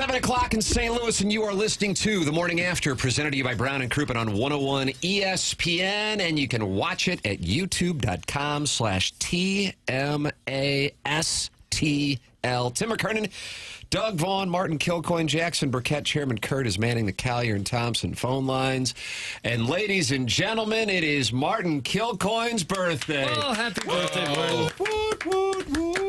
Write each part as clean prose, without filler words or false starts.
7 o'clock in St. Louis, and you are listening to The Morning After, presented to you by Brown and Crouppen on 101 ESPN, and you can watch it at youtube.com/TMASTL. Tim McKernan, Doug Vaughn, Martin Kilcoyne, Jackson Burkett, Chairman Kurt is manning the Collier and Thompson phone lines. And ladies and gentlemen, it is Martin Kilcoyne's birthday. Oh, happy birthday, Martin.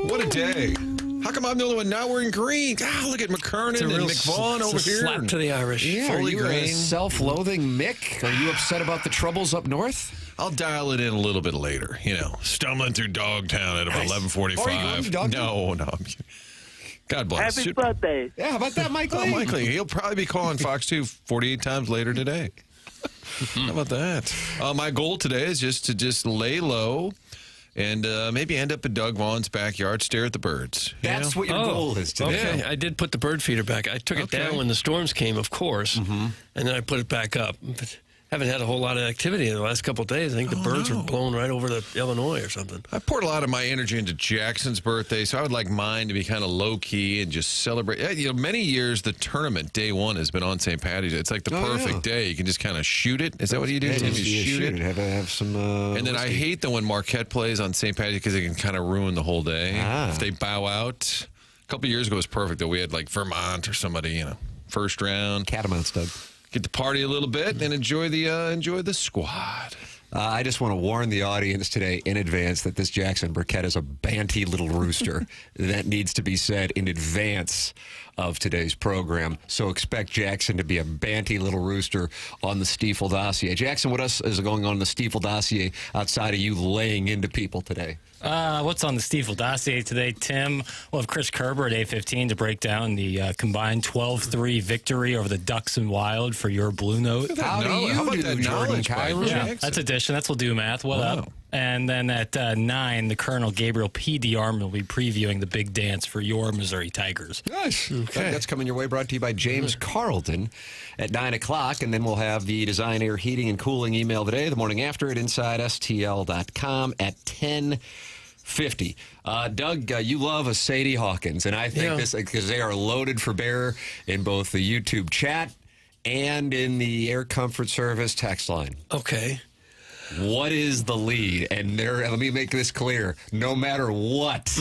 What a day. How come I'm the only one not wearing green? God, look at McKernan and McVaughn over here. Slap to the Irish. Yeah, Fully are you green. a self-loathing Mick? Are you upset about the troubles up north? I'll dial it in a little bit later. You know, stumbling through Dogtown at about 11:45. Are you going to Dogtown? No. God bless. Happy birthday. Yeah, how about that, Mike Oh, Lee? Mike Lee. He'll probably be calling Fox 2 48 times later today. How about that? My goal today is just to lay low and maybe end up in Doug Vaughn's backyard, stare at the birds. That's what your goal is today. Okay, Yeah. I did put the bird feeder back. I took it down when the storms came, of course, and then I put it back up. But haven't had a whole lot of activity in the last couple of days. I think the birds were blown right over to Illinois or something. I poured a lot of my energy into Jackson's birthday, so I would like mine to be kind of low-key and just celebrate. You know, many years the tournament, day one, has been on St. Patty's Day. It's like the perfect day. You can just kind of shoot it. Is that what you do, Tim? You shoot it? Have some And then I hate when Marquette plays on St. Patty's because it can kind of ruin the whole day. If they bow out. A couple of years ago it was perfect, though. We had like Vermont or somebody, first round. Catamounts, Doug. Get to party a little bit and enjoy the squad. I just want to warn the audience today in advance that this Jackson Burkett is a banty little rooster. That needs to be said in advance of today's program. So expect Jackson to be a banty little rooster on the Stiefel dossier. Jackson, what else is going on in the Stiefel dossier outside of you laying into people today? What's on the Stiefel dossier today, Tim? We'll have Chris Kerber at 8:15 to break down the combined 12-3 victory over the Ducks and Wild for your Blue Note. How do you How about do, that Jordan knowledge by Kyler? Yeah, Jackson? that's addition. That's will do math. What Wow. up? And then at 9, the Colonel Gabriel P. DeArmond will be previewing the big dance for your Missouri Tigers. Nice. Okay. That's coming your way, brought to you by James Carlton at 9 o'clock. And then we'll have the Design Air Heating and Cooling email today, the morning after at InsideSTL.com at 10:50. Doug, you love a Sadie Hawkins, and I think this because they are loaded for bear in both the YouTube chat and in the Air Comfort Service text line. Okay. What is the lead? And let me make this clear. No matter what,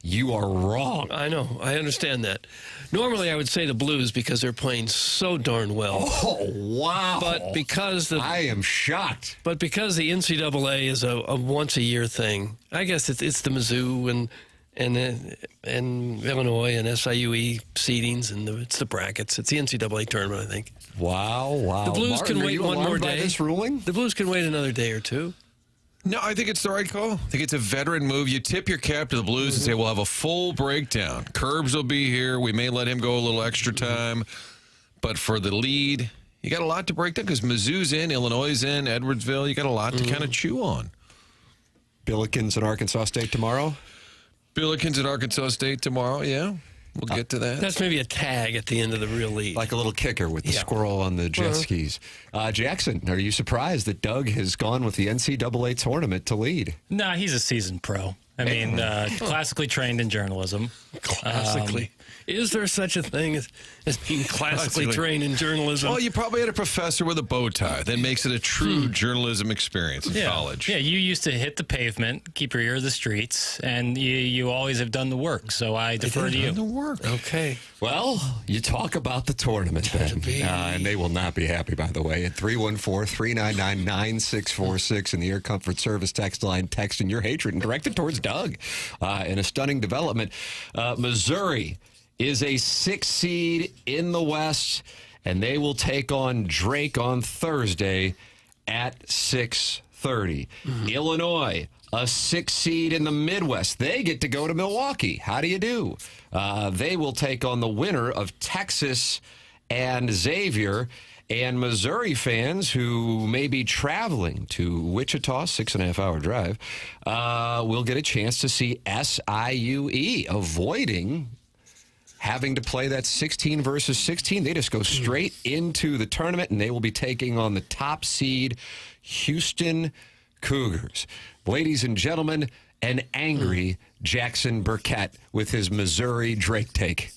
you are wrong. I know. I understand that. Normally, I would say the Blues because they're playing so darn well. Oh, wow. But because I am shocked. because the NCAA is a once-a-year thing, I guess it's the Mizzou and Illinois and SIUE seedings, and it's the brackets. It's the NCAA tournament, I think. Wow. The Blues Martin, can are wait you one more alarmed by day. this ruling? The Blues can wait another day or two. No, I think it's the right call. I think it's a veteran move. You tip your cap to the Blues and say, we'll have a full breakdown. Curbs will be here. We may let him go a little extra time. But for the lead, you got a lot to break down because Mizzou's in, Illinois is in, Edwardsville. You got a lot to kind of chew on. Billikens at Arkansas State tomorrow? Billikens at Arkansas State tomorrow, yeah. We'll get to that. That's maybe a tag at the end of the real lead. Like a little kicker with the squirrel on the jet skis. Jackson, are you surprised that Doug has gone with the NCAA tournament to lead? Nah, he's a seasoned pro. I mean, classically trained in journalism. Classically. Is there such a thing as being classically trained in journalism? Well, you probably had a professor with a bow tie. That makes it a true journalism experience in college. Yeah, you used to hit the pavement, keep your ear to the streets, and you always have done the work. So I defer to you. The work. Okay. Well, you talk about the tournament then. And they will not be happy, by the way. At 314-399-9646 in the Air Comfort Service text line, texting your hatred and directed towards Doug. In a stunning development, Missouri is a 6 seed in the West, and they will take on Drake on Thursday at 6:30. Illinois, a 6 seed in the Midwest. They get to go to Milwaukee. How do you do? They will take on the winner of Texas and Xavier. And Missouri fans who may be traveling to Wichita, 6.5-hour drive, will get a chance to see SIUE, avoiding having to play that 16 versus 16. They just go straight into the tournament, and they will be taking on the top seed Houston Cougars. Ladies and gentlemen, an angry Jackson Burkett with his Missouri Drake take.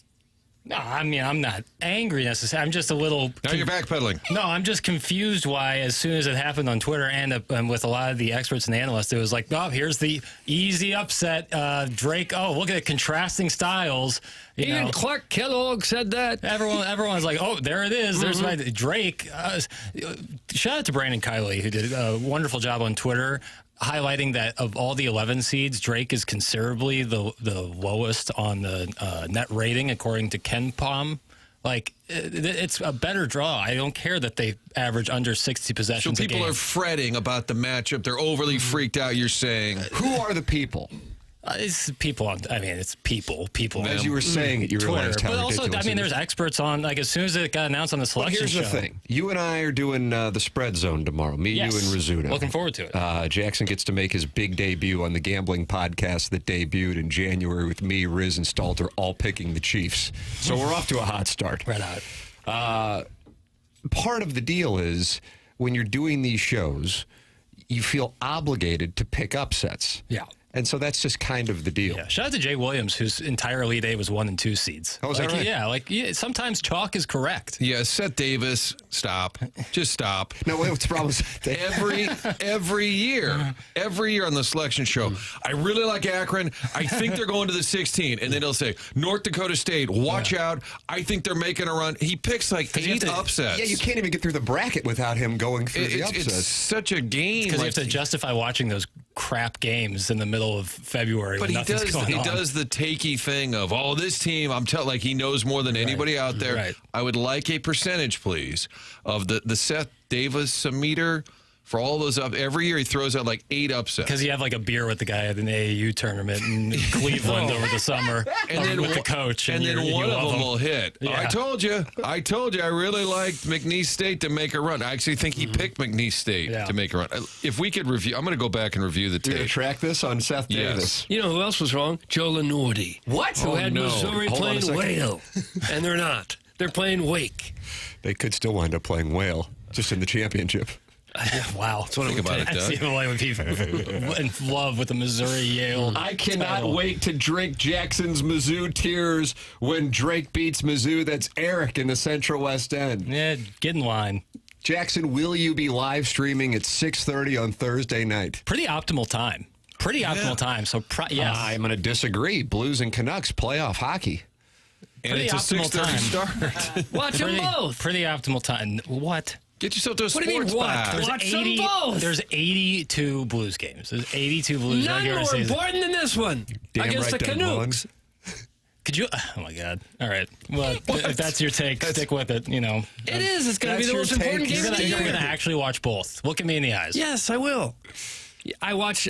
No, I mean, I'm not angry necessarily. I'm just a little... Now you're backpedaling. No, I'm just confused why as soon as it happened on Twitter and with a lot of the experts and analysts, it was like, oh, here's the easy upset. Drake, oh, look at it, contrasting styles. Even Clark Kellogg said that. Everyone's like, oh, there it is. There's my Drake. Shout out to Brandon Kiley, who did a wonderful job on Twitter, highlighting that of all the 11 seeds, Drake is considerably the lowest on the net rating, according to KenPom. Like, it's a better draw. I don't care that they average under 60 possessions So a game. people are fretting about the matchup. They're overly freaked out, you're saying. Who are the people? It's people on, I mean, it's people. As you were saying it, you realized how But also, ridiculous I mean, it is. there's experts on, like, as soon as it got announced on the Well, selection here's show. the thing. You and I are doing the spread zone tomorrow. Me, Yes. you, and Rizzuto. Looking forward to it. Jackson gets to make his big debut on the gambling podcast that debuted in January with me, Riz, and Stalter all picking the Chiefs. So we're off to a hot start. Right out. Part of the deal is when you're doing these shows, you feel obligated to pick upsets. Yeah. And so that's just kind of the deal. Yeah, shout out to Jay Williams, whose entire Elite Eight was 1 and 2 seeds. Oh, is that right? Yeah, sometimes chalk is correct. Yeah, Seth Davis, stop. Just stop. No, what's the problem? Every year on the selection show, I really like Akron. I think they're going to the 16. And then he'll say, North Dakota State, watch out. I think they're making a run. He picks like 8 upsets. Yeah, you can't even get through the bracket without him going through the upsets. It's such a game. Because you have to justify watching those crap games in the middle of February. But when nothing's going on. does the takey thing of, oh, this team, I'm telling, like he knows more than anybody out there. Right. I would like a percentage, please, of the Seth Davis meter for all those up. Every year he throws out like 8 upsets. Because you have like a beer with the guy at an AAU tournament in Cleveland over the summer, And then with the coach, and then you one of love them him. will hit. Yeah. I told you. I really liked McNeese State to make a run. I actually think he picked McNeese State to make a run. If we could review, I'm going to go back and review the You're going tape. to track this on Seth Yes. Davis. You know who else was wrong? Joe Lenardi. What? Who had no. Missouri Hold on a playing second. Whale. And they're not. They're playing Wake. They could still wind up playing Whale just in the championship. Wow. That's what Think about it, I see Doug. him with people in love with the Missouri Yale. I cannot title. wait to drink Jackson's Mizzou tears when Drake beats Mizzou. That's Eric in the Central West End. Yeah, get in line. Jackson, will you be live streaming at 6:30 on Thursday night? Pretty optimal time. So, yes. I'm going to disagree. Blues and Canucks playoff hockey. And Pretty it's a optimal 6:30 start. Watch them both. Pretty optimal time. What? Get yourself to a What do you mean, sports what? bar. There's Watch them both. There's 82 Blues games. There's 82 Blues None regular more season. important than this one. Damn against right, the Doug Canucks. Could you? Oh my God! All right. Well, if that's your take, stick with it. You know, It is. It's going to be the That's most your important take. game of the you're year. gonna actually watch both. Look at me in the eyes. Yes, I will. I watch.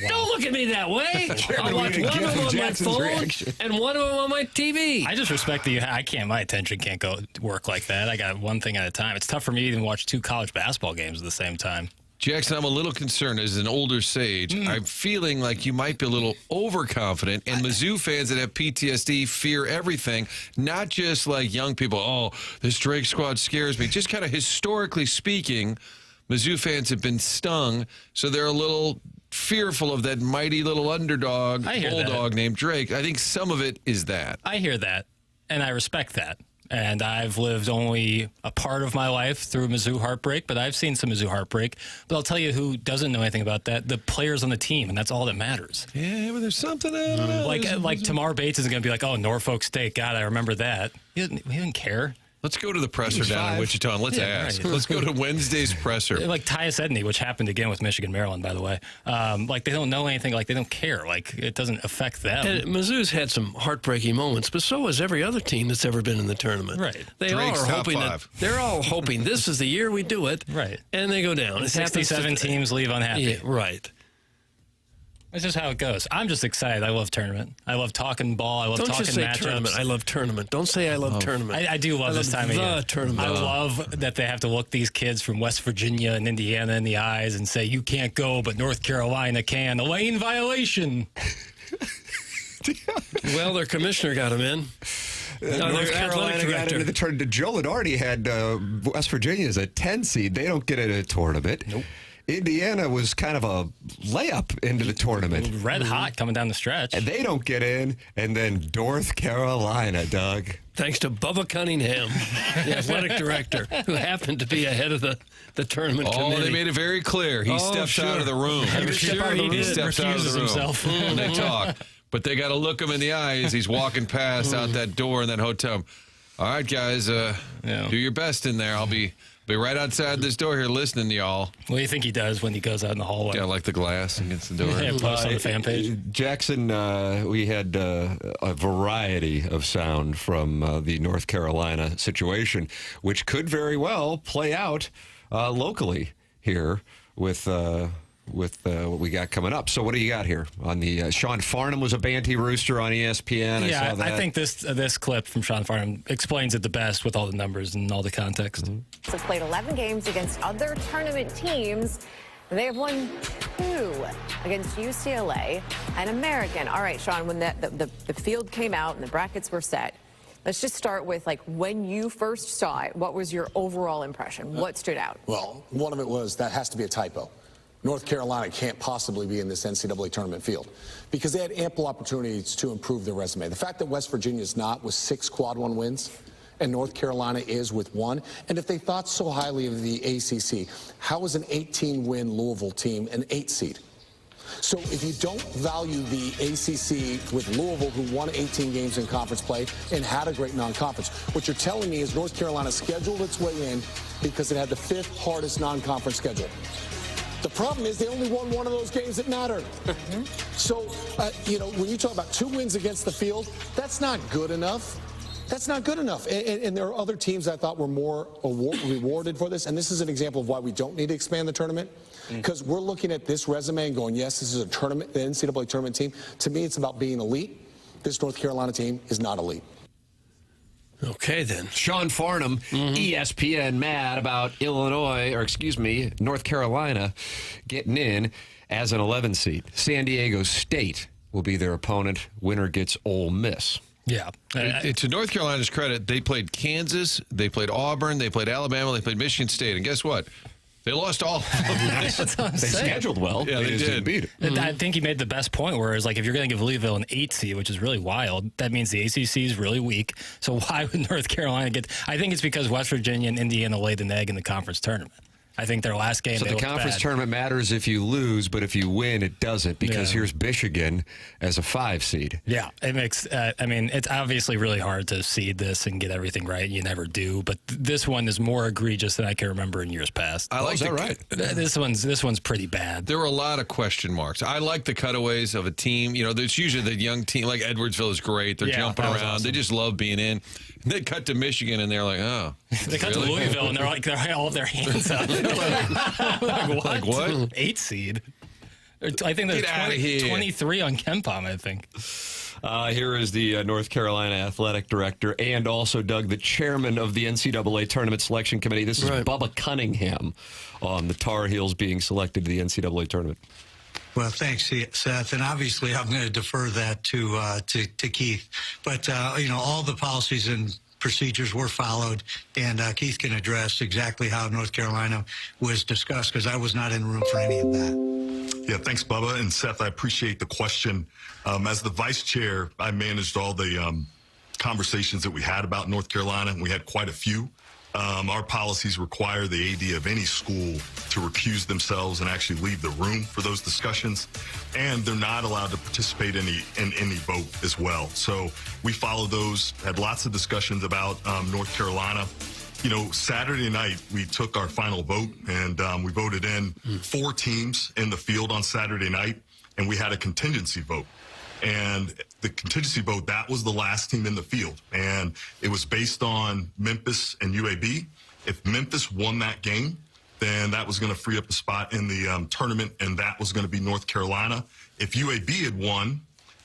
Don't look at me that way. I'll watch we one didn't of give them on my Jackson's phone reaction. and one of them on my TV. I just respect that I can't. My attention can't go work like that. I got one thing at a time. It's tough for me to even watch 2 college basketball games at the same time. Jackson, I'm a little concerned as an older sage. I'm feeling like you might be a little overconfident, and Mizzou fans that have PTSD fear everything, not just like young people, oh, this Drake squad scares me. Just kind of historically speaking, Mizzou fans have been stung, so they're a little fearful of that mighty little underdog, I hear bulldog that. named Drake. I think some of it is that. I hear that, and I respect that. And I've lived only a part of my life through Mizzou heartbreak, but I've seen some Mizzou heartbreak. But I'll tell you who doesn't know anything about that: the players on the team, and that's all that matters. Yeah, but there's something I don't know. Like Tamar Bates isn't going to be like, "Oh, Norfolk State, God, I remember that." He didn't care. Let's go to the presser down in Wichita and let's ask. right. Let's go to Wednesday's presser. Like Tyus Edney, which happened again with Michigan, Maryland, by the way. Like they don't know anything. Like they don't care. Like it doesn't affect them. And Mizzou's had some heartbreaking moments, but so has every other team that's ever been in the tournament. Right. They Drake's all are top hoping 5. they're all hoping this is the year we do it. Right. And they go down. It happens 67 teams leave unhappy. Yeah, right. That's just how it goes. I'm just excited. I love tournament. I love talking ball. I love Don't talking just say matchups. tournament. I love tournament. Don't say I love tournament. I do love this time of the year. tournament. I love that they have to look these kids from West Virginia and Indiana in the eyes and say, you can't go, but North Carolina can. A lane violation. Well, their commissioner got him in. North Carolina got into the tournament. Joe Lenardi had West Virginia as a 10 seed. They don't get in a tournament. Nope. Indiana was kind of a layup into the tournament. Red hot coming down the stretch. And they don't get in. And then North Carolina, Doug. Thanks to Bubba Cunningham, the athletic director, who happened to be ahead of the tournament committee. They made it very clear. He steps out of the room. I'm sure he steps out of the room himself. when they talk. But they got to look him in the eye as he's walking past out that door in that hotel. All right, guys, do your best in there. I'll be right outside this door here listening to y'all. What do you think he does when he goes out in the hallway? Yeah, like the glass against the door. Yeah, post on the fan page. Jackson, we had a variety of sound from the North Carolina situation, which could very well play out locally here with what we got coming up. So what do you got here on the Sean Farnham was a Banty Rooster on ESPN. Yeah, I saw that. I think this clip from Sean Farnham explains it the best with all the numbers and all the context. Mm-hmm. Have played 11 games against other tournament teams. They have won 2 against UCLA and American. All right, Sean, when the field came out and the brackets were set, let's just start with, like, when you first saw it, what was your overall impression? What stood out? Well, one of it was that has to be a typo. North Carolina can't possibly be in this NCAA tournament field because they had ample opportunities to improve their resume. The fact that West Virginia is not with 6 quad 1 wins and North Carolina is with 1, and if they thought so highly of the ACC, how is an 18-win Louisville team an 8 seed? So if you don't value the ACC with Louisville, who won 18 games in conference play and had a great non-conference, what you're telling me is North Carolina scheduled its way in because it had the 5th hardest non-conference schedule. The problem is they only won one of those games that mattered. So, when you talk about 2 wins against the field, that's not good enough. That's not good enough. And there are other teams I thought were more rewarded for this. And this is an example of why we don't need to expand the tournament. Because we're looking at this resume and going, yes, this is a tournament, the NCAA tournament team. To me, it's about being elite. This North Carolina team is not elite. Okay, then. Sean Farnham, ESPN, mad about North Carolina getting in as an 11 seed. San Diego State will be their opponent. Winner gets Ole Miss. Yeah. To North Carolina's credit, they played Kansas, they played Auburn, they played Alabama, they played Michigan State. And guess what? They lost all of them. They scheduled well. Yeah, they just did. didn't beat it. I think he made the best point, whereas, like, if you're going to give Louisville an 8 seed, which is really wild, that means the ACC is really weak. So why would North Carolina get... I think it's because West Virginia and Indiana laid an egg in the conference tournament. I think their last game, So they the looked conference bad. tournament matters if you lose, but if you win, it doesn't, because here's Michigan as a 5 seed. Yeah, it makes. It's obviously really hard to seed this and get everything right. You never do, but this one is more egregious than I can remember in years past. I like is that right? This one's pretty bad. There were a lot of question marks. I like the cutaways of a team. There's usually the young team, like Edwardsville is great. They're jumping that was around. awesome. They just love being in. And they cut to Michigan, and they're like, oh. They cut to Louisville, and they're all of their hands up. Like, what? 8 seed. I think there's Get outta here. 23 on KenPom, I think. Here is the North Carolina athletic director and also, Doug, the chairman of the NCAA Tournament Selection Committee. This is Bubba Cunningham on the Tar Heels being selected to the NCAA tournament. Well, thanks, Seth. And obviously, I'm going to defer that to Keith. But, all the policies and procedures were followed, and Keith can address exactly how North Carolina was discussed, because I was not in the room for any of that. Yeah, thanks, Bubba. And Seth, I appreciate the question. As the vice chair, I managed all the conversations that we had about North Carolina, and we had quite a few. Our policies require the AD of any school to recuse themselves and actually leave the room for those discussions, and they're not allowed to participate in any vote as well. So we followed those, had lots of discussions about North Carolina. Saturday night, we took our final vote, and we voted in 4 teams in the field on Saturday night, and we had a contingency vote. And the contingency vote, that was the last team in the field. And it was based on Memphis and UAB. If Memphis won that game, then that was going to free up the spot in the tournament, and that was going to be North Carolina. If UAB had won,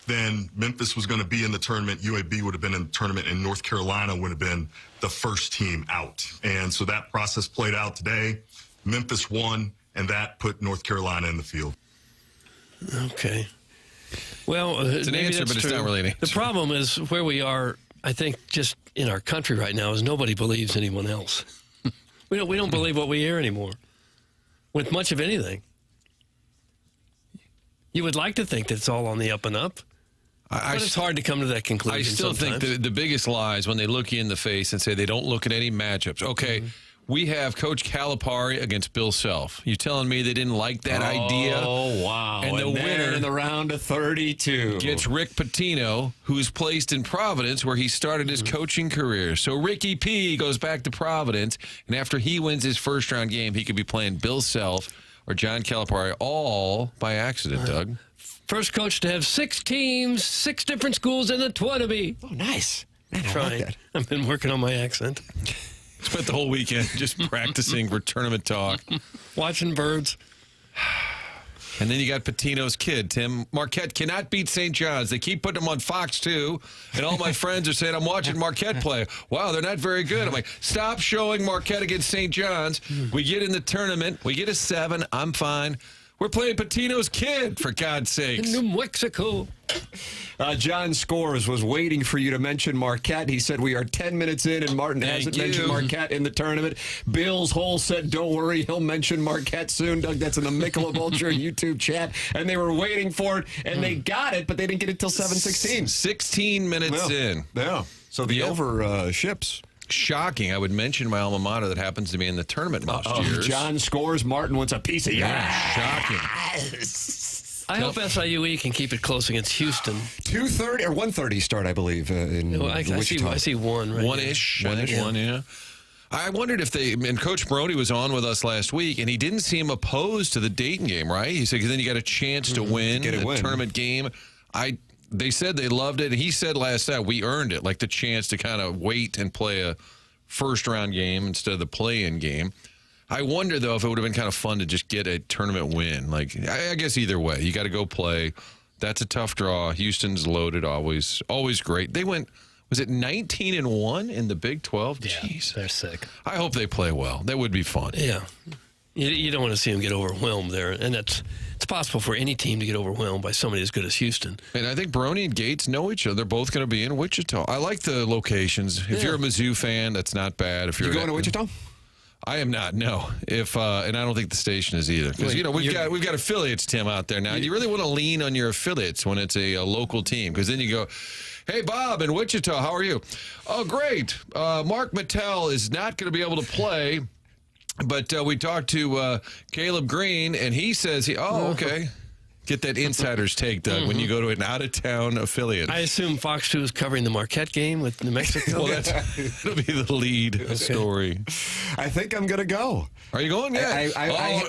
then Memphis was going to be in the tournament, UAB would have been in the tournament, and North Carolina would have been the first team out. And so that process played out today. Memphis won, and that put North Carolina in the field. Okay. Well, it's an answer, but it's not really an answer. The problem is where we are, I think, just in our country right now, is nobody believes anyone else. We don't believe what we hear anymore. with much of anything. You would like to think that it's all on the up and up, but it's hard to come to that conclusion. I still sometimes. think the biggest lie is when they look you in the face and say they don't look at any matchups. Okay, we have Coach Calipari against Bill Self. You telling me they didn't like that idea? Oh, wow. And the winner in the round of 32 gets Rick Pitino, who's placed in Providence, where he started his coaching career. So Ricky P goes back to Providence, and after he wins his first-round game, he could be playing Bill Self or John Calipari, all by accident, Doug. First coach to have 6 teams, 6 different schools in the tournament. Oh, nice. Man, I Trying. like that. I've been working on my accent. Spent the whole weekend just practicing for tournament talk. Watching birds. And then you got Pitino's kid, Tim. Marquette cannot beat St. John's. They keep putting them on Fox 2, and all my friends are saying, I'm watching Marquette play. Wow, they're not very good. I'm like, stop showing Marquette against St. John's. We get in the tournament. We get a 7. I'm fine. We're playing Pitino's kid, for God's sakes. New Mexico. John Scores was waiting for you to mention Marquette. He said we are 10 minutes in, and Martin hasn't mentioned Marquette in the tournament. Bill's Hole said, don't worry, he'll mention Marquette soon. Doug, that's in the Michelob Ultra YouTube chat. And they were waiting for it, and they got it, but they didn't get it till 7:16. 16 minutes in. Yeah. So the over ships. Shocking. I would mention my alma mater that happens to be in the tournament most years. John Scores. Martin wants a piece of Shocking. I hope SIUE can keep it close against Houston. 2:30 or 1:30 start, I believe, in Wichita. I see one right One-ish. One, yeah. I wondered if and Coach Brody was on with us last week, and he didn't seem opposed to the Dayton game, right? He said, because then you got a chance to win a tournament game. They said they loved it, and he said last night, we earned it, like the chance to kind of wait and play a first-round game instead of the play-in game. I wonder, though, if it would have been kind of fun to just get a tournament win. Like, I guess either way, you got to go play. That's a tough draw. Houston's loaded, always great. They went, was it 19-1 in the Big 12? Yeah, Jeez. they're sick. I hope they play well. That would be fun. Yeah. You don't want to see them get overwhelmed there. And it's possible for any team to get overwhelmed by somebody as good as Houston. And I think Brony and Gates know each other. They're both going to be in Wichita. I like the locations. If you're a Mizzou fan, that's not bad. If you're going to Wichita? I am not. No. And I don't think the station is either. Because we've got affiliates, Tim, out there now. You really want to lean on your affiliates when it's a local team, because then you go, hey, Bob in Wichita, how are you? Oh, great. Mark Mattel is not going to be able to play. But we talked to Caleb Green, and he says, okay. Get that insider's take, Doug, when you go to an out-of-town affiliate. I assume Fox 2 is covering the Marquette game with New Mexico. Well, that'll be the lead story. I think I'm going to go. Are you going? Yeah.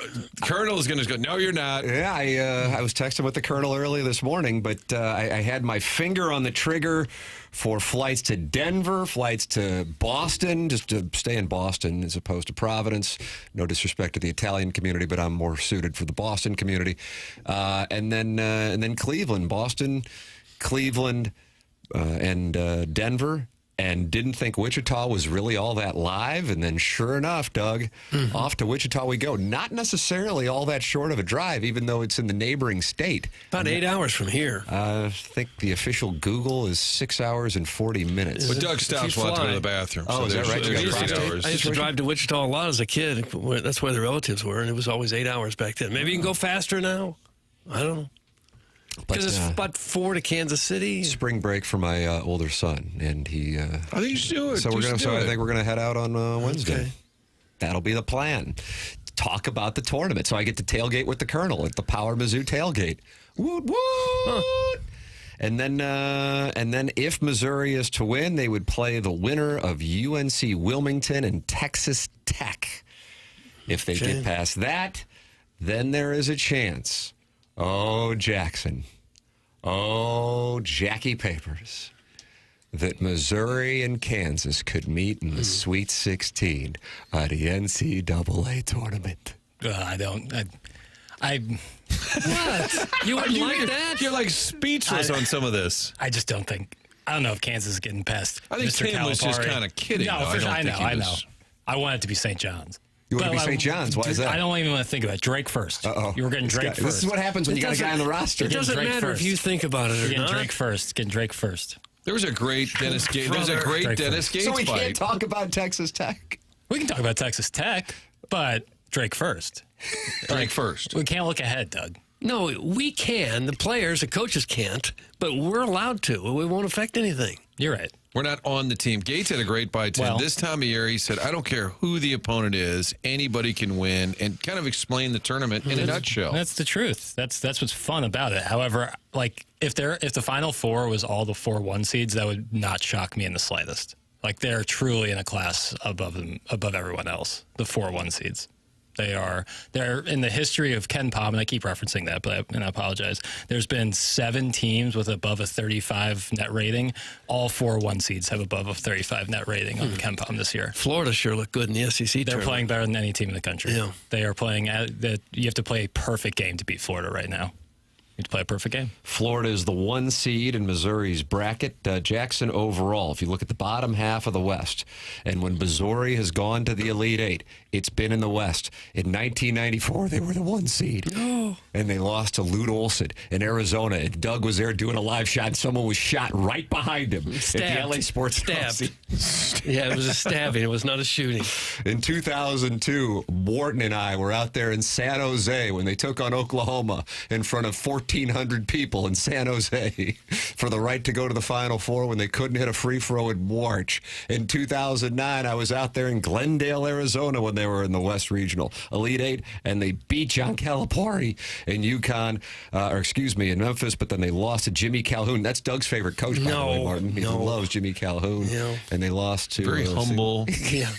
Colonel is going to go. No, you're not. Yeah, I was texting with the Colonel early this morning, but I had my finger on the trigger for flights to Denver, flights to Boston, just to stay in Boston as opposed to Providence. No disrespect to the Italian community, but I'm more suited for the Boston community. And then Cleveland, Boston, Cleveland, and Denver. And didn't think Wichita was really all that live. And then sure enough, Doug, off to Wichita we go. Not necessarily all that short of a drive, even though it's in the neighboring state. About 8 hours from here. I think the official Google is 6 hours and 40 minutes. But Doug stops while to go to the bathroom. Oh, is that right? I used to drive to Wichita a lot as a kid. That's where the relatives were, and it was always 8 hours back then. Maybe you can go faster now. I don't know. Because it's about 4 to Kansas City. Spring break for my older son, and he. I think you should do it. So I think we're gonna head out on Wednesday. Okay. That'll be the plan. Talk about the tournament. So I get to tailgate with the Colonel at the Power Mizzou tailgate. Woot woot. Huh. And then if Missouri is to win, they would play the winner of UNC Wilmington and Texas Tech. If they get past that, then there is a chance. Oh, Jackson. Oh, Jackie Papers. That Missouri and Kansas could meet in the Sweet 16 at the NCAA tournament. What? You wouldn't like that? You're like speechless on some of this. I just don't think. I don't know if Kansas is getting past. I think Mr. Tim was just kind of kidding. No, for sure. I know. I want it to be St. John's. You want to be St. John's? Why is that? I don't even want to think about it. Drake first. Uh-oh. You were getting Drake first. This is what happens when you got a guy on the roster. It doesn't matter if you think about it or Getting not. Drake first. Getting Drake first. There was a great Dennis Gates. There was a great Dennis Gates So we can't fight. talk about Texas Tech. We can talk about Texas Tech, but Drake first. Drink first. We can't look ahead, Doug. No, we can. The players, the coaches can't, but we're allowed to. It won't affect anything. You're right. We're not on the team. Gates had a great bite, Tim. Well- This time of year, he said, I don't care who the opponent is. Anybody can win, and kind of explain the tournament in a nutshell. That's the truth. That's what's fun about it. However, like if the Final Four was all the 4 1 seeds, that would not shock me in the slightest. Like they're truly in a class above everyone else. The 4 1 seeds. They're in the history of Ken Pom, and I keep referencing that, and I apologize. There's been 7 teams with above a 35 net rating. All 4 1 seeds have above a 35 net rating on Ken Pom this year. Florida sure looked good in the SEC They're tournament. playing better than any team in the country. Yeah. They are playing you have to play a perfect game to beat Florida right now. You have to play a perfect game. Florida is the 1 seed in Missouri's bracket. Jackson overall, if you look at the bottom half of the West, and when Missouri has gone to the Elite Eight, it's been in the West. In 1994, they were the 1 seed. Oh. And they lost to Lute Olson in Arizona. And Doug was there doing a live shot, and someone was shot right behind him at the LA Sports Stabbed. Yeah, it was a stabbing. It was not a shooting. In 2002, Wharton and I were out there in San Jose when they took on Oklahoma in front of 1,400 people in San Jose for the right to go to the Final Four when they couldn't hit a free throw in March. In 2009, I was out there in Glendale, Arizona when they were in the West Regional Elite Eight, and they beat John Calipari in in Memphis, but then they lost to Jimmy Calhoun. That's Doug's favorite coach, by the way, Martin. He loves Jimmy Calhoun. No. And they lost to... Very humble,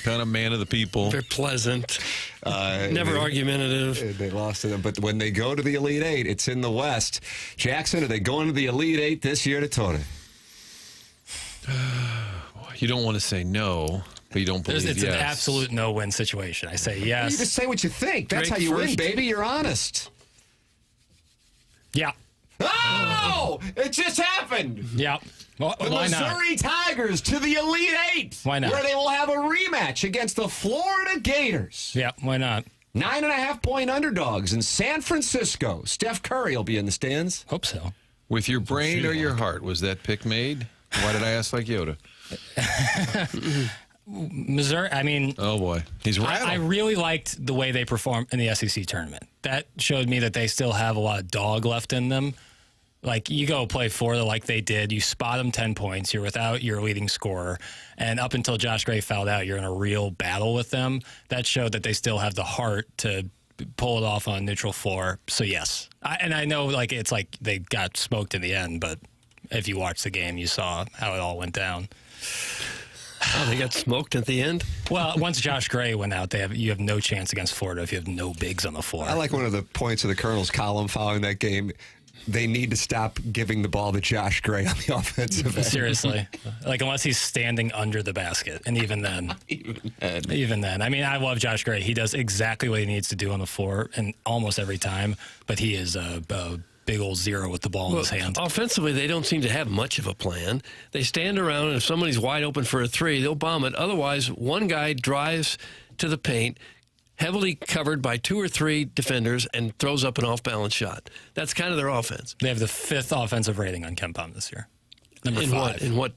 kind of man of the people. Very pleasant. Never argumentative. They lost to them. But when they go to the Elite Eight, it's in the West. Jackson, are they going to the Elite Eight this year to Tony? You don't want to say no, but you don't believe It's yes. an absolute no-win situation. I say yes. You just say what you think. That's Drake how you win, first. baby. You're honest. Yeah. Oh! It just happened! Yeah. Well, The why not? Missouri Tigers to the Elite Eight. Why not? Where they will have a rematch against the Florida Gators. Yeah, why not? 9.5-point underdogs in San Francisco. Steph Curry will be in the stands. Hope so. With your brain or your heart, was that pick made? Why did I ask like Yoda? Missouri, I mean... Oh, boy. He's rattled. I really liked the way they performed in the SEC tournament. That showed me that they still have a lot of dog left in them. Like, you go play Florida like they did. You spot them 10 points. You're without your leading scorer. And up until Josh Gray fouled out, you're in a real battle with them. That showed that they still have the heart to pull it off on a neutral floor. So, yes. And I know, like, it's like they got smoked in the end, but if you watched the game, you saw how it all went down. Oh, they got smoked at the end? Well, once Josh Gray went out, you have no chance against Florida if you have no bigs on the floor. I like one of the points of the Colonel's column following that game. They need to stop giving the ball to Josh Gray on the offensive end. Seriously. Like, unless he's standing under the basket. And even then. Even then. I mean, I love Josh Gray. He does exactly what he needs to do on the floor and almost every time. But he is a big old zero with the ball in his hand. Offensively, they don't seem to have much of a plan. They stand around, and if somebody's wide open for a three, they'll bomb it. Otherwise, one guy drives to the paint, heavily covered by 2 or 3 defenders, and throws up an off-balance shot. That's kind of their offense. They have the 5th offensive rating on KenPom this year. Number In 5. what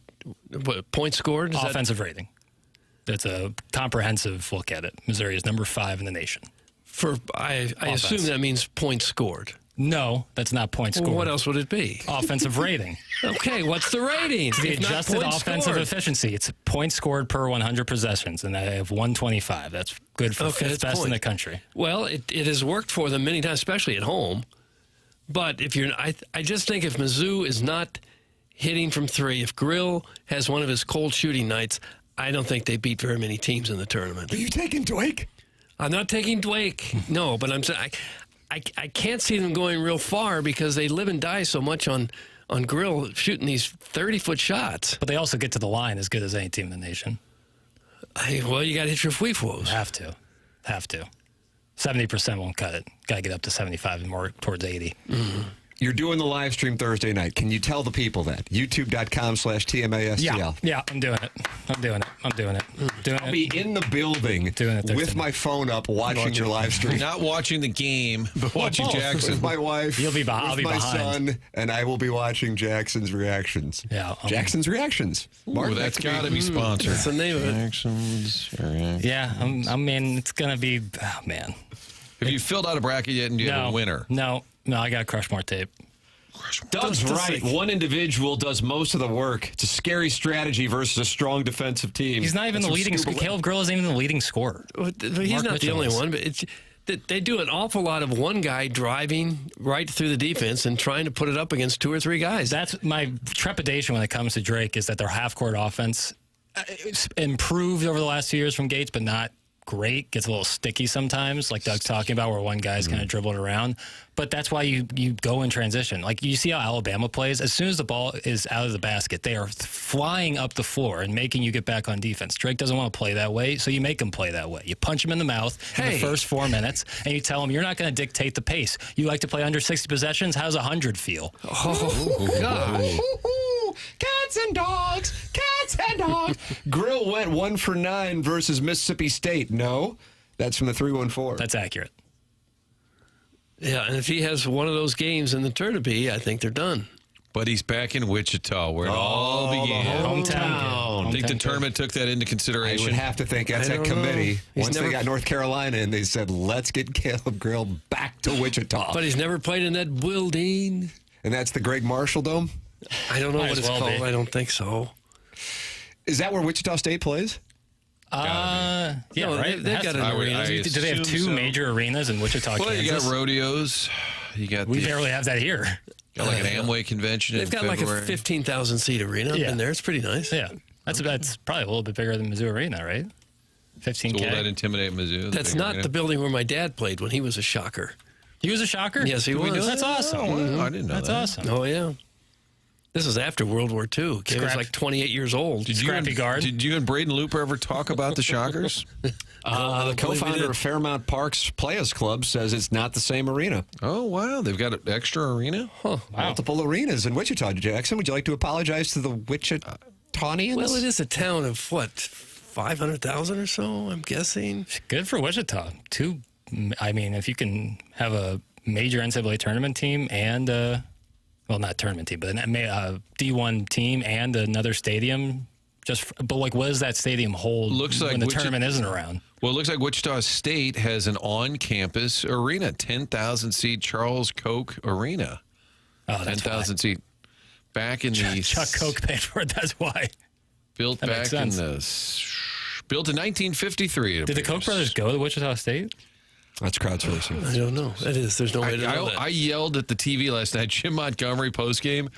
points scored? Is that- Offensive rating. That's a comprehensive look at it. Missouri is number 5 in the nation. I assume that means points scored. No, that's not points scored. Well, what else would it be? Offensive rating. Okay, what's the rating? The If not adjusted points offensive scored. efficiency. It's points scored per 100 possessions, and I have 125. That's good for Okay, 5th that's best in point. the country. Well, it has worked for them many times, especially at home. But if you're, I just think if Mizzou is not hitting from 3, if Grill has one of his cold shooting nights, I don't think they beat very many teams in the tournament. Are you taking Drake? I'm not taking Dwake. No, but I'm saying I can't see them going real far because they live and die so much on Grill shooting these 30-foot shots. But they also get to the line as good as any team in the nation. Well, you got to hit your free-throws. Have to. 70% won't cut it. Got to get up to 75 and more towards 80. Mm-hmm. You're doing the live stream Thursday night. Can you tell the people that? YouTube.com/TMASTL. Yeah, I'm doing it. Doing I'll be in the building Doing it Thursday with my phone up watching your live stream. Not watching the game, but watching both. Jackson. With my wife, You'll be I'll with be my behind. son, and I will be watching Jackson's reactions. Yeah, Jackson's reactions. Well, that's got to be sponsored. That's the name of it. Jackson's reaction. Yeah, I mean, it's going to be, oh, man. Have you filled out a bracket yet and do you have a winner? No, I got to crush more tape. Doug's right. One individual does most of the work. It's a scary strategy versus a strong defensive team. He's not even the leading scorer. Caleb Grill isn't even the leading scorer. He's not the only one, but they do an awful lot of one guy driving right through the defense and trying to put it up against 2 or 3 guys. That's my trepidation when it comes to Drake, is that their half-court offense improved over the last 2 years from Gates, but not great. Gets a little sticky sometimes, like Doug's talking about, where one guy's kind of dribbling around. But that's why you go in transition. Like, you see how Alabama plays. As soon as the ball is out of the basket, they are flying up the floor and making you get back on defense. Drake doesn't want to play that way, so you make him play that way. You punch him in the mouth in the first 4 minutes, and you tell him you're not going to dictate the pace. You like to play under 60 possessions? How's 100 feel? Oh, God. Cats and dogs. Cats and dogs. Grill went 1 for 9 versus Mississippi State. No, that's from the 314. That's accurate. Yeah, and if he has one of those games in the tournament, I think they're done. But he's back in Wichita, where it all began. Hometown. I think the tournament took that into I consideration. would have to think that's that committee. Once they got North Carolina and they said, let's get Caleb Grill back to Wichita. But he's never played in that building. And that's the Greg Marshall Dome? I don't know Might what as it's well called. be. I don't think so. Is that where Wichita State plays? Yeah, No, right. they've got an arena. Do they have 2 assume so. major arenas in Wichita, Well, Kansas? you got rodeos. You got We barely have that here. got like an Amway convention They've in got like a February. 15,000 seat arena up Yeah. in there. It's pretty nice. Yeah, that's probably a little bit bigger than Mizzou Arena, right? 15K. So will that intimidate Mizzou? That's big not arena? the building where my dad played when he was a shocker. He was a shocker? Yes, he Did we was. do that? That's awesome. Oh, I didn't know That's that. awesome. Oh, yeah. This is after World War II. He was Scrap- like 28 years old. Scrappy guard. Did you and Brayden Looper ever talk about the Shockers? The co-founder of Fairmount Parks Players Club says it's not the same arena. Oh, wow. They've got an extra arena? Multiple arenas in Wichita. Jackson, would you like to apologize to the Wichitanians? Well, it is a town of, 500,000 or so, I'm guessing. Good for Wichita. I mean, if you can have a major NCAA tournament team and, well, not tournament team, but a D1 team and another stadium, but like, what does that stadium hold Looks like when the tournament isn't around? Well, it looks like Wichita State has an on-campus arena, 10,000-seat Charles Koch Arena. Oh, that's 10,000 seat. Back in the Chuck Koch paid for it. That's why. built That makes back in sense. built in 1953. Did the Koch brothers go to Wichita State? That's crowdsourcing. I don't know. That is. There's no way to know that. I yelled at the TV last night. Jim Montgomery postgame.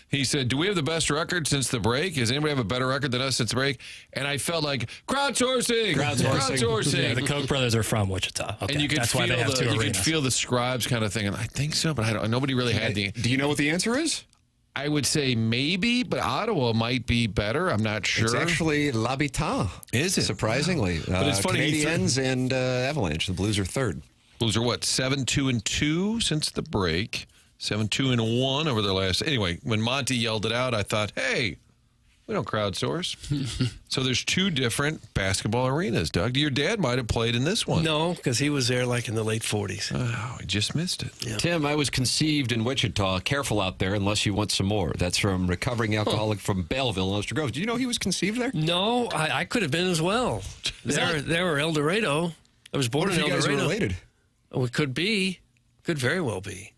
He said, "Do we have the best record since the break? Does anybody have a better record than us since the break?" And I felt like crowdsourcing. Yeah, the Koch brothers are from Wichita. Okay. And you could that's why feel they have 2 you could arenas. feel the scribes kind of thinking, "I think so," but nobody really had the. Do you know what the answer is? I would say maybe, but Ottawa might be better. I'm not sure. It's actually L'Habitat. Is it? Surprisingly. But it's funny, Canadiens and Avalanche. The Blues are third. Blues are what, 7-2-2 since the break, 7-2-1 over their last. Anyway, when Monty yelled it out, I thought, hey, we don't crowdsource. So there's 2 different basketball arenas. Doug, your dad might have played in this one. No, because he was there like in the late 40s. Oh, I just missed it. Yeah. Tim, I was conceived in Wichita. Careful out there unless you want some more. That's from recovering alcoholic from Belleville, Ulster Grove. Do you know he was conceived there? No, I could have been as well. They were El Dorado. I was born What if in you El guys are Dorado. related? Oh, it could be. Could very well be.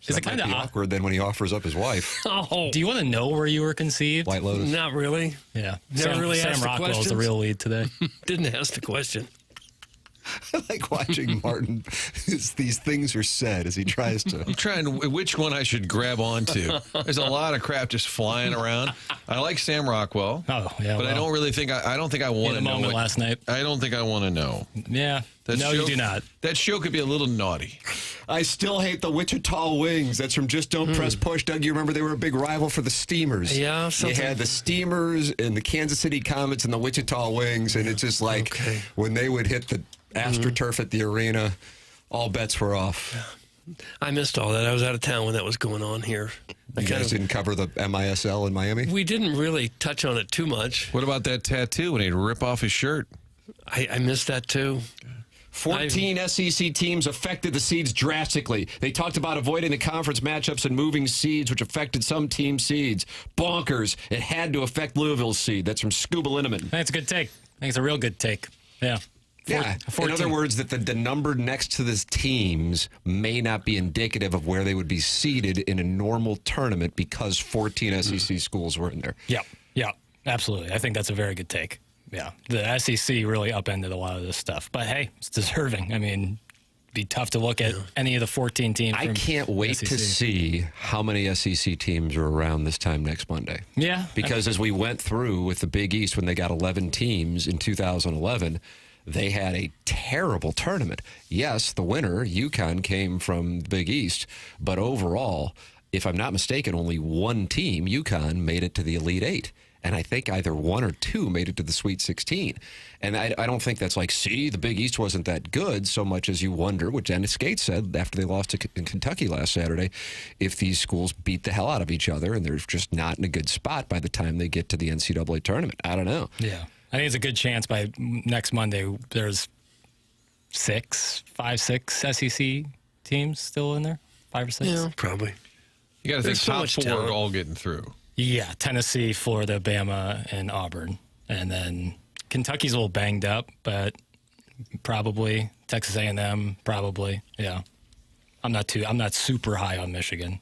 Is it That might kind of be awkward then when he offers up his wife, Oh, Do you want to know where you were conceived? White Lotus. not really. Yeah. Never really asked Sam the Rockwell's the questions. real lead today. Didn't ask the question. I like watching Martin as these things are said as he tries to. I'm trying which one I should grab onto. There's a lot of crap just flying around. I like Sam Rockwell. Oh, yeah. But I don't really think I don't think I want to In the know. moment last night. I don't think I want to know. Yeah. No, you do not. That show could be a little naughty. I still hate the Wichita Wings. That's from Just Don't Press Push. Doug, you remember they were a big rival for the Steamers. Yeah, You something. had the Steamers and the Kansas City Comets and the Wichita Wings, and it's just like Okay. when they would hit the AstroTurf at the arena, all bets were off. I missed all that. I was out of town when that was going on here. You guys didn't cover the MISL in Miami? We didn't really touch on it too much. What about that tattoo when he'd rip off his shirt? I missed that too. 14 SEC teams affected the seeds drastically. They talked about avoiding the conference matchups and moving seeds, which affected some team seeds. Bonkers. It had to affect Louisville's seed. That's from Scuba Linneman. I think it's a good take. I think it's a real good take. Yeah. Yeah. In other words, that the number next to the teams may not be indicative of where they would be seated in a normal tournament because 14 SEC schools were in there. Yeah, absolutely. I think that's a very good take. Yeah, the SEC really upended a lot of this stuff. But, hey, it's deserving. I mean, it'd be tough to look at any of the 14 teams. I can't wait to see how many SEC teams are around this time next Monday. Yeah. Because as we went through with the Big East when they got 11 teams in 2011, they had a terrible tournament. Yes, the winner, UConn, came from the Big East, but overall, if I'm not mistaken, only one team, UConn, made it to the Elite Eight. And I think either one or two made it to the Sweet 16. And I don't think that's like, see, the Big East wasn't that good so much as you wonder, what Dennis Gates said after they lost to Kentucky last Saturday, if these schools beat the hell out of each other and they're just not in a good spot by the time they get to the NCAA tournament. I don't know. Yeah. I think it's a good chance by next Monday there's 5, 6 SEC teams still in there? 5 or 6? Yeah, probably. You got to think so top much 4 talent. are all getting through. Yeah, Tennessee, Florida, Bama, and Auburn. And then Kentucky's a little banged up, but probably Texas A&M, probably. Yeah. I'm not super high on Michigan.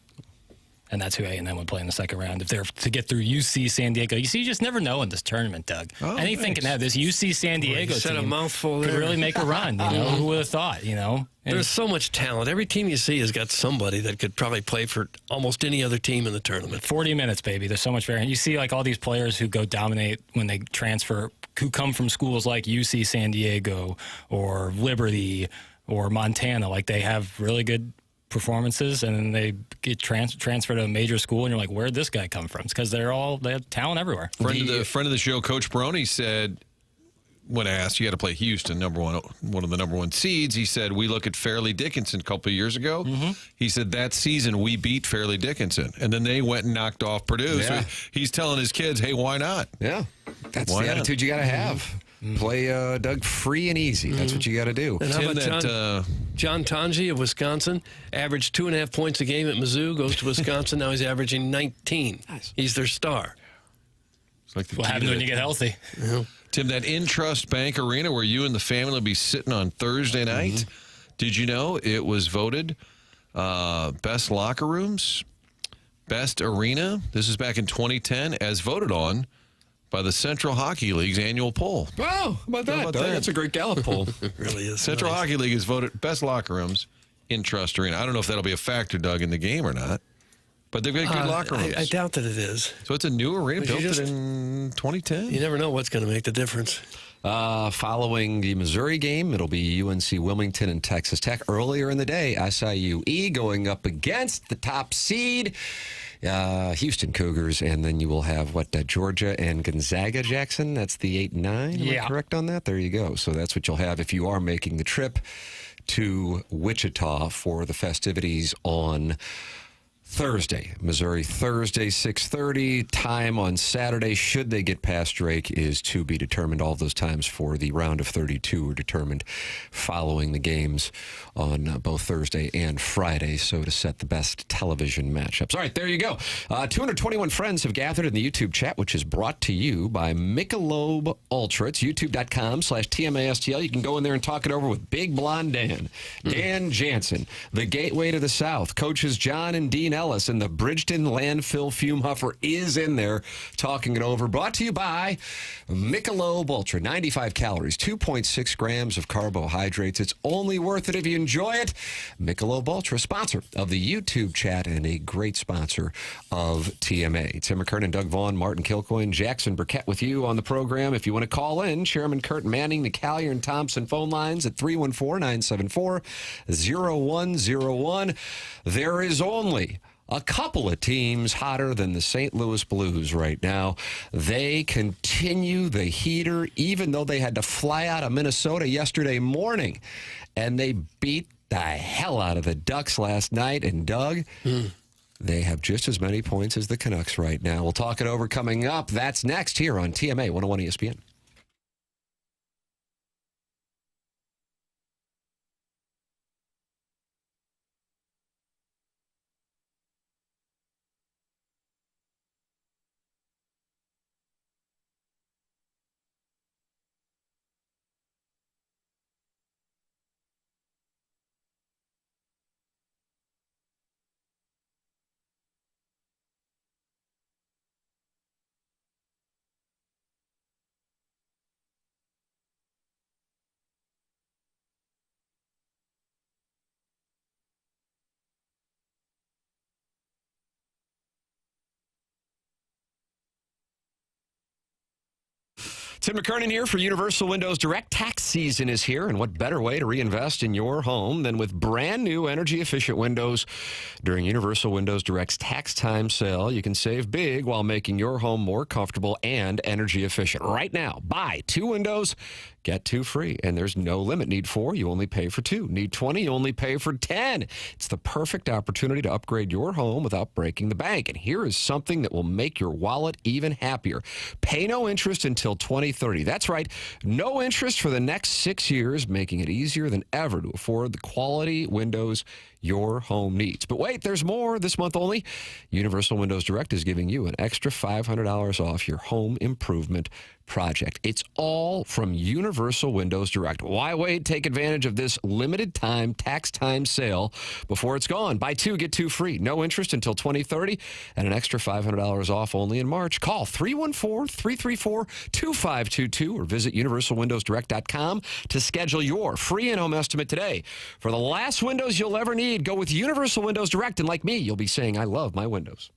And that's who A&M would play in the second round. If they're to get through UC San Diego. You see, you just never know in this tournament, Doug. Anything can happen. This UC San Diego said a team mouthful could there. really make a run. You know, who would have thought? You know, and There's so much talent. Every team you see has got somebody that could probably play for almost any other team in the tournament. 40 minutes, baby. There's so much variance. You see, like all these players who go dominate when they transfer, who come from schools like UC San Diego or Liberty or Montana. Like they have really good performances, and then they get transferred to a major school, and you're like, where'd this guy come from? It's because they have talent everywhere. Friend of the show, Coach Baroni, said, when asked, you got to play Houston, one of the number 1 seeds. He said, we look at Fairleigh Dickinson a couple of years ago. He said that season we beat Fairleigh Dickinson, and then they went and knocked off Purdue. Yeah. So he's telling his kids, hey, why not? Yeah. That's Why the not? attitude you got to have. Play, Doug, free and easy. That's what you got to do. And how Tim, about John Tanji of Wisconsin? Averaged 2.5 points a game at Mizzou, goes to Wisconsin. Now he's averaging 19. Nice. He's their star. It's like the What key happens to when you get healthy? Tim, that InTrust Bank Arena where you and the family will be sitting on Thursday night, did you know it was voted best locker rooms, best arena? This is back in 2010, as voted on by the Central Hockey League's annual poll. Oh, how about that? about Doug? that? That's a great Gallup poll. It really is. Central nice. Hockey League has voted best locker rooms in Trust Arena. I don't know if that'll be a factor, Doug, in the game or not, but they've got good locker rooms. I doubt that it is. So it's a new arena But you built just- in 2010. You never know what's going to make the difference. Following the Missouri game, it'll be UNC Wilmington and Texas Tech. Earlier in the day, SIUE going up against the top seed, Houston Cougars, and then you will have, Georgia and Gonzaga, Jackson? That's the 8 and 9? Am I correct on that? There you go. So that's what you'll have if you are making the trip to Wichita for the festivities on Thursday. Missouri Thursday, 6:30. Time on Saturday, should they get past Drake, is to be determined. All those times for the round of 32 are determined following the games on both Thursday and Friday, so to set the best television matchups. All right, there you go. 221 friends have gathered in the YouTube chat, which is brought to you by Michelob Ultra. It's youtube.com/TMASTL. You can go in there and talk it over with Big Blonde Dan Jansen, the Gateway to the South, coaches John and Dean Ellis, and the Bridgeton Landfill Fume Huffer is in there talking it over. Brought to you by Michelob Ultra. 95 calories, 2.6 grams of carbohydrates. It's only worth it if you enjoy it. Michelob Ultra, sponsor of the YouTube chat and a great sponsor of TMA. Tim McKernan, Doug Vaughn, Martin Kilcoyne, Jackson Burkett with you on the program. If you want to call in, Chairman Kurt Manning, the Collier and Thompson phone lines at 314-974-0101. There is only a couple of teams hotter than the St. Louis Blues right now. They continue the heater, even though they had to fly out of Minnesota yesterday morning. And they beat the hell out of the Ducks last night. And Doug, they have just as many points as the Canucks right now. We'll talk it over coming up. That's next here on TMA 101 ESPN. Tim McKernan here for Universal Windows Direct. Tax season is here, and what better way to reinvest in your home than with brand new energy-efficient windows? During Universal Windows Direct's tax time sale, you can save big while making your home more comfortable and energy efficient. Right now, buy 2 windows, get 2 free, and there's no limit. Need 4, you only pay for 2. Need 20, you only pay for 10. It's the perfect opportunity to upgrade your home without breaking the bank. And here is something that will make your wallet even happier. Pay no interest until 2030. That's right, no interest for the next 6 years, making it easier than ever to afford the quality windows your home needs. But wait, there's more. This month only, Universal Windows Direct is giving you an extra $500 off your home improvement project. It's all from Universal Windows Direct. Why wait? Take advantage of this limited time tax time sale before it's gone. Buy 2, get 2 free. No interest until 2030 and an extra $500 off only in March. Call 314-334-2522 or visit universalwindowsdirect.com to schedule your free in-home estimate today. For the last windows you'll ever need, go with Universal Windows Direct, and like me, you'll be saying, I love my windows.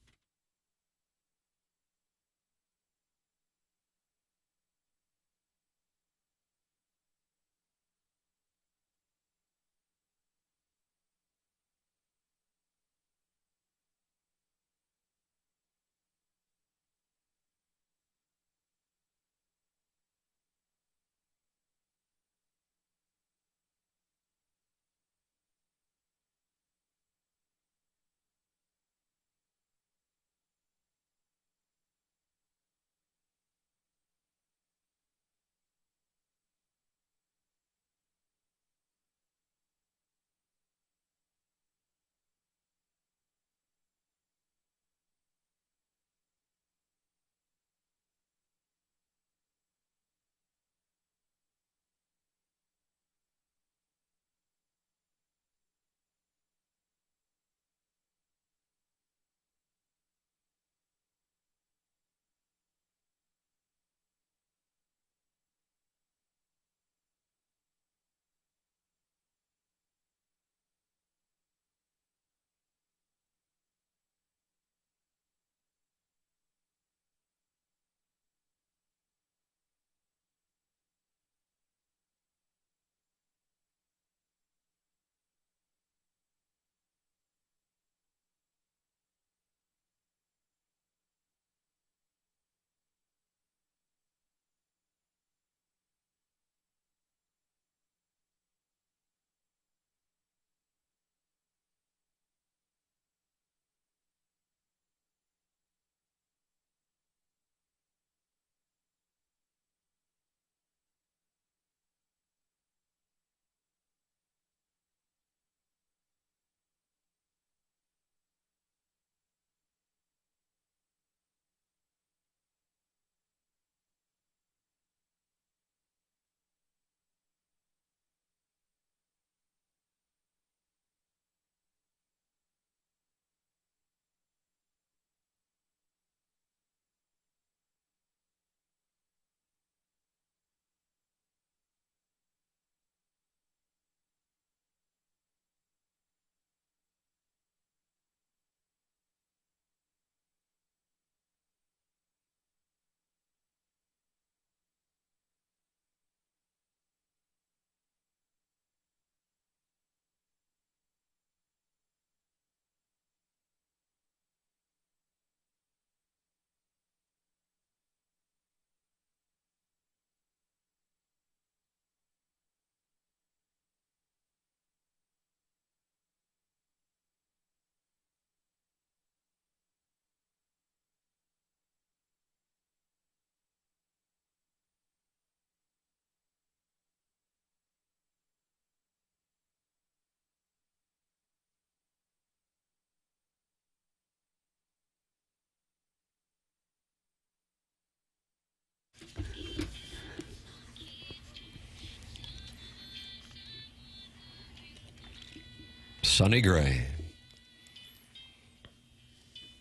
Sonny Gray.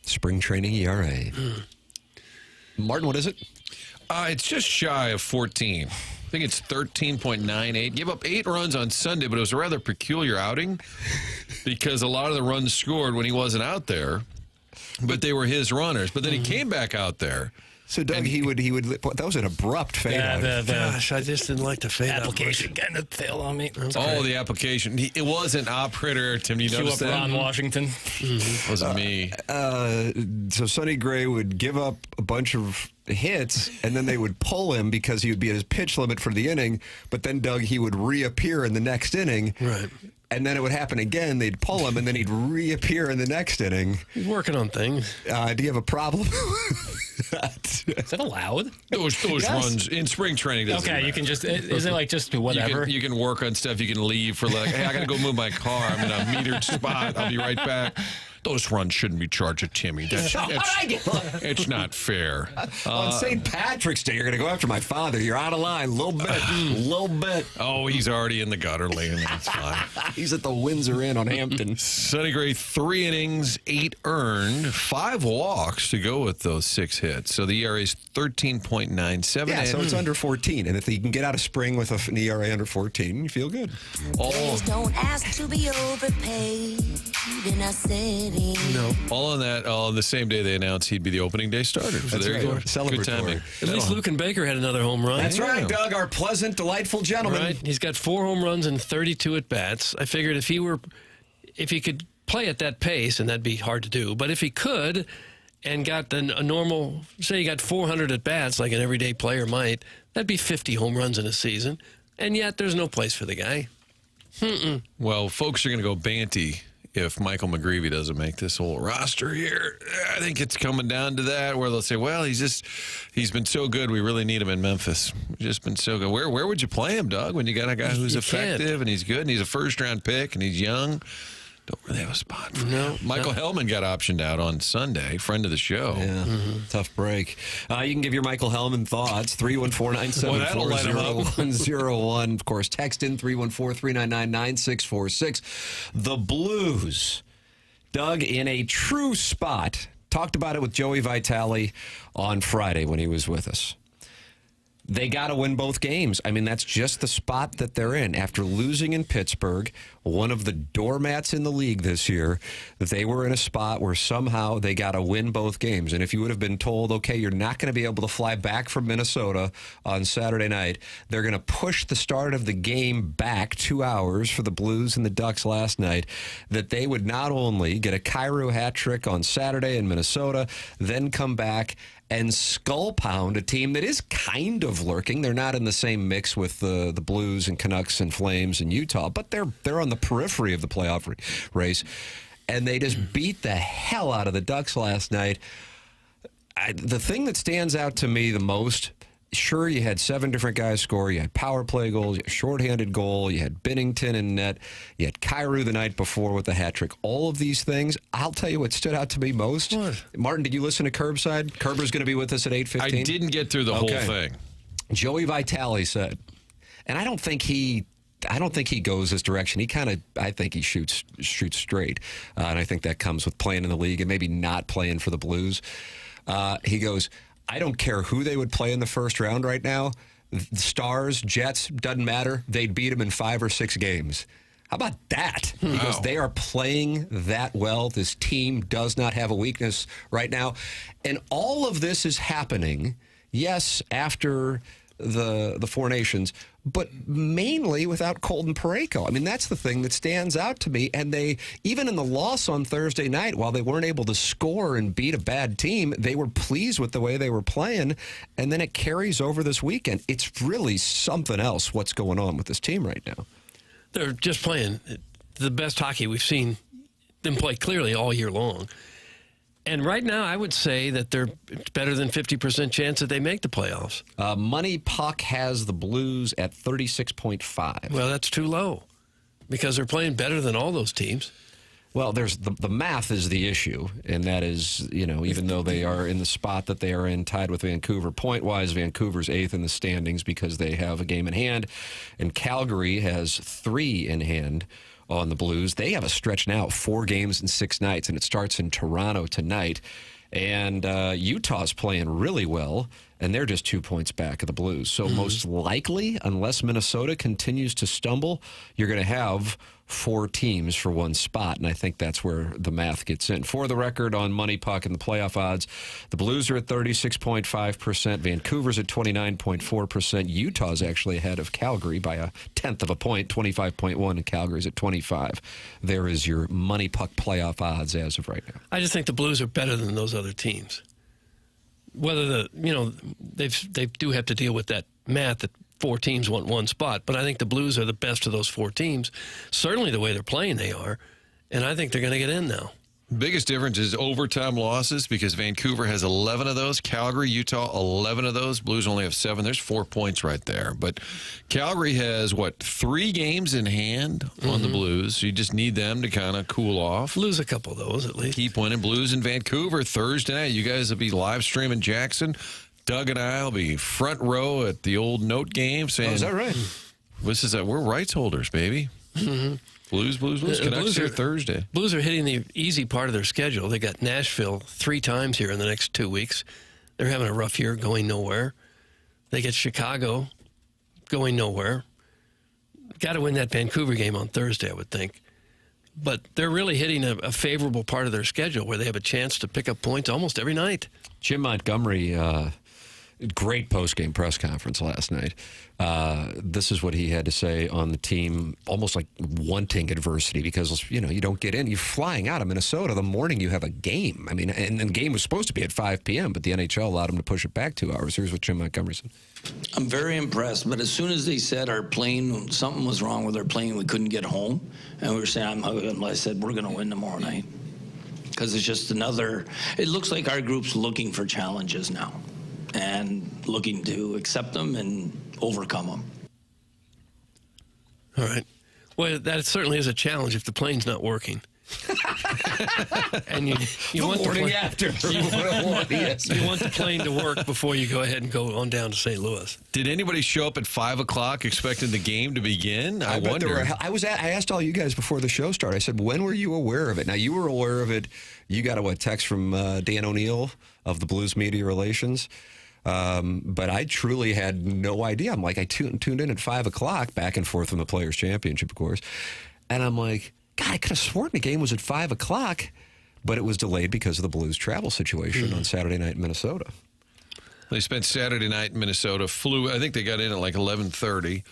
Spring training ERA. Martin, what is it? It's just shy of 14. I think it's 13.98. Gave up 8 runs on Sunday, but it was a rather peculiar outing because a lot of the runs scored when he wasn't out there, but they were his runners. But then he came back out there. So, Doug, he would. That was an abrupt fade out. Gosh, I just didn't like the fade application kind of failed on me. The application. It wasn't operator, Tim. You noticed that? Ron Washington. Wasn't me. So Sonny Gray would give up a bunch of hits, and then they would pull him because he would be at his pitch limit for the inning. But then, Doug, he would reappear in the next inning. Right. And then it would happen again. They'd pull him, and then he'd reappear in the next inning. He's working on things. Do you have a problem? Is that allowed? Those runs in spring training. Doesn't Okay, matter. you can just. Is it like just whatever? You can work on stuff. You can leave for like, hey, I got to go move my car. I'm in a metered spot. I'll be right back. Those runs shouldn't be charged to Timmy. It's not fair. On St. Patrick's Day, you're going to go after my father. You're out of line. Little bit. Oh, he's already in the gutter lane. That's fine. He's at the Windsor Inn on Hampton. Sonny Gray, 3 innings, 8 earned, 5 walks to go with those 6 hits. So the ERA is 13.97. Yeah, so it's under 14. And if you can get out of spring with an ERA under 14, you feel good. Please don't ask to be overpaid in a city. No. All on that, on the same day they announced he'd be the opening day starter. So That's there right. you go. Celebratory. Good timing. At least Luke and Baker had another home run. That's right, Doug, our pleasant, delightful gentleman. Right. He's got 4 home runs and 32 at bats. I figured if he could play at that pace, and that'd be hard to do, but if he could and got a normal, say he got 400 at bats like an everyday player might, that'd be 50 home runs in a season. And yet there's no place for the guy. Well, folks are going to go Banty if Michael McGreevy doesn't make this whole roster here. I think it's coming down to that where they'll say, well, he's been so good, we really need him in Memphis. He's just been so good. Where would you play him, Doug, when you got a guy who's effective and he's good and he's a first-round pick and he's young? Don't really have a spot for him. Michael Hellman got optioned out on Sunday, friend of the show. Yeah, tough break. You can give your Michael Hellman thoughts, 314-974-0101. Of course, text in 314-399-9646. The Blues, Doug, in a true spot. Talked about it with Joey Vitale on Friday when he was with us. They got to win both games. I mean, that's just the spot that they're in. After losing in Pittsburgh, one of the doormats in the league this year, they were in a spot where somehow they got to win both games. And if you would have been told, okay, you're not going to be able to fly back from Minnesota on Saturday night, they're going to push the start of the game back 2 hours for the Blues and the Ducks last night, that they would not only get a Cairo hat trick on Saturday in Minnesota, then come back and skull pound a team that is kind of lurking. They're not in the same mix with the Blues and Canucks and Flames and Utah, but they're on the periphery of the playoff race. And they just beat the hell out of the Ducks last night. The thing that stands out to me the most, sure, you had 7 different guys score. You had power play goals. You had shorthanded goal. You had Binnington in net. You had Cairo the night before with the hat trick. All of these things, I'll tell you what stood out to me most. What? Martin, did you listen to Curbside? Kerber's going to be with us at 8:15. I didn't get through the whole thing. Joey Vitale said, and I don't think he goes this direction. I think he shoots straight. And I think that comes with playing in the league and maybe not playing for the Blues. He goes, I don't care who they would play in the first round right now. Stars, Jets, doesn't matter. They'd beat them in 5 or 6 games. How about that? He goes, they are playing that well. This team does not have a weakness right now. And all of this is happening, yes, after the Four Nations, but mainly without Colton Parayko. I mean, that's the thing that stands out to me. And they, even in the loss on Thursday night, while they weren't able to score and beat a bad team, they were pleased with the way they were playing. And then it carries over this weekend. It's really something else what's going on with this team right now. They're just playing the best hockey we've seen them play clearly all year long. And right now, I would say that they're better than 50% chance that they make the playoffs. Money Puck has the Blues at 36.5. Well, that's too low because they're playing better than all those teams. Well, there's the math is the issue, and that is, even though they are in the spot that they are in, tied with Vancouver point-wise, Vancouver's 8th in the standings because they have a game in hand, and Calgary has 3 in hand on the Blues. They have a stretch now, 4 games in 6 nights, and it starts in Toronto tonight. And Utah's playing really well and they're just 2 points back of the Blues. So most likely, unless Minnesota continues to stumble, you're going to have 4 teams for one spot, and I think that's where the math gets in. For the record, on Money Puck and the playoff odds, the Blues are at 36.5%, Vancouver's at 29.4%, Utah's actually ahead of Calgary by a tenth of a point, 25.1, and Calgary's at 25. There is your Money Puck playoff odds as of right now. I just think the Blues are better than those other teams. Whether they do have to deal with that math that 4 teams want one spot, but I think the Blues are the best of those 4 teams. Certainly the way they're playing, they are, and I think they're going to get in now. Biggest difference is overtime losses because Vancouver has 11 of those. Calgary, Utah, 11 of those. Blues only have 7. There's 4 points right there. But Calgary has, 3 games in hand on the Blues. So you just need them to kind of cool off. Lose a couple of those at least. Keep winning. Blues in Vancouver Thursday night. You guys will be live streaming Jackson. Doug and I will be front row at the old Note game saying, Is that right? We're rights holders, baby. Blues. Canucks here Thursday. Blues are hitting the easy part of their schedule. They got Nashville 3 times here in the next 2 weeks. They're having a rough year, going nowhere. They get Chicago, going nowhere. Got to win that Vancouver game on Thursday, I would think. But they're really hitting a favorable part of their schedule where they have a chance to pick up points almost every night. Jim Montgomery, great post-game press conference last night. This is what he had to say on the team, almost like wanting adversity because, you don't get in. You're flying out of Minnesota the morning you have a game. I mean, and the game was supposed to be at 5 p.m., but the NHL allowed him to push it back 2 hours. Here's what Jim Montgomery said. I'm very impressed, but as soon as they said our plane, something was wrong with our plane, we couldn't get home, and we were saying, I said, we're going to win tomorrow night. Because it's just it looks like our group's looking for challenges now and looking to accept them and overcome them. All right. Well, that certainly is a challenge if the plane's not working. And you want the plane after. You want the plane to work before you go ahead and go on down to St. Louis. Did anybody show up at 5 o'clock expecting the game to begin? I wonder. I asked all you guys before the show started. I said, when were you aware of it? Now, you were aware of it. You got a text from Dan O'Neill of the Blues Media Relations. But I truly had no idea. I'm like, I tuned in at 5 o'clock, back and forth from the Players' Championship, of course. And I'm like, God, I could have sworn the game was at 5 o'clock, but it was delayed because of the Blues travel situation on Saturday night in Minnesota. They spent Saturday night in Minnesota, flew, I think they got in at like 11:30.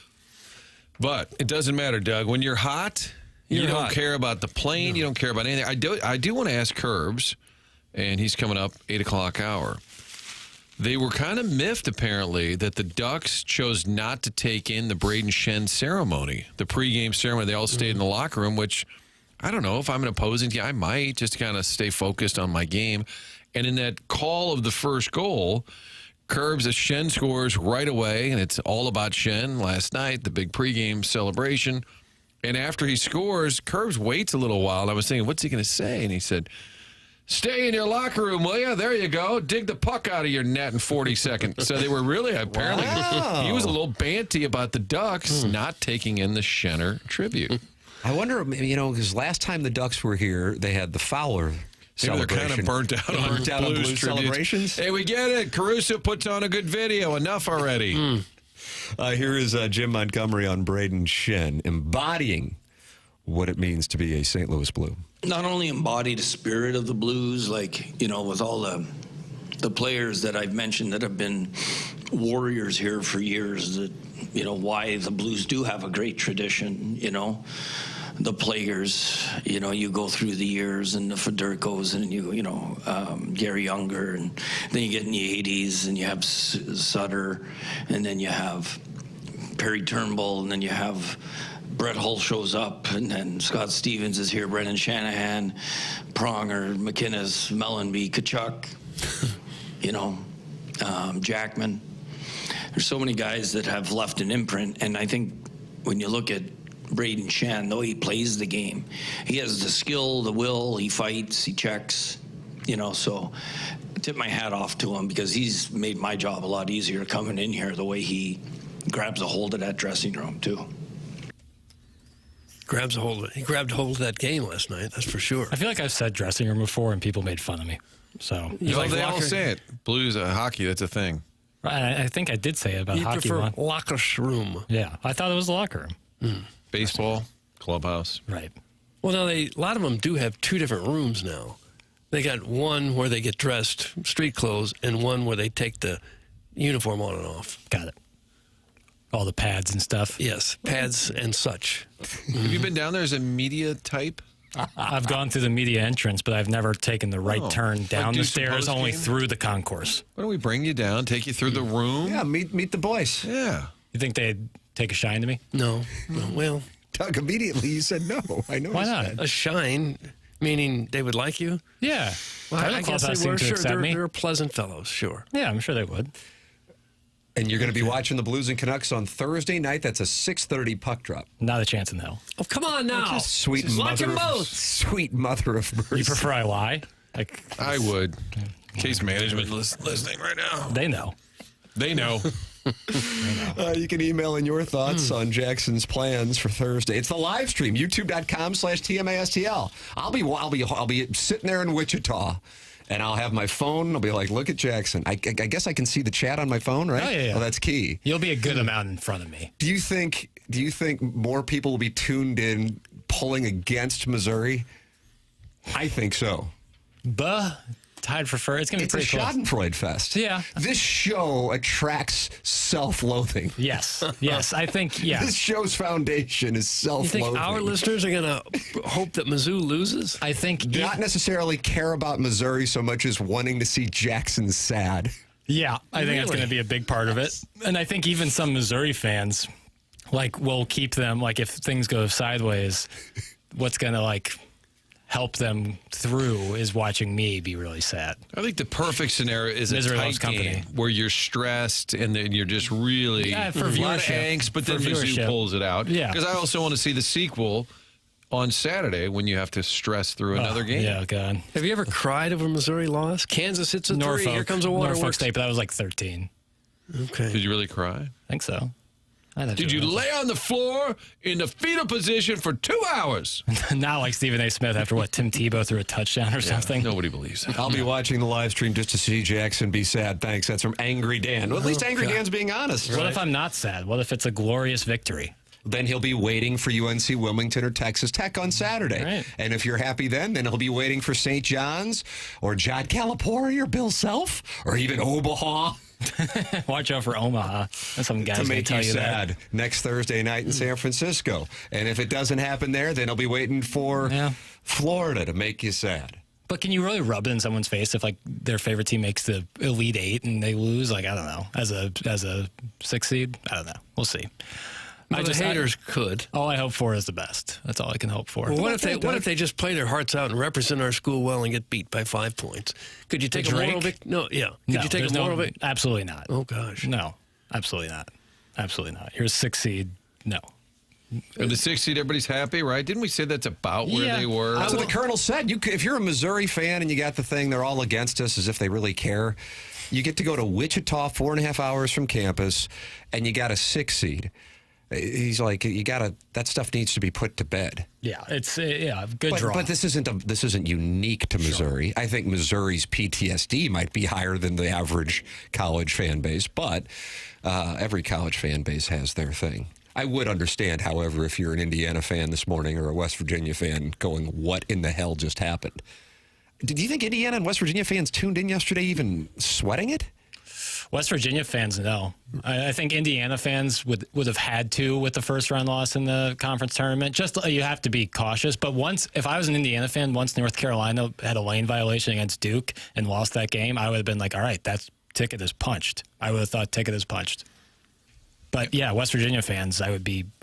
But it doesn't matter, Doug. When you're hot, you don't care about the plane. You don't care about anything. I do want to ask Kerbs, and he's coming up 8 o'clock hour. They were kind of miffed, apparently, that the Ducks chose not to take in the Brayden Schenn ceremony, the pregame ceremony. They all stayed in the locker room, which, I don't know, if I'm an opposing team, I might just kind of stay focused on my game. And in that call of the first goal, Kerbs, Schenn scores right away, and it's all about Schenn last night, the big pregame celebration. And after he scores, Kerbs waits a little while, and I was thinking, what's he going to say? And he said, stay in your locker room, will you? There you go. Dig the puck out of your net in 40 seconds. So they were really, apparently, he was a little banty about the Ducks not taking in the Schenner tribute. I wonder, because last time the Ducks were here, they had the Fowler celebration. They're kind of burnt out on Blues celebrations. Hey, we get it. Caruso puts on a good video. Enough already. Here is Jim Montgomery on Brayden Schenn, embodying what it means to be a St. Louis Blue. Not only embody the spirit of the Blues, with all the players that I've mentioned that have been warriors here for years, that, why the Blues do have a great tradition, the players, you go through the years and the Federkos and Gary Younger, and then you get in the 80s and you have Sutter, and then you have Perry Turnbull, and then you have Brett Hull shows up, and then Scott Stevens is here, Brendan Shanahan, Pronger, McInnes, Mellenby, Kachuk, Jackman. There's so many guys that have left an imprint, and I think when you look at Brayden Schenn, though he plays the game, he has the skill, the will, he fights, he checks, so I tip my hat off to him because he's made my job a lot easier coming in here, the way he grabs a hold of that dressing room, too. He grabbed a hold of that game last night, that's for sure. I feel like I've said dressing room before and people made fun of me. So they all say it. Blues, hockey, that's a thing. I think I did say it about You hockey prefer one. locker room. Yeah, I thought it was the locker room. Baseball, clubhouse. Right. Well, now a lot of them do have 2 different rooms now. They got one where they get dressed, street clothes, and one where they take the uniform on and off. Got it. All the pads and stuff. Yes, pads and such. Have you been down there as a media type? I've gone through the media entrance, but I've never taken the right turn down do the some stairs, only post-game? through the concourse. Why don't we bring you down, take you through the room? Yeah, meet the boys. Yeah. You think they'd take a shine to me? No. Well, Doug, immediately you said no. I know. Why not? a shine, meaning they would like you? Yeah. Well, Title I guess Clubhouse they seemed were. to Sure, accept me. they're pleasant fellows, sure. Yeah, I'm sure they would. And you're going to be watching the Blues and Canucks on Thursday night. That's a 6:30 puck drop. Not a chance in hell. Oh, come on now. Sweet Watch them mother, both. sweet mother of mercy. You prefer I lie? Like I would. Case management listening right now. they know. They know. You can email in your thoughts on Jackson's plans for Thursday. It's the live stream, youtube.com/TMASTL. I'll be sitting there in Wichita, and I'll have my phone. I'll be like, look at Jackson. I guess I can see the chat on my phone, right? Oh, yeah. Well, that's key. You'll be a good amount in front of me. Do you think more people will be tuned in pulling against Missouri? I think so. Tied for first. It's going to be It's a pretty close. Schadenfreude fest. Yeah. This show attracts self-loathing. Yes. Yes. I think, yeah. This show's foundation is You self-loathing. think our listeners are going to hope that Mizzou loses? I think Not necessarily care about Missouri so much as wanting to see Jackson sad. Yeah, I think that's Really? going to be a big part of it. And I think even some Missouri fans, will keep them, if things go sideways, what's going to, help them through is watching me be really sad. I think the perfect scenario is a Misery tight loves company. game where you're stressed and then you're just really Yeah, for a lot of viewership. angst, but For then Mizzou viewership. pulls it out. Yeah. Because I also want to see the sequel on Saturday when you have to stress through another game. Yeah, God. Have you ever cried over Missouri loss? Kansas hits a 3. Here comes a Norfolk waterworks. State, but that was 13. Okay. Did you really cry? I think so. Did you lay on the floor in the fetal position for 2 hours? Not like Stephen A. Smith after Tim Tebow threw a touchdown or something. Nobody believes that. I'll be watching the live stream just to see Jackson be sad. Thanks. That's from Angry Dan. Well, at least Angry Dan's being honest. What if I'm not sad? What if it's a glorious victory? Then he'll be waiting for UNC Wilmington or Texas Tech on Saturday. Right. And if you're happy then he'll be waiting for St. John's or John Calipari or Bill Self or even Omaha Watch out for Omaha. That's some guys to gonna make tell you you sad next Thursday night in San Francisco. And if it doesn't happen there, then he'll be waiting for Florida to make you sad. But can you really rub it in someone's face if their favorite team makes the Elite Eight and they lose? I don't know. As a 6 seed, I don't know. We'll see. Well, the haters could. All I hope for is the best. That's all I can hope for. Well, what if they just play their hearts out and represent our school well and get beat by 5 points? Could you take a moral victory? No, yeah. Could you take a moral victory? Absolutely not. Oh gosh. No, absolutely not. Absolutely not. You're a 6 seed. No. And the 6 seed, everybody's happy, right? Didn't we say that's about where they were? That's what the Colonel said. If you're a Missouri fan and you got the thing, they're all against us as if they really care. You get to go to Wichita, 4.5 hours from campus, and you got a 6 seed. He's like, that stuff needs to be put to bed. Yeah, it's good draw. But this isn't unique to Missouri. Sure. I think Missouri's PTSD might be higher than the average college fan base, but every college fan base has their thing. I would understand, however, if you're an Indiana fan this morning or a West Virginia fan going, what in the hell just happened? Did you think Indiana and West Virginia fans tuned in yesterday even sweating it? West Virginia fans, no. I think Indiana fans would have had to with the first round loss in the conference tournament. Just you have to be cautious. But if I was an Indiana fan, once North Carolina had a lane violation against Duke and lost that game, I would have been like, all right, that ticket is punched. I would have thought ticket is punched. But yeah, West Virginia fans,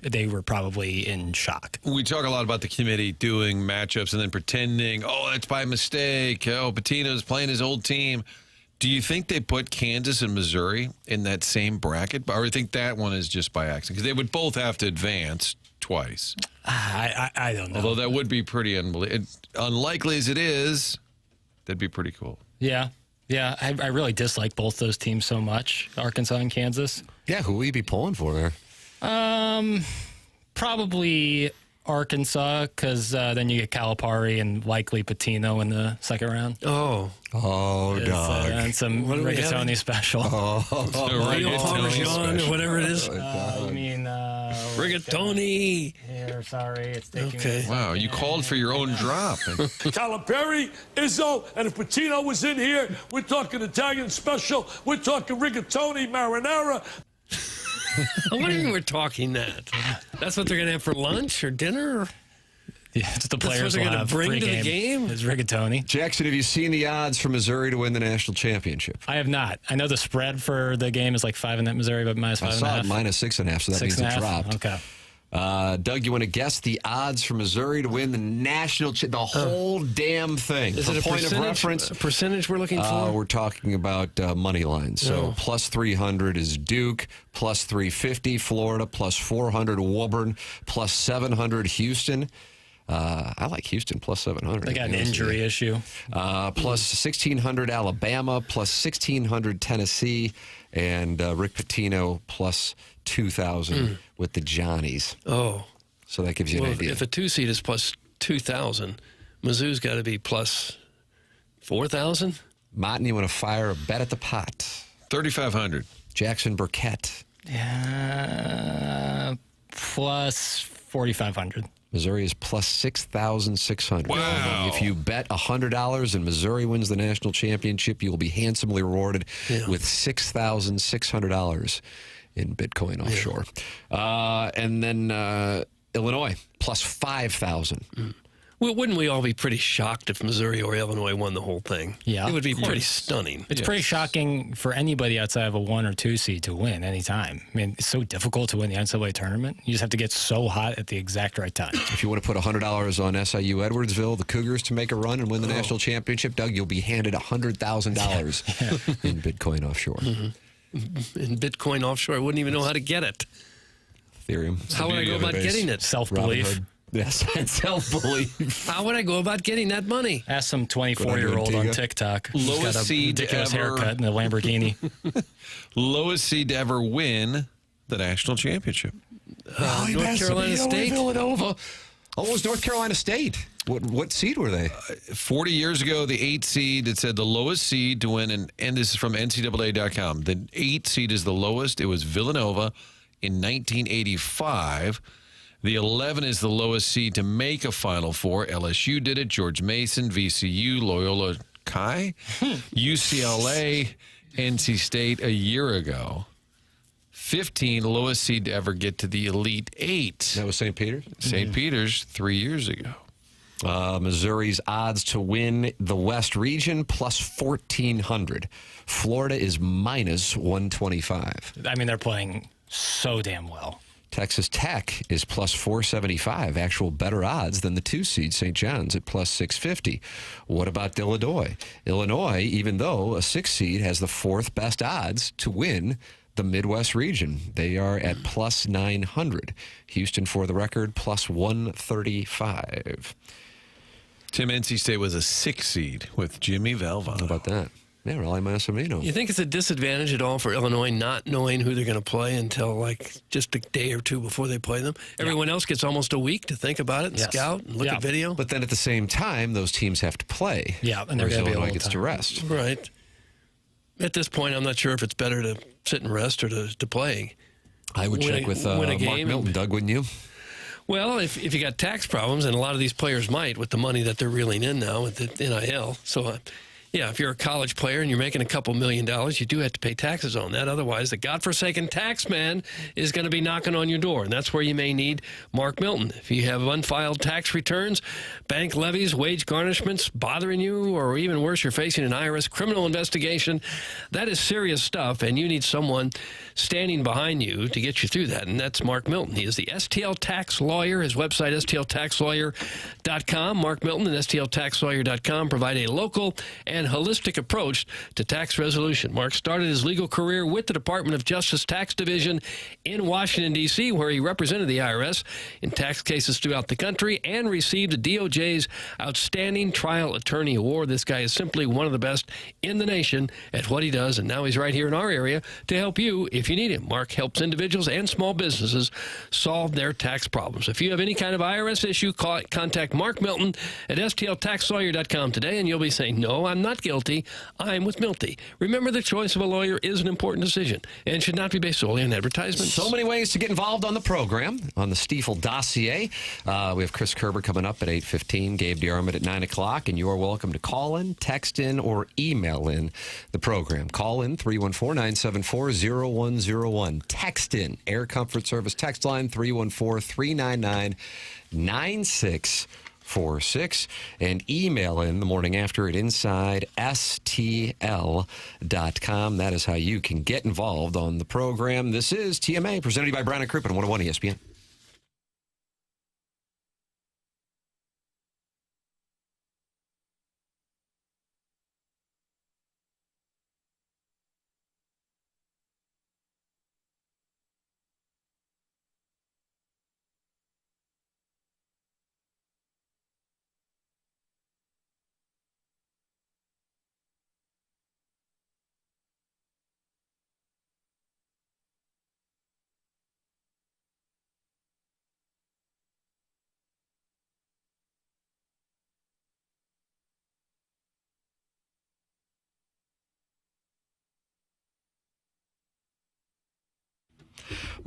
they were probably in shock. We talk a lot about the committee doing matchups and then pretending, it's by mistake. Pitino's playing his old team. Do you think they put Kansas and Missouri in that same bracket? Or do you think that one is just by accident? Because they would both have to advance twice. I don't know. Although that would be pretty unlikely as it is, that'd be pretty cool. Yeah. Yeah, I really dislike both those teams so much, Arkansas and Kansas. Yeah, who will you be pulling for there? Probably Arkansas, because then you get Calipari and likely Patino in the second round. Oh, Doug. And some rigatoni special. Real Parmesan or whatever it is. You mean Rigatoni. Here, sorry, it's taking. Okay. Wow, you called for your own drop. Calipari, Izzo, and if Patino was in here, we're talking Italian special. We're talking rigatoni, marinara. What do you mean we're talking that? That's what they're going to have for lunch or dinner? Yeah, it's the That's what players they're will gonna have bring to the pregame. game? It's rigatoni. Jackson, have you seen the odds for Missouri to win the national championship? I have not. I know the spread for the game is like 5 in Missouri, but minus 5.5. I saw it minus 6.5, so that means it dropped. Okay. Doug, you want to guess the odds for Missouri to win the national the whole damn thing? Is for it a point of reference? A percentage we're looking for? We're talking about money lines. So plus 300 is Duke, plus 350 Florida, plus 400 Woburn, plus 700 Houston. I like Houston plus 700. They got an injury issue. Plus 1,600 Alabama, plus 1,600 Tennessee, and Rick Pitino plus 2,000 with the Johnnies. Oh. So that gives you an idea. If a 2-seed is plus 2,000, Mizzou's got to be plus 4,000? Martin, you want to fire a bet at the pot? 3,500. Jackson Burkett. Yeah, plus 4,500. Missouri is plus 6,600. Wow. If you bet $100 and Missouri wins the national championship, you will be handsomely rewarded with $6,600 in Bitcoin offshore. And then Illinois, plus 5,000. Well, wouldn't we all be pretty shocked if Missouri or Illinois won the whole thing? Yeah. It would be pretty stunning. It's pretty shocking for anybody outside of a 1 or 2 seed to win anytime. I mean, it's so difficult to win the NCAA tournament. You just have to get so hot at the exact right time. If you want to put $100 on SIU Edwardsville, the Cougars, to make a run and win the national championship, Doug, you'll be handed $100,000 in Bitcoin offshore. In Bitcoin offshore, I wouldn't even know how to get it. Ethereum. How would I go about getting it? Self-belief. Yes, and self-belief. How would I go about getting that money? Ask some 24-year-old on TikTok who's Lowest got a seed ridiculous ever. haircut and a Lamborghini. Lowest seed to ever win the national championship. North Carolina State. Villanova. Oh, it was North Carolina State. What seed were they? 40 years ago, the 8 seed, it said the lowest seed to win, and this is from NCAA.com. The 8 seed is the lowest. It was Villanova in 1985. The 11 is the lowest seed to make a Final Four. LSU did it. George Mason, VCU, Loyola Kai, UCLA, NC State a year ago. 15, lowest seed to ever get to the Elite 8. That was St. Peter's? St. Peter's 3 years ago. Missouri's odds to win the West region, plus 1,400. Florida is minus 125. I mean, they're playing so damn well. Texas Tech is plus 475, actual better odds than the 2 seed St. John's at plus 650. What about Illinois? Illinois, even though a 6 seed, has the 4th best odds to win the Midwest region. They are at plus 900. Houston, for the record, plus 135. Tim, NC State was a 6 seed with Jimmy Valvano. How about that? Yeah, Raleigh Massimino. You think it's a disadvantage at all for Illinois not knowing who they're going to play until like just a day or two before they play them? Everyone else gets almost a week to think about it and scout and look at video. But then at the same time, those teams have to play. Yeah, and they're whereas going to be Illinois gets to rest. Right. At this point, I'm not sure if it's better to sit and rest or to play. I would check with Mark Milton, Doug, wouldn't you? Well, if you got tax problems, and a lot of these players might with the money that they're reeling in now with the NIL. So, yeah, if you're a college player and you're making a couple $1 million, you do have to pay taxes on that. Otherwise, the godforsaken tax man is going to be knocking on your door. And that's where you may need Mark Milton. If you have unfiled tax returns, bank levies, wage garnishments bothering you, or even worse, you're facing an IRS criminal investigation, that is serious stuff, and you need someone standing behind you to get you through that. And that's Mark Milton. He is the STL tax lawyer. His website, stltaxlawyer.com. Mark Milton and stltaxlawyer.com provide a local and and holistic approach to tax resolution. Mark started his legal career with the Department of Justice Tax Division in Washington, D.C., where he represented the IRS in tax cases throughout the country and received the DOJ's Outstanding Trial Attorney Award. This guy is simply one of the best in the nation at what he does, and now he's right here in our area to help you if you need him. Mark helps individuals and small businesses solve their tax problems. If you have any kind of IRS issue, contact Mark Milton at stltaxlawyer.com today, and you'll be saying, no, I'm not guilty. I'm with Milty. Remember, the choice of a lawyer is an important decision and should not be based solely on advertisements. So many ways to get involved on the program, on the Stiefel dossier. We have Chris Kerber coming up at 8:15, Gabe DeArmond at 9 o'clock, and you are welcome to call in, text in, or email in the program. Call in 314-974-0101. Text in, Air Comfort Service text line 314-399-9646, and email in the morning after at InsideSTL.com. That is how you can get involved on the program. This is TMA, presented by Brown & Crouppen on 101 ESPN.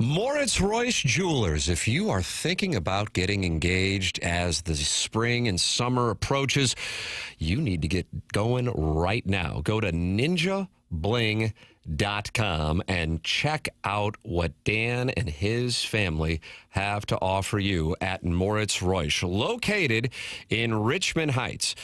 Moritz Royce Jewelers. If you are thinking about getting engaged as the spring and summer approaches, you need to get going right now. Go to ninjabling.com and check out what Dan and his family have to offer you at Moritz Royce, located in Richmond Heights,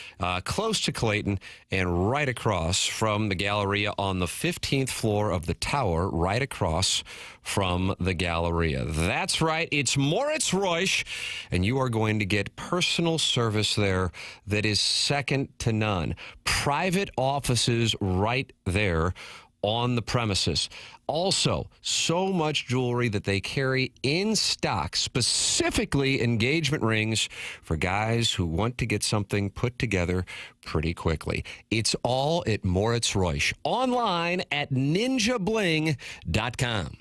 close to Clayton and right across from the Galleria on the 15th floor of the tower, right across from the Galleria. That's right, it's Moritz Royce, and you are going to get personal service there that is second to none. Private offices right there on the premises. Also, so much jewelry that they carry in stock, specifically engagement rings for guys who want to get something put together pretty quickly. It's all at Moritz Royce. Online at ninjabling.com.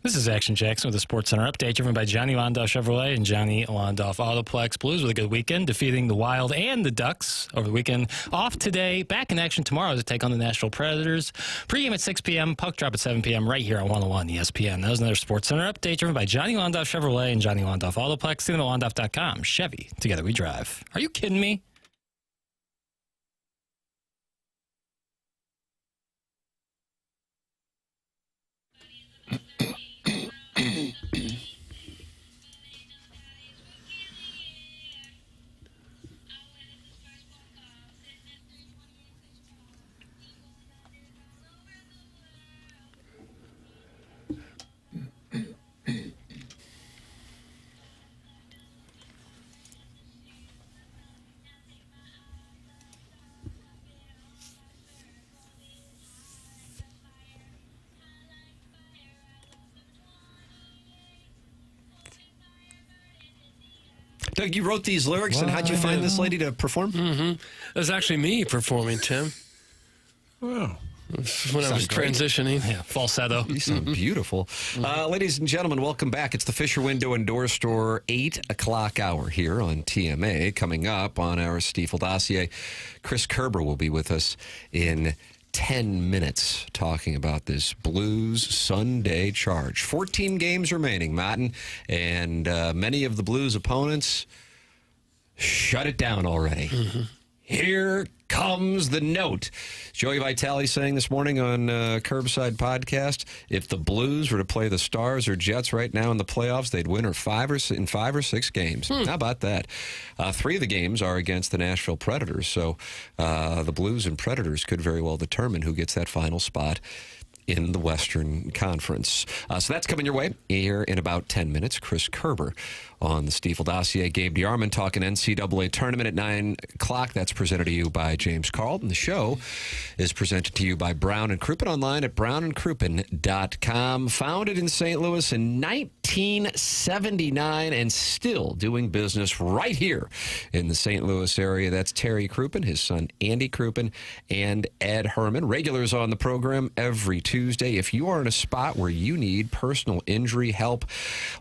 This is Action Jackson with a Sports Center update, driven by Johnny Londoff Chevrolet and Johnny Londoff Autoplex. Blues with a good weekend, defeating the Wild and the Ducks over the weekend. Off today, back in action tomorrow to take on the Nashville Predators. Pre-game at 6 p.m., puck drop at 7 p.m. right here on 101 ESPN. That was another Sports Center update, driven by Johnny Londoff Chevrolet and Johnny Londoff Autoplex. See them at Londoff.com. Chevy, together we drive. Are you kidding me? Doug, you wrote these lyrics, and how'd you find this lady to perform? It was actually me performing, Tim. Wow. When I was transitioning. Yeah, falsetto. You sound beautiful. Ladies and gentlemen, welcome back. It's the Fisher Window and Door Store 8 o'clock hour here on TMA. Coming up on our Stiefel dossier, Chris Kerber will be with us in 10 minutes talking about this Blues Sunday charge. 14 games remaining, Martin, and many of the Blues opponents shut it down already. Here comes the note. Joey Vitale saying this morning on Curbside Podcast, if the Blues were to play the Stars or Jets right now in the playoffs, they'd win in 5 or 6 games. How about that? 3 of the games are against the Nashville Predators, so the Blues and Predators could very well determine who gets that final spot in the Western Conference. So that's coming your way here in about 10 minutes. Chris Kerber on the Stiefel dossier. Gabe DeArmond talking NCAA tournament at 9 o'clock. That's presented to you by James Carlton. The show is presented to you by Brown and Crouppen, online at brownandcrouppen.com. Founded in St. Louis in 1979 and still doing business right here in the St. Louis area. That's Terry Crouppen, his son Andy Crouppen, and Ed Herman. Regulars on the program every Tuesday. If you are in a spot where you need personal injury help,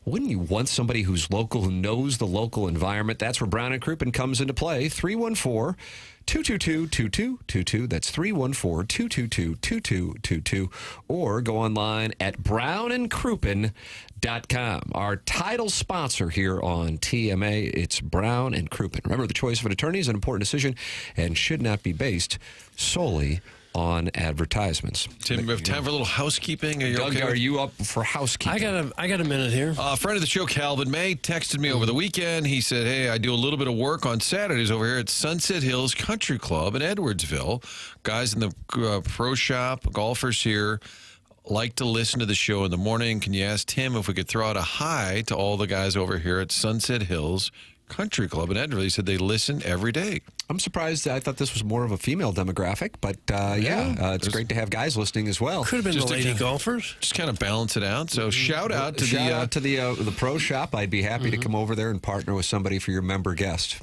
wouldn't you want somebody who's local, who knows the local environment? That's where Brown and Crouppen comes into play. 314-222-2222. That's 314-222-2222. Or go online at brownandcrouppen.com. Our title sponsor here on TMA, it's Brown and Crouppen. Remember, the choice of an attorney is an important decision and should not be based solely on advertisements. Tim, we have time for a little housekeeping. Are you Doug, okay? are you up for housekeeping? I got a minute here. A friend of the show, Calvin May, texted me over the weekend. He said, hey, I do a little bit of work on Saturdays over here at Sunset Hills Country Club in Edwardsville. Guys in the pro shop, golfers here, like to listen to the show in the morning. Can you ask Tim if we could throw out a hi to all the guys over here at Sunset Hills Country Club in Edwardsville? He said they listen every day. I'm surprised. I thought this was more of a female demographic, but it's great to have guys listening as well. Could have been Just the lady golfers. Just kind of balance it out. So shout out to the pro shop. I'd be happy to come over there and partner with somebody for your member guest.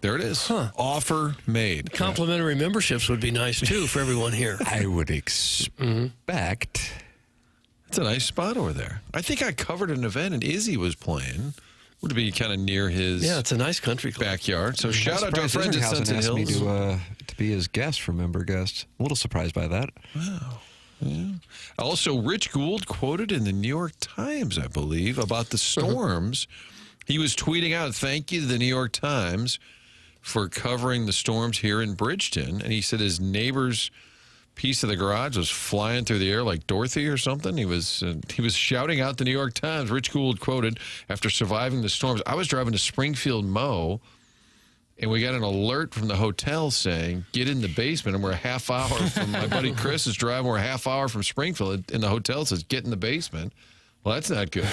There it is. Offer made. Complimentary memberships would be nice, too, for everyone here. I would expect. It's a nice spot over there. I think I covered an event and Izzy was playing. Would be kind of near his it's a nice country club. Backyard. So shout out to our friends at Sunset Hills. Asked me to be his guest for member guest. A little surprised by that. Wow. Yeah. Also, Rich Gould quoted in the New York Times, I believe, about the storms. He was tweeting out, thank you to the New York Times for covering the storms here in Bridgeton. And he said his neighbor's piece of the garage was flying through the air like Dorothy or something. He was shouting out the New York Times. Rich Gould quoted, after surviving the storms, I was driving to Springfield Mo, and we got an alert from the hotel saying, get in the basement. And we're a half hour from my buddy Chris is driving. We're a half hour from Springfield, and the hotel says, get in the basement. Well, that's not good.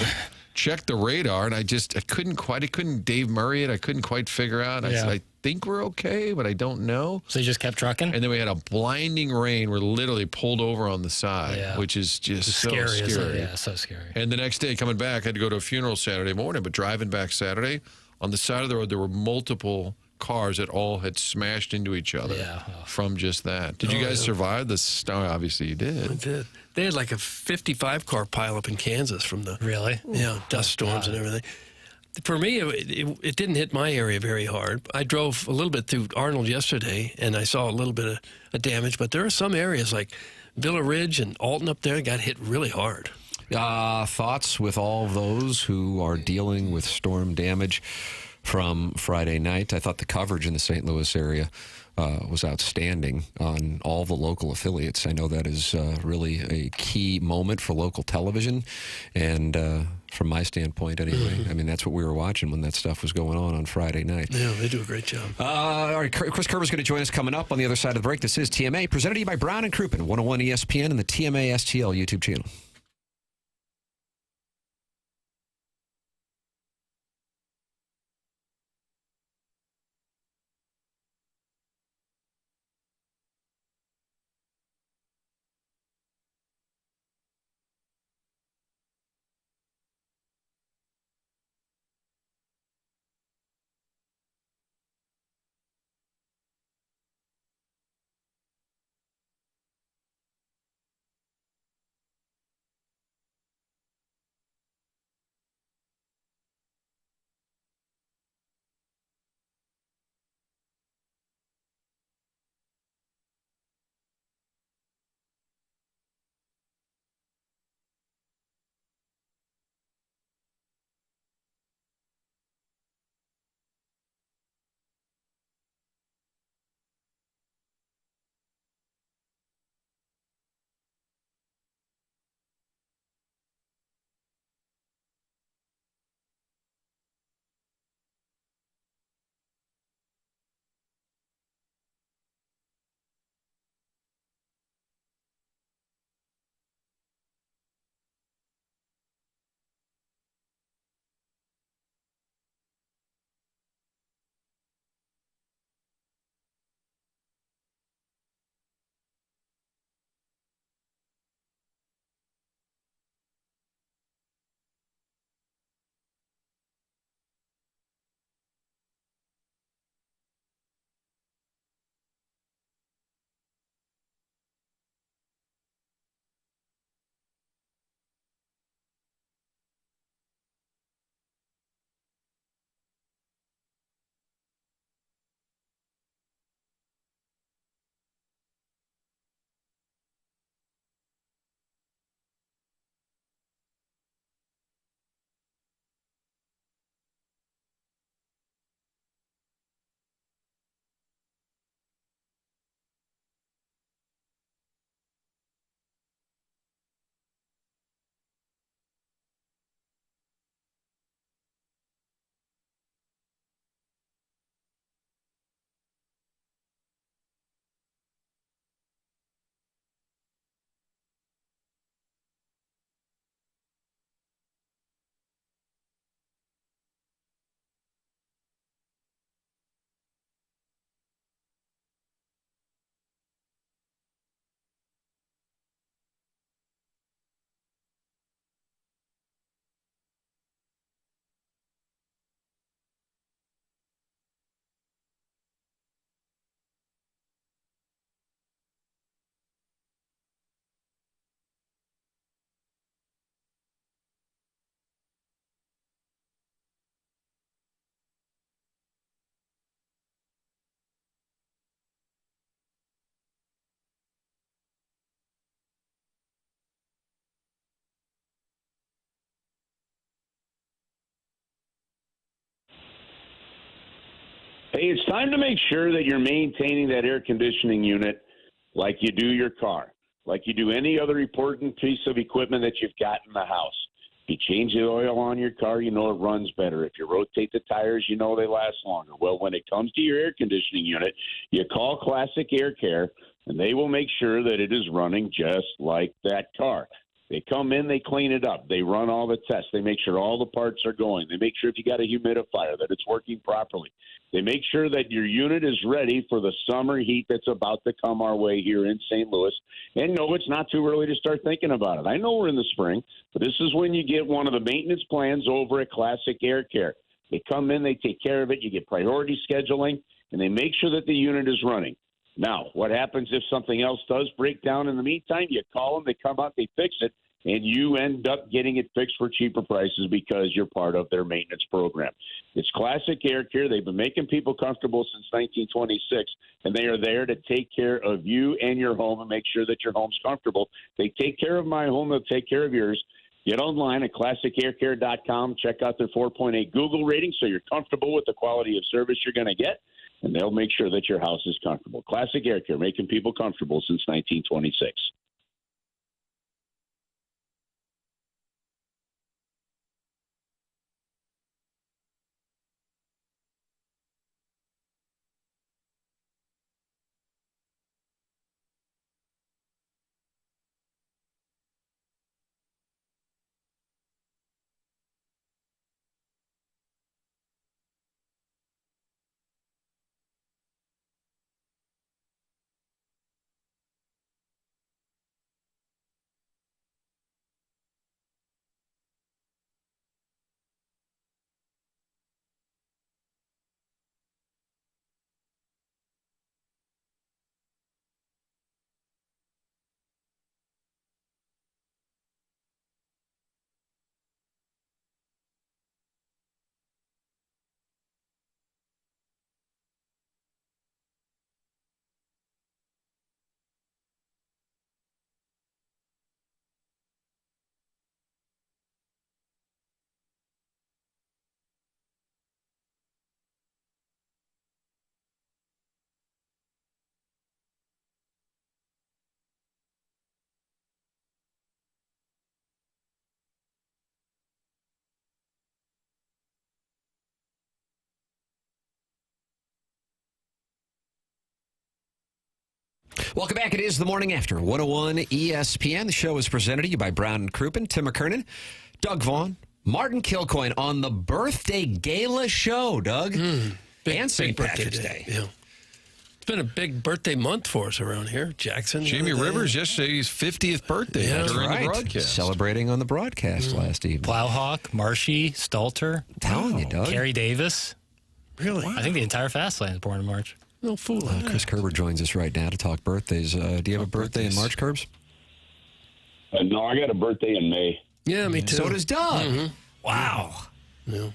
Checked the radar, and I couldn't Dave Murray it. I couldn't quite figure out. I said, I think we're okay, but I don't know. So you just kept trucking? And then we had a blinding rain. We're literally pulled over on the side, which is just so scary. Yeah, so scary. And the next day, coming back, I had to go to a funeral Saturday morning, but driving back Saturday, on the side of the road, there were multiple cars that all had smashed into each other from just that. Did you guys survive the storm? Obviously you did. I did. They had like a 55-car pileup in Kansas from the dust storms and everything. For me, it didn't hit my area very hard. I drove a little bit through Arnold yesterday, and I saw a little bit of damage. But there are some areas like Villa Ridge and Alton up there got hit really hard. Thoughts with all of those who are dealing with storm damage from Friday night? I thought the coverage in the St. Louis area was outstanding on all the local affiliates. I know that is really a key moment for local television, and from my standpoint anyway, I mean, that's what we were watching when that stuff was going on Friday night. Yeah, they do a great job. All right, Chris Kerber's going to join us coming up on the other side of the break. This is TMA, presented to you by Brown and Crouppen, 101 ESPN and the TMA STL YouTube channel. Hey, it's time to make sure that you're maintaining that air conditioning unit like you do your car, like you do any other important piece of equipment that you've got in the house. If you change the oil on your car, you know it runs better. If you rotate the tires, you know they last longer. Well, when it comes to your air conditioning unit, you call Classic Air Care, and they will make sure that it is running just like that car. They come in, they clean it up. They run all the tests. They make sure all the parts are going. They make sure if you got a humidifier that it's working properly. They make sure that your unit is ready for the summer heat that's about to come our way here in St. Louis. And no, it's not too early to start thinking about it. I know we're in the spring, but this is when you get one of the maintenance plans over at Classic Air Care. They come in, they take care of it. You get priority scheduling, and they make sure that the unit is running. Now, what happens if something else does break down in the meantime? You call them, they come out, they fix it, and you end up getting it fixed for cheaper prices because you're part of their maintenance program. It's classic air care. They've been making people comfortable since 1926, and they are there to take care of you and your home and make sure that your home's comfortable. They take care of my home. They'll take care of yours. Get online at classicaircare.com. Check out their 4.8 Google rating so you're comfortable with the quality of service you're going to get, and they'll make sure that your house is comfortable. Classic Air Care, making people comfortable since 1926. Welcome back. It is the Morning After 101 ESPN. The show is presented to you by Brown & Crouppen, Tim McKernan, Doug Vaughn, Martin Kilcoyne on the birthday gala show, Doug, and St. Patrick's Day. Yeah. It's been a big birthday month for us around here. Jackson. Jamie Rivers yesterday's 50th birthday during the broadcast. Celebrating on the broadcast last evening. Plowhawk, Marshy, Stalter. Telling you, Doug. Kerry Davis. Really? I think the entire Fastland is born in March. No fool. Chris Kerber joins us right now to talk birthdays. Do you have a birthday in March, Kerbs? No, I got a birthday in May. Yeah, me too. So does Doug. Wow. Yeah.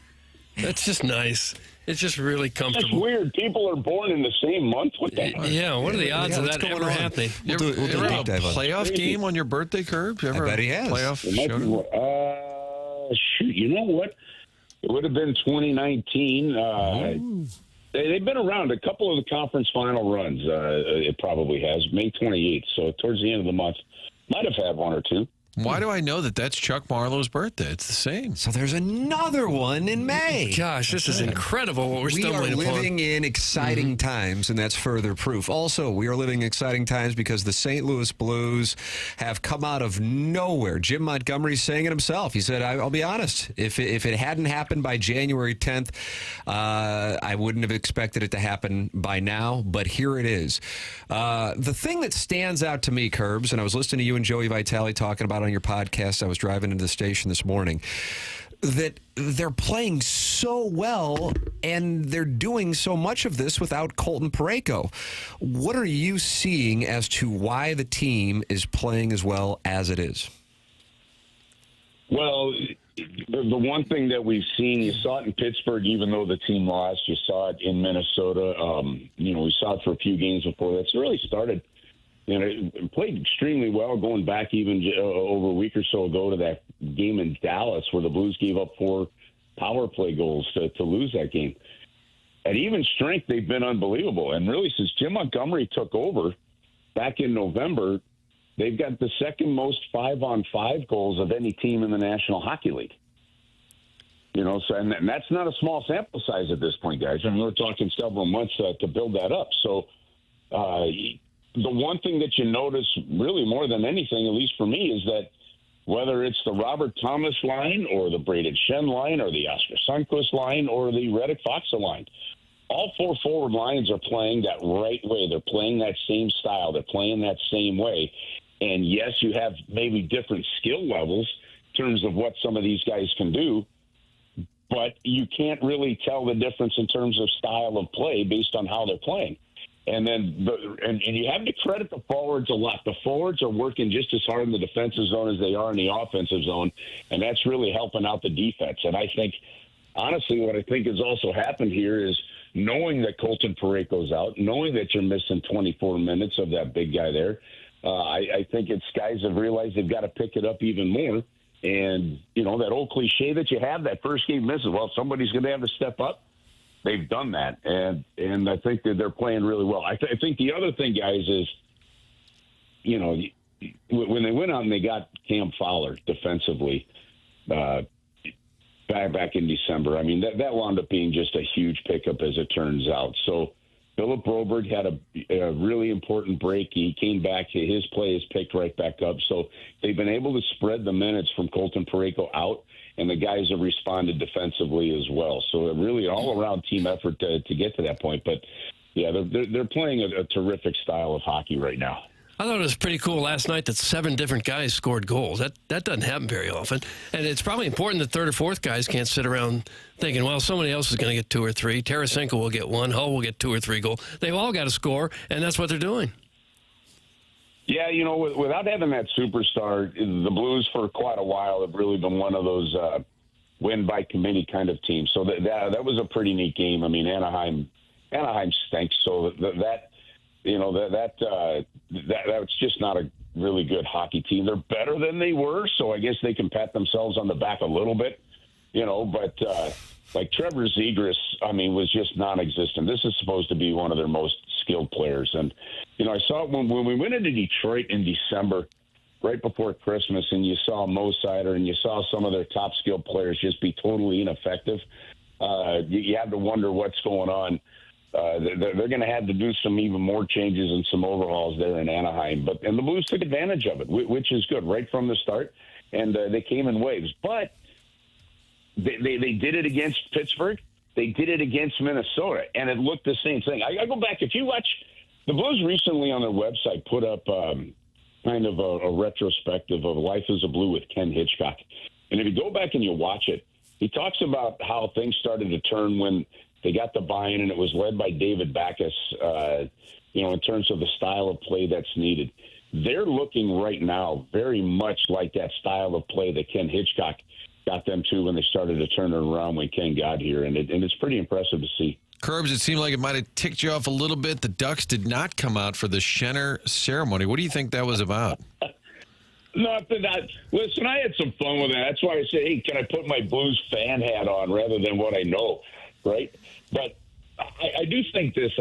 That's just nice. It's just really comfortable. That's weird. People are born in the same month. What the heck? Yeah, what are the odds of that ever happening? You ever have a playoff game on your birthday, Curb? I bet he has. Playoff Shoot, you know what? It would have been 2019. They've been around a couple of the conference final runs. It probably has. May 28th, so towards the end of the month. Might have had one or two. Why do I know that that's Chuck Marlowe's birthday? It's the same. So there's another one in May. Gosh, this is incredible what we're stumbling upon. We are living in exciting times, and that's further proof. Also, we are living in exciting times because the St. Louis Blues have come out of nowhere. Jim Montgomery's saying it himself. He said, I'll be honest, if it hadn't happened by January 10th, I wouldn't have expected it to happen by now, but here it is. The thing that stands out to me, Curbs, and I was listening to you and Joey Vitale talking about it on your podcast. I was driving into the station this morning, that they're playing so well and they're doing so much of this without Colton Parayko. What are you seeing as to why the team is playing as well as it is? Well, the one thing that we've seen, you saw it in Pittsburgh, even though the team lost. You saw it in Minnesota. We saw it for a few games before that. So it really started. It played extremely well, going back even over a week or so ago to that game in Dallas where the Blues gave up 4 power play goals to lose that game. At even strength, they've been unbelievable. And really, since Jim Montgomery took over back in November, they've got the second most 5-on-5 goals of any team in the National Hockey League. And that's not a small sample size at this point, guys. I mean, we're talking several months to build that up. So, the one thing that you notice really more than anything, at least for me, is that whether it's the Robert Thomas line or the Brayden Schenn line or the Oscar Sundqvist line or the Reddick Foxa line, all 4 forward lines are playing that right way. They're playing that same style. They're playing that same way. And, yes, you have maybe different skill levels in terms of what some of these guys can do, but you can't really tell the difference in terms of style of play based on how they're playing. And then and you have to credit the forwards a lot. The forwards are working just as hard in the defensive zone as they are in the offensive zone, and that's really helping out the defense. And I think, honestly, what I think has also happened here is knowing that Colton Parayko's out, knowing that you're missing 24 minutes of that big guy there, I think it's guys have realized they've got to pick it up even more. And, you know, that old cliche that you have, that first game misses, well, somebody's going to have to step up. They've done that, and I think that they're playing really well. I think the other thing, guys, is, you know, when they went out and they got Cam Fowler defensively back in December, I mean, that wound up being just a huge pickup as it turns out. So Philip Broberg had a really important break. He came back. His play is picked right back up. So they've been able to spread the minutes from Colton Parayko out, and the guys have responded defensively as well. So really an all-around team effort to get to that point. But, yeah, they're playing a terrific style of hockey right now. I thought it was pretty cool last night that 7 different guys scored goals. That doesn't happen very often. And it's probably important that third or fourth guys can't sit around thinking, well, somebody else is going to get 2 or 3. Tarasenko will get 1. Hull will get 2 or 3 goals. They've all got to score, and that's what they're doing. Yeah, you know, without having that superstar, the Blues for quite a while have really been one of those win-by-committee kind of teams. So that was a pretty neat game. I mean, Anaheim stinks, so that you know, that's just not a really good hockey team. They're better than they were, so I guess they can pat themselves on the back a little bit, you know, but like Trevor Zegras, I mean, was just non-existent. This is supposed to be one of their most skilled players. And, you know, I saw it when we went into Detroit in December, right before Christmas, and you saw Mo Sider and you saw some of their top skilled players just be totally ineffective. You have to wonder what's going on. They're going to have to do some even more changes and some overhauls there in Anaheim. And the Blues took advantage of it, which is good right from the start. And they came in waves. But they did it against Pittsburgh. They did it against Minnesota. And it looked the same thing. I go back. If you watch, the Blues recently on their website put up kind of a retrospective of Life as a Blue with Ken Hitchcock. And if you go back and you watch it, he talks about how things started to turn when they got the buy-in, and it was led by David Backus, you know, in terms of the style of play that's needed. They're looking right now very much like that style of play that Ken Hitchcock got them to when they started to turn it around when Ken got here, and it's pretty impressive to see. Curbs, it seemed like it might have ticked you off a little bit. The Ducks did not come out for the Schenner ceremony. What do you think that was about? Nothing. Listen, I had some fun with that. That's why I say, hey, can I put my Blues fan hat on rather than what I know, right? But I do think this.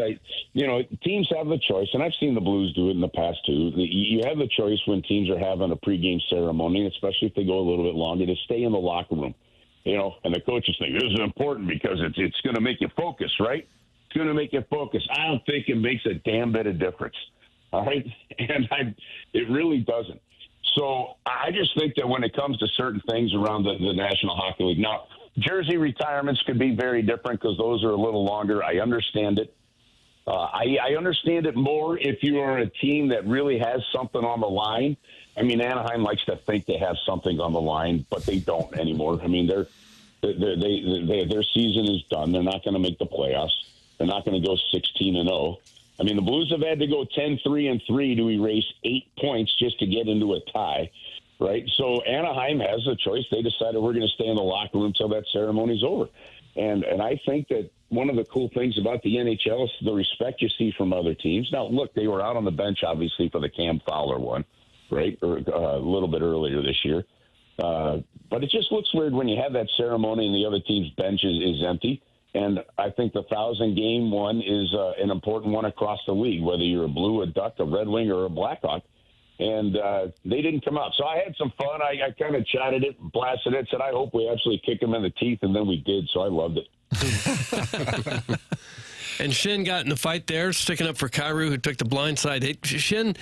You know, teams have the choice, and I've seen the Blues do it in the past too. You have the choice when teams are having a pregame ceremony, especially if they go a little bit longer, to stay in the locker room. You know, and the coaches think this is important because it's going to make you focus, right? It's going to make you focus. I don't think it makes a damn bit of difference. All right, and it really doesn't. So I just think that when it comes to certain things around the National Hockey League, now jersey retirements could be very different because those are a little longer. I understand it. I understand it more if you are a team that really has something on the line. I mean, Anaheim likes to think they have something on the line, but they don't anymore. I mean, their season is done. They're not going to make the playoffs. They're not going to go 16-0. I mean, the Blues have had to go 10-3-3 to erase 8 points just to get into a tie, right? So Anaheim has a choice. They decided we're going to stay in the locker room until that ceremony's over. And I think that one of the cool things about the NHL is the respect you see from other teams. Now, look, they were out on the bench, obviously, for the Cam Fowler one, right, or a little bit earlier this year. But it just looks weird when you have that ceremony and the other team's bench is empty. And I think the 1,000-game one is an important one across the league, whether you're a Blue, a Duck, a Red Wing, or a Blackhawk. And they didn't come out. So I had some fun. I kind of chatted it, blasted it, said I hope we actually kick them in the teeth, and then we did, so I loved it. And Schenn got in a fight there, sticking up for Kyrou, who took the blindside hit. Schenn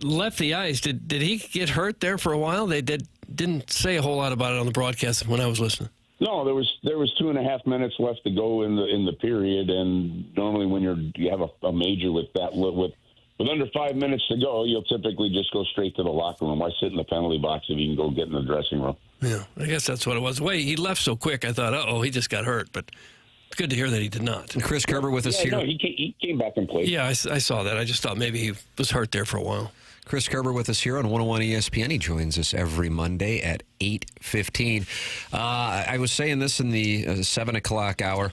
left the ice. Did he get hurt there for a while? They didn't say a whole lot about it on the broadcast when I was listening. No, there was 2.5 minutes left to go in the period, and normally when you have a major with under 5 minutes to go, you'll typically just go straight to the locker room. Why sit in the penalty box if you can go get in the dressing room? Yeah, I guess that's what it was. Wait, he left so quick. I thought, he just got hurt. But it's good to hear that he did not. And Chris Kerber with us here. No, he came back and played. Yeah, I saw that. I just thought maybe he was hurt there for a while. Chris Kerber with us here on 101 ESPN. He joins us every Monday at 8:15. I was saying this in the 7 o'clock hour,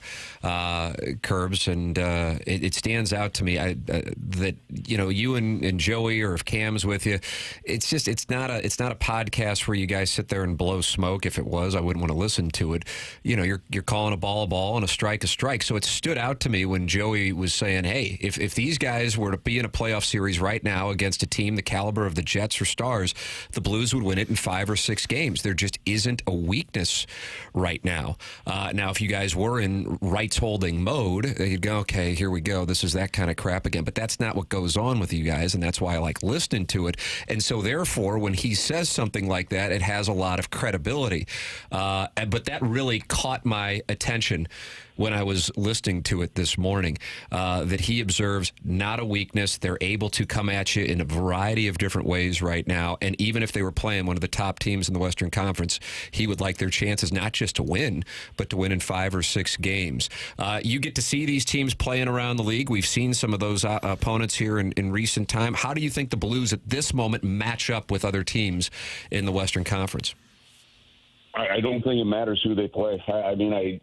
Curbs, and it stands out to me that you and Joey, or if Cam's with you, it's not a podcast where you guys sit there and blow smoke. If it was, I wouldn't want to listen to it. You're calling a ball and a strike. So it stood out to me when Joey was saying, hey, if these guys were to be in a playoff series right now against a team the caliber of the Jets or Stars, the Blues would win it in 5 or 6 games. There just isn't a weakness right now. Now, if you guys were in rights-holding mode, you'd go, okay, here we go. This is that kind of crap again. But that's not what goes on with you guys, and that's why I like listening to it. And so, therefore, when he says something like that, it has a lot of credibility. But that really caught my attention when I was listening to it this morning, that he observes not a weakness. They're able to come at you in a variety of different ways right now. And even if they were playing one of the top teams in the Western Conference, he would like their chances not just to win, but to win in 5 or 6 games. You get to see these teams playing around the league. We've seen some of those opponents here in recent time. How do you think the Blues at this moment match up with other teams in the Western Conference? I don't think it matters who they play. I mean, I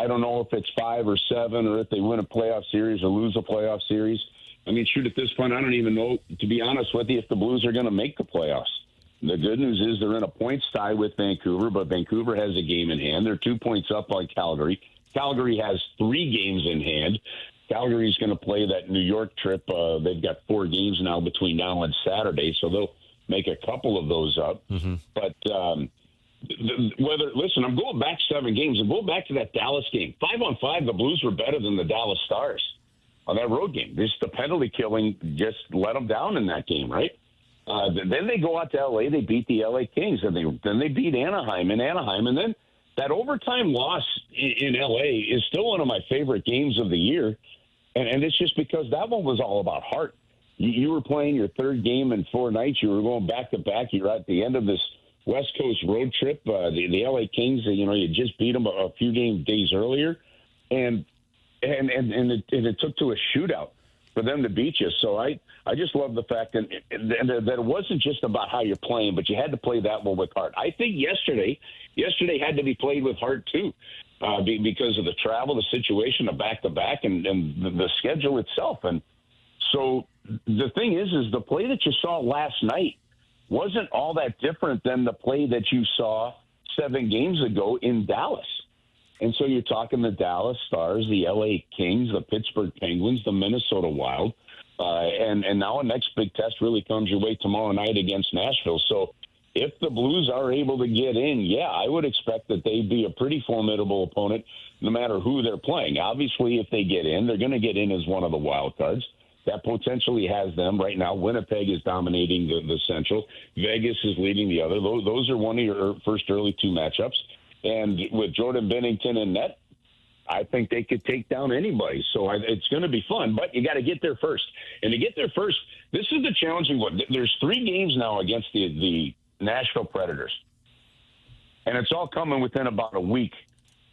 don't know if it's 5 or 7 or if they win a playoff series or lose a playoff series. I mean, shoot, at this point, I don't even know, to be honest with you, if the Blues are going to make the playoffs. The good news is they're in a points tie with Vancouver, but Vancouver has a game in hand. They're 2 points up on Calgary. Calgary has 3 games in hand. Calgary's going to play that New York trip. They've got 4 games now between now and Saturday, so they'll make a couple of those up. Mm-hmm. But I'm going back 7 games and go back to that Dallas game. 5-on-5, the Blues were better than the Dallas Stars on that road game. Just the penalty killing just let them down in that game, right? Then they go out to L.A., they beat the L.A. Kings, and then they beat Anaheim in Anaheim. And then that overtime loss in L.A. is still one of my favorite games of the year. And it's just because that one was all about heart. You were playing your 3rd game in 4 nights. You were going back-to-back. You're at the end of this West Coast road trip. The L.A. Kings, you just beat them a few days earlier. And it took to a shootout for them to beat you. So I just love the fact that it wasn't just about how you're playing, but you had to play that one with heart. I think yesterday had to be played with heart too, because of the travel, the situation, the back-to-back, and the schedule itself. And so the thing is the play that you saw last night wasn't all that different than the play that you saw 7 games ago in Dallas. And so you're talking the Dallas Stars, the L.A. Kings, the Pittsburgh Penguins, the Minnesota Wild, and now a next big test really comes your way tomorrow night against Nashville. So if the Blues are able to get in, I would expect that they'd be a pretty formidable opponent no matter who they're playing. Obviously, if they get in, they're going to get in as one of the wild cards. That potentially has them. Right now, Winnipeg is dominating the Central. Vegas is leading the other. Those are one of your first early 2 matchups. And with Jordan Binnington in net, I think they could take down anybody. So it's going to be fun, but you got to get there first. And to get there first, this is the challenging one. There's 3 games now against the Nashville Predators. And it's all coming within about a week,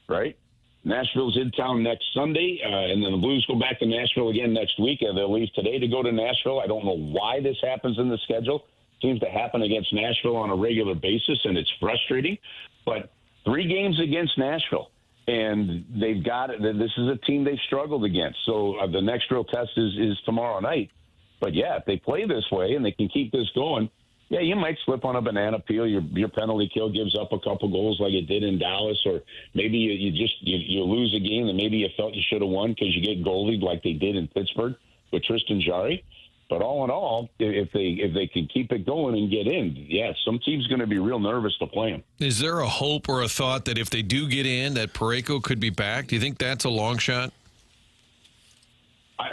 right? Nashville's in town next Sunday, and then the Blues go back to Nashville again next week. They'll leave today to go to Nashville. I don't know why this happens in the schedule. It seems to happen against Nashville on a regular basis, and it's frustrating. But 3 games against Nashville, and they've got it. This is a team they've struggled against. So the next real test is tomorrow night. But, if they play this way and they can keep this going, you might slip on a banana peel. Your penalty kill gives up a couple goals like it did in Dallas, or maybe you lose a game that maybe you felt you should have won because you get goalied like they did in Pittsburgh with Tristan Jarry. But all in all, if they can keep it going and get in, some team's going to be real nervous to play them. Is there a hope or a thought that if they do get in, that Parayko could be back? Do you think that's a long shot?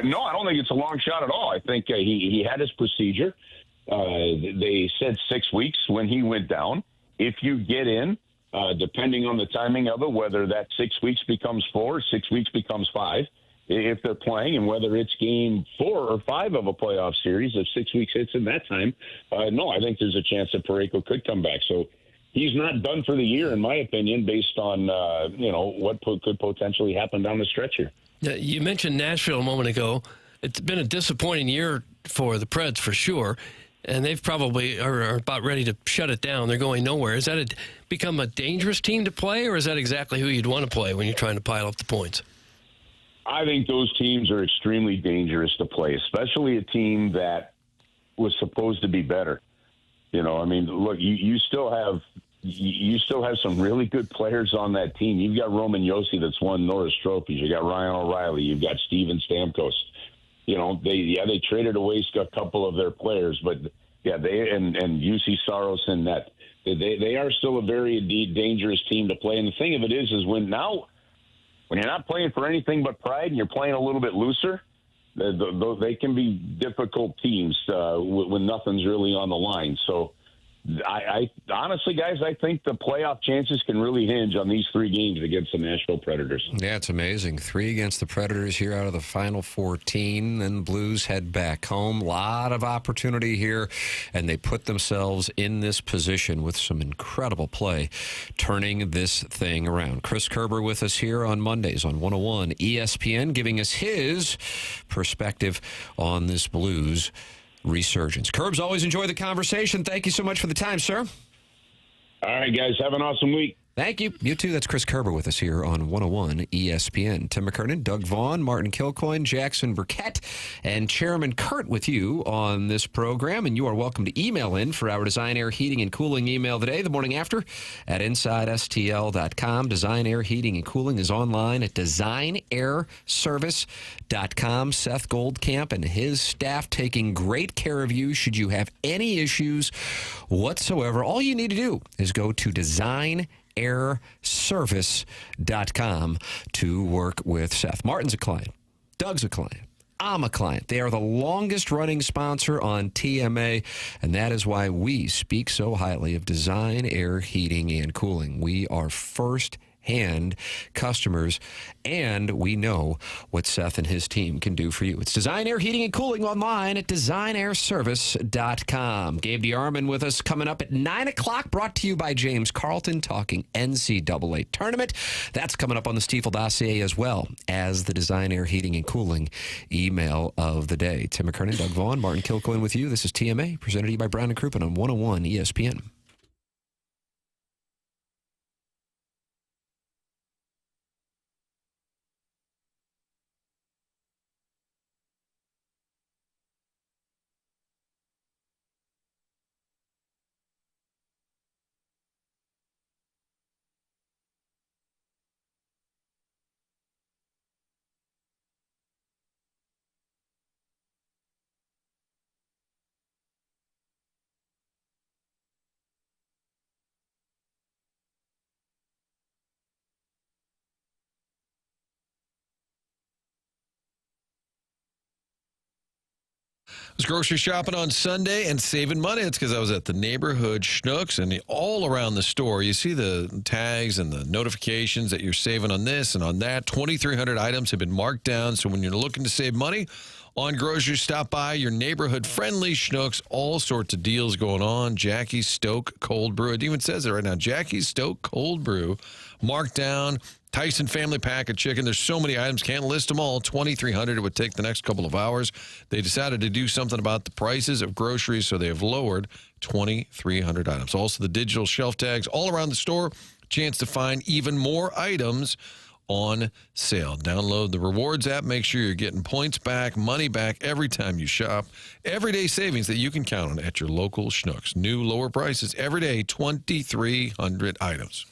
No, I don't think it's a long shot at all. I think he had his procedure. They said 6 weeks when he went down. If you get in, depending on the timing of it, whether that 6 weeks becomes 4, 6 weeks becomes 5, if they're playing, and whether it's game 4 or 5 of a playoff series, if 6 weeks hits in that time, no, I think there's a chance that Parayko could come back. So he's not done for the year, in my opinion, based on what could potentially happen down the stretch here. Yeah, you mentioned Nashville a moment ago. It's been a disappointing year for the Preds for sure, and they've probably are about ready to shut it down. They're going nowhere. Is that become a dangerous team to play, or is that exactly who you'd want to play when you're trying to pile up the points? I think those teams are extremely dangerous to play, especially a team that was supposed to be better. Look, you still have some really good players on that team. You've got Roman Yossi that's won Norris trophies. You got Ryan O'Reilly. You've got Steven Stamkos. They traded away a couple of their players, but they and UC Saros and that they are still a very dangerous team to play. And the thing of it is when you're not playing for anything but pride and you're playing a little bit looser, they can be difficult teams when nothing's really on the line. So I honestly, guys, I think the playoff chances can really hinge on these 3 games against the Nashville Predators. Yeah, it's amazing. 3 against the Predators here out of the final 14. Then Blues head back home. A lot of opportunity here, and they put themselves in this position with some incredible play, turning this thing around. Chris Kerber with us here on Mondays on 101 ESPN, giving us his perspective on this Blues resurgence. Curbs, always enjoy the conversation. Thank you so much for the time, sir. All right, guys. Have an awesome week. Thank you. You too. That's Chris Kerber with us here on 101 ESPN. Tim McKernan, Doug Vaughn, Martin Kilcoyne, Jackson Burkett, and Chairman Kurt with you on this program. And you are welcome to email in for our Design Air Heating and Cooling email today, the morning after, at InsideSTL.com. Design Air Heating and Cooling is online at DesignAirService.com. Seth Goldcamp and his staff taking great care of you should you have any issues whatsoever. All you need to do is go to DesignAirService.com to work with Seth. Martin's a client. Doug's a client. I'm a client. They are the longest running sponsor on TMA, and that is why we speak so highly of Design Air Heating and Cooling. We are first-hand customers, and we know what Seth and his team can do for you. It's Design Air Heating and Cooling online at DesignAirService.com. Gabe DeArmond with us coming up at 9 o'clock, brought to you by James Carlton, talking NCAA tournament. That's coming up on the Stiefel dossier as well as the Design Air Heating and Cooling email of the day. Tim McKernan, Doug Vaughn, Martin Kilcoyne with you. This is TMA, presented to you by Brown & Crouppen on 101 ESPN. I was grocery shopping on Sunday and saving money. It's because I was at the neighborhood Schnucks, and all around the store, you see the tags and the notifications that you're saving on this and on that. 2,300 items have been marked down, so when you're looking to save money on groceries, stop by your neighborhood-friendly Schnucks. All sorts of deals going on. Jackie's Stoke Cold Brew. It even says it right now. Jackie's Stoke Cold Brew. Marked down. Tyson Family Pack of Chicken. There's so many items. Can't list them all. 2,300. It would take the next couple of hours. They decided to do something about the prices of groceries, so they have lowered 2,300 items. Also, the digital shelf tags all around the store. Chance to find even more items on sale. Download the Rewards app. Make sure you're getting points back, money back every time you shop. Everyday savings that you can count on at your local Schnucks. New lower prices every day. 2,300 items.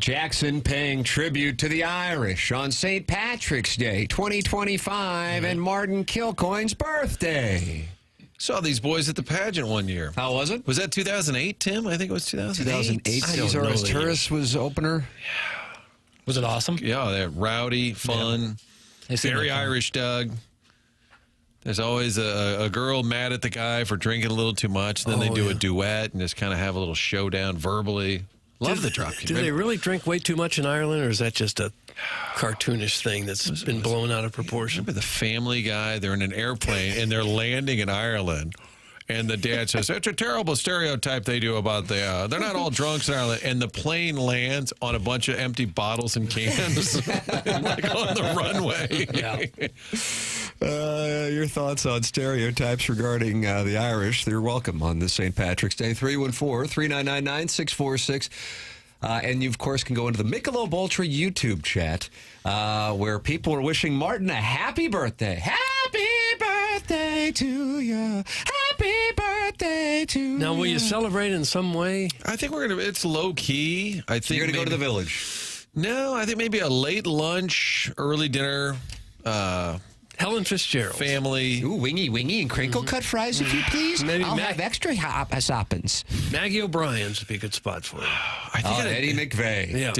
Jackson paying tribute to the Irish on St. Patrick's Day 2025 and Martin Kilcoyne's birthday. Saw these boys at the pageant one year. How was it? Was that 2008, Tim? I think it was 2008. 2008. Cesar Tourist was opener. Was it awesome? Yeah, they're rowdy, fun, very Irish, Doug. There's always a girl mad at the guy for drinking a little too much. Then they do a duet and just kind of have a little showdown verbally. Love the drop. Do they really drink way too much in Ireland, or is that just a cartoonish thing that's been blown out of proportion? Remember the Family Guy? They're in an airplane and they're landing in Ireland. And the dad says, it's a terrible stereotype they do about they're not all drunks in Ireland. And the plane lands on a bunch of empty bottles and cans like on the runway. Yeah. Your thoughts on stereotypes regarding the Irish, they're welcome on this St. Patrick's Day. 314-3999-646. And you, of course, can go into the Michelob Ultra YouTube chat where people are wishing Martin a happy birthday. Happy birthday to you. Happy birthday to you. Now, will you celebrate in some way? I think we're going to, it's low key. I think you're going to go to the village. No, I think maybe a late lunch, early dinner. Helen Fitzgerald. Family. Ooh, wingy and crinkle cut fries, if you please. Maybe I'll have extra soppins. Maggie O'Brien's would be a good spot for you. I think Eddie McVeigh. Yeah.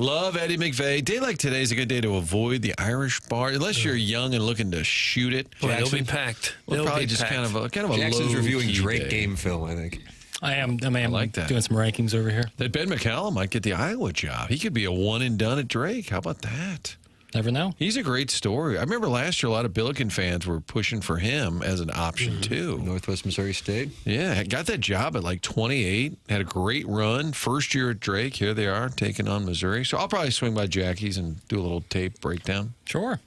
Love Eddie McVeigh. Day like today is a good day to avoid the Irish bar, unless you're young and looking to shoot it. Boy, they'll be packed. Well, probably just packed. kind of a Jackson's reviewing Drake day. game film, I think. I am like that. Doing some rankings over here. That Ben McCallum might get the Iowa job. He could be a one and done at Drake. How about that? Never know. He's a great story. I remember last year a lot of Billiken fans were pushing for him as an option too. Northwest Missouri State. Yeah, got that job at like 28. Had a great run. First year at Drake. Here they are taking on Missouri. So I'll probably swing by Jackie's and do a little tape breakdown. Sure.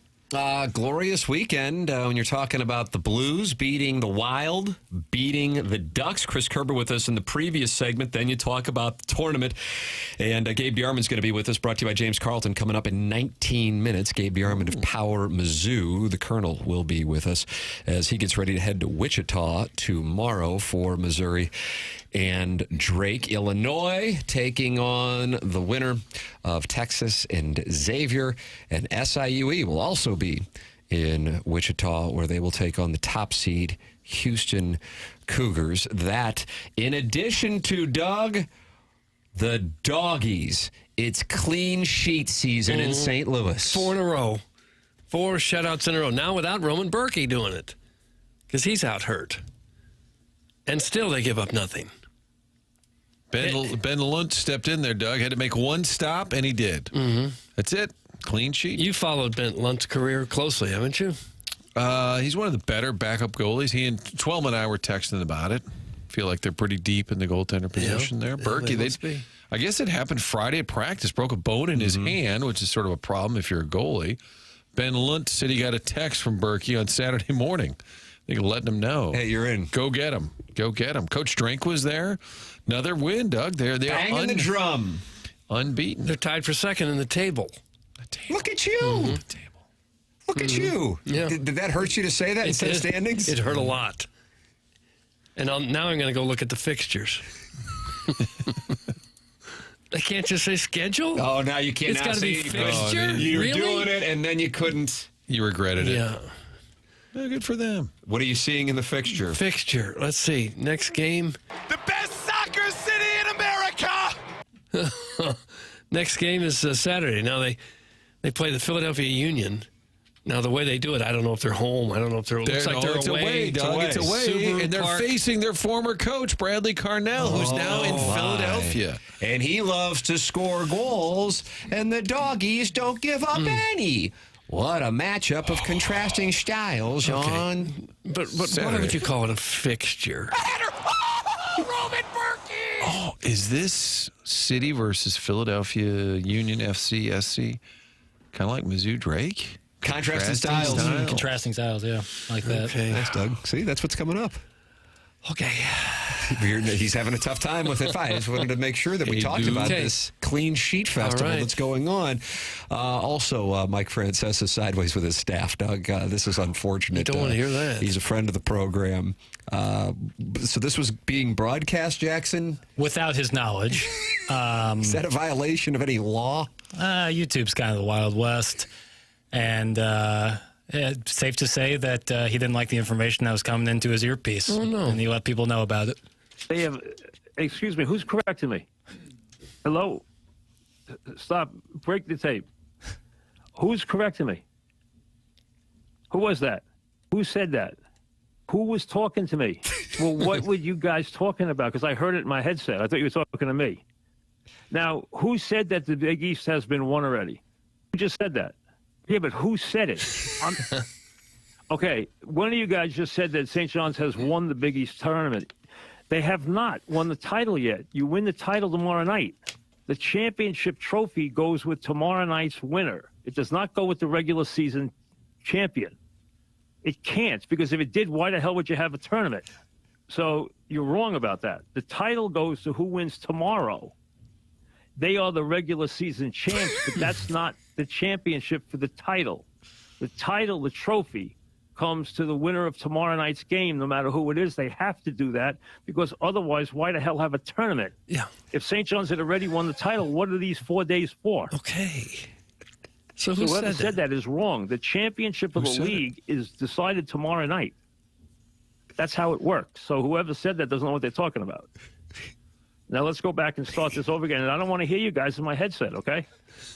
Glorious weekend when you're talking about the Blues beating the Wild, beating the Ducks. Chris Kerber with us in the previous segment. Then you talk about the tournament. And Gabe DeArmond's going to be with us, brought to you by James Carlton, coming up in 19 minutes. Gabe DeArmond of Power Mizzou, the Colonel, will be with us as he gets ready to head to Wichita tomorrow for Missouri and Drake. Illinois taking on the winner of Texas and Xavier, and SIUE will also be in Wichita, where they will take on the top seed Houston Cougars. That, in addition to, Doug, the Doggies. It's clean sheet season in St. Louis. 4 in a row. 4 shutouts in a row. Now without Roman Berkey doing it, because he's out hurt. And still they give up nothing. Ben Lunt stepped in there, Doug. Had to make one stop, and he did. Mm-hmm. That's it. Clean sheet. You followed Ben Lunt's career closely, haven't you? He's one of the better backup goalies. He and Twelman and I were texting about it. Feel like they're pretty deep in the goaltender position there. Berkey, I guess it happened Friday at practice. Broke a bone in his hand, which is sort of a problem if you're a goalie. Ben Lunt said he got a text from Berkey on Saturday morning. They letting him know. Hey, you're in. Go get him. Go get him. Coach Drink was there. Another win, Doug. They're banging the drum. Unbeaten. They're tied for second in the table. Look at you. Look at you. Yeah. Did that hurt you to say that instead of standings? It hurt a lot. And now I'm going to go look at the fixtures. I can't just say schedule? Oh, now you can't. It's got to be fixture? You were really? doing it, and then you couldn't. You regretted it. Yeah. Well, good for them. What are you seeing in the fixture? Fixture. Let's see. Next game. The best soccer city in America! Next game is Saturday. Now they play the Philadelphia Union. Now, the way they do it, I don't know if they're home. I don't know if they're it's away, Doug. It's away. Subaru And they're Park. facing their former coach, Bradley Carnell, who's now in Philadelphia. And he loves to score goals, and the Doggies don't give up any. What a matchup of contrasting styles on But Saturday. why would you call it a fixture? Roman Berkey! Oh, is this City versus Philadelphia Union FC SC kind of like Mizzou Drake? contrasting styles. Contrasting styles, yeah. I like that. Okay. Thanks, Doug. See, that's what's coming up. Okay. He's having a tough time with it. I just wanted to make sure that we talked about this clean sheet festival that's going on. Also, Mike Francesa sideways with his staff. Doug, this is unfortunate. You don't want to hear that. He's a friend of the program. So this was being broadcast, Jackson? Without his knowledge. Is that a violation of any law? YouTube's kind of the Wild West. And it's safe to say that he didn't like the information that was coming into his earpiece. Oh, no. And he let people know about it. They have, excuse me, who's correcting me? Hello? Stop. Break the tape. Who's correcting me? Who was that? Who said that? Who was talking to me? Well, what were you guys talking about? Because I heard it in my headset. I thought you were talking to me. Now, who said that the Big East has been won already? Who just said that? Yeah, but who said it? Okay, one of you guys just said that St. John's has won the Big East tournament. They have not won the title yet. You win the title tomorrow night. The championship trophy goes with tomorrow night's winner. It does not go with the regular season champion. It can't, because if it did, why the hell would you have a tournament? So you're wrong about that. The title goes to who wins tomorrow. They are the regular season champs, but that's not the championship for the title. The title, the trophy, comes to the winner of tomorrow night's game, no matter who it is. They have to do that, because otherwise, why the hell have a tournament? Yeah. If St. John's had already won the title, what are these 4 days for? Okay. So whoever said that is wrong. The championship of the league is decided tomorrow night. That's how it works. So whoever said that doesn't know what they're talking about. Now let's go back and start this over again. And I don't want to hear you guys in my headset, okay?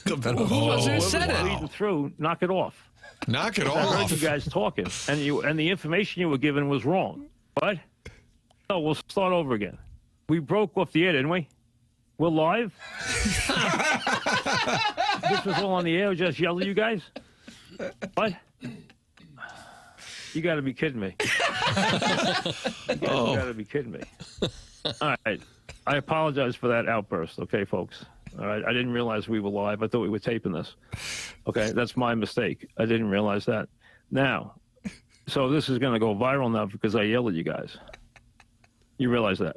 Who was it who said it? Reading through, knock it off. Knock it I heard off. you guys talking, and the information you were given was wrong. What? No, we'll start over again. We broke off the air, didn't we? We're live? This was all on the air, just yell at you guys? What? You got to be kidding me. You got to be kidding me. All right. I apologize for that outburst, okay, folks? All right. I didn't realize we were live. I thought we were taping this. Okay, that's my mistake. I didn't realize that. Now, so this is going to go viral now because I yelled at you guys. You realize that?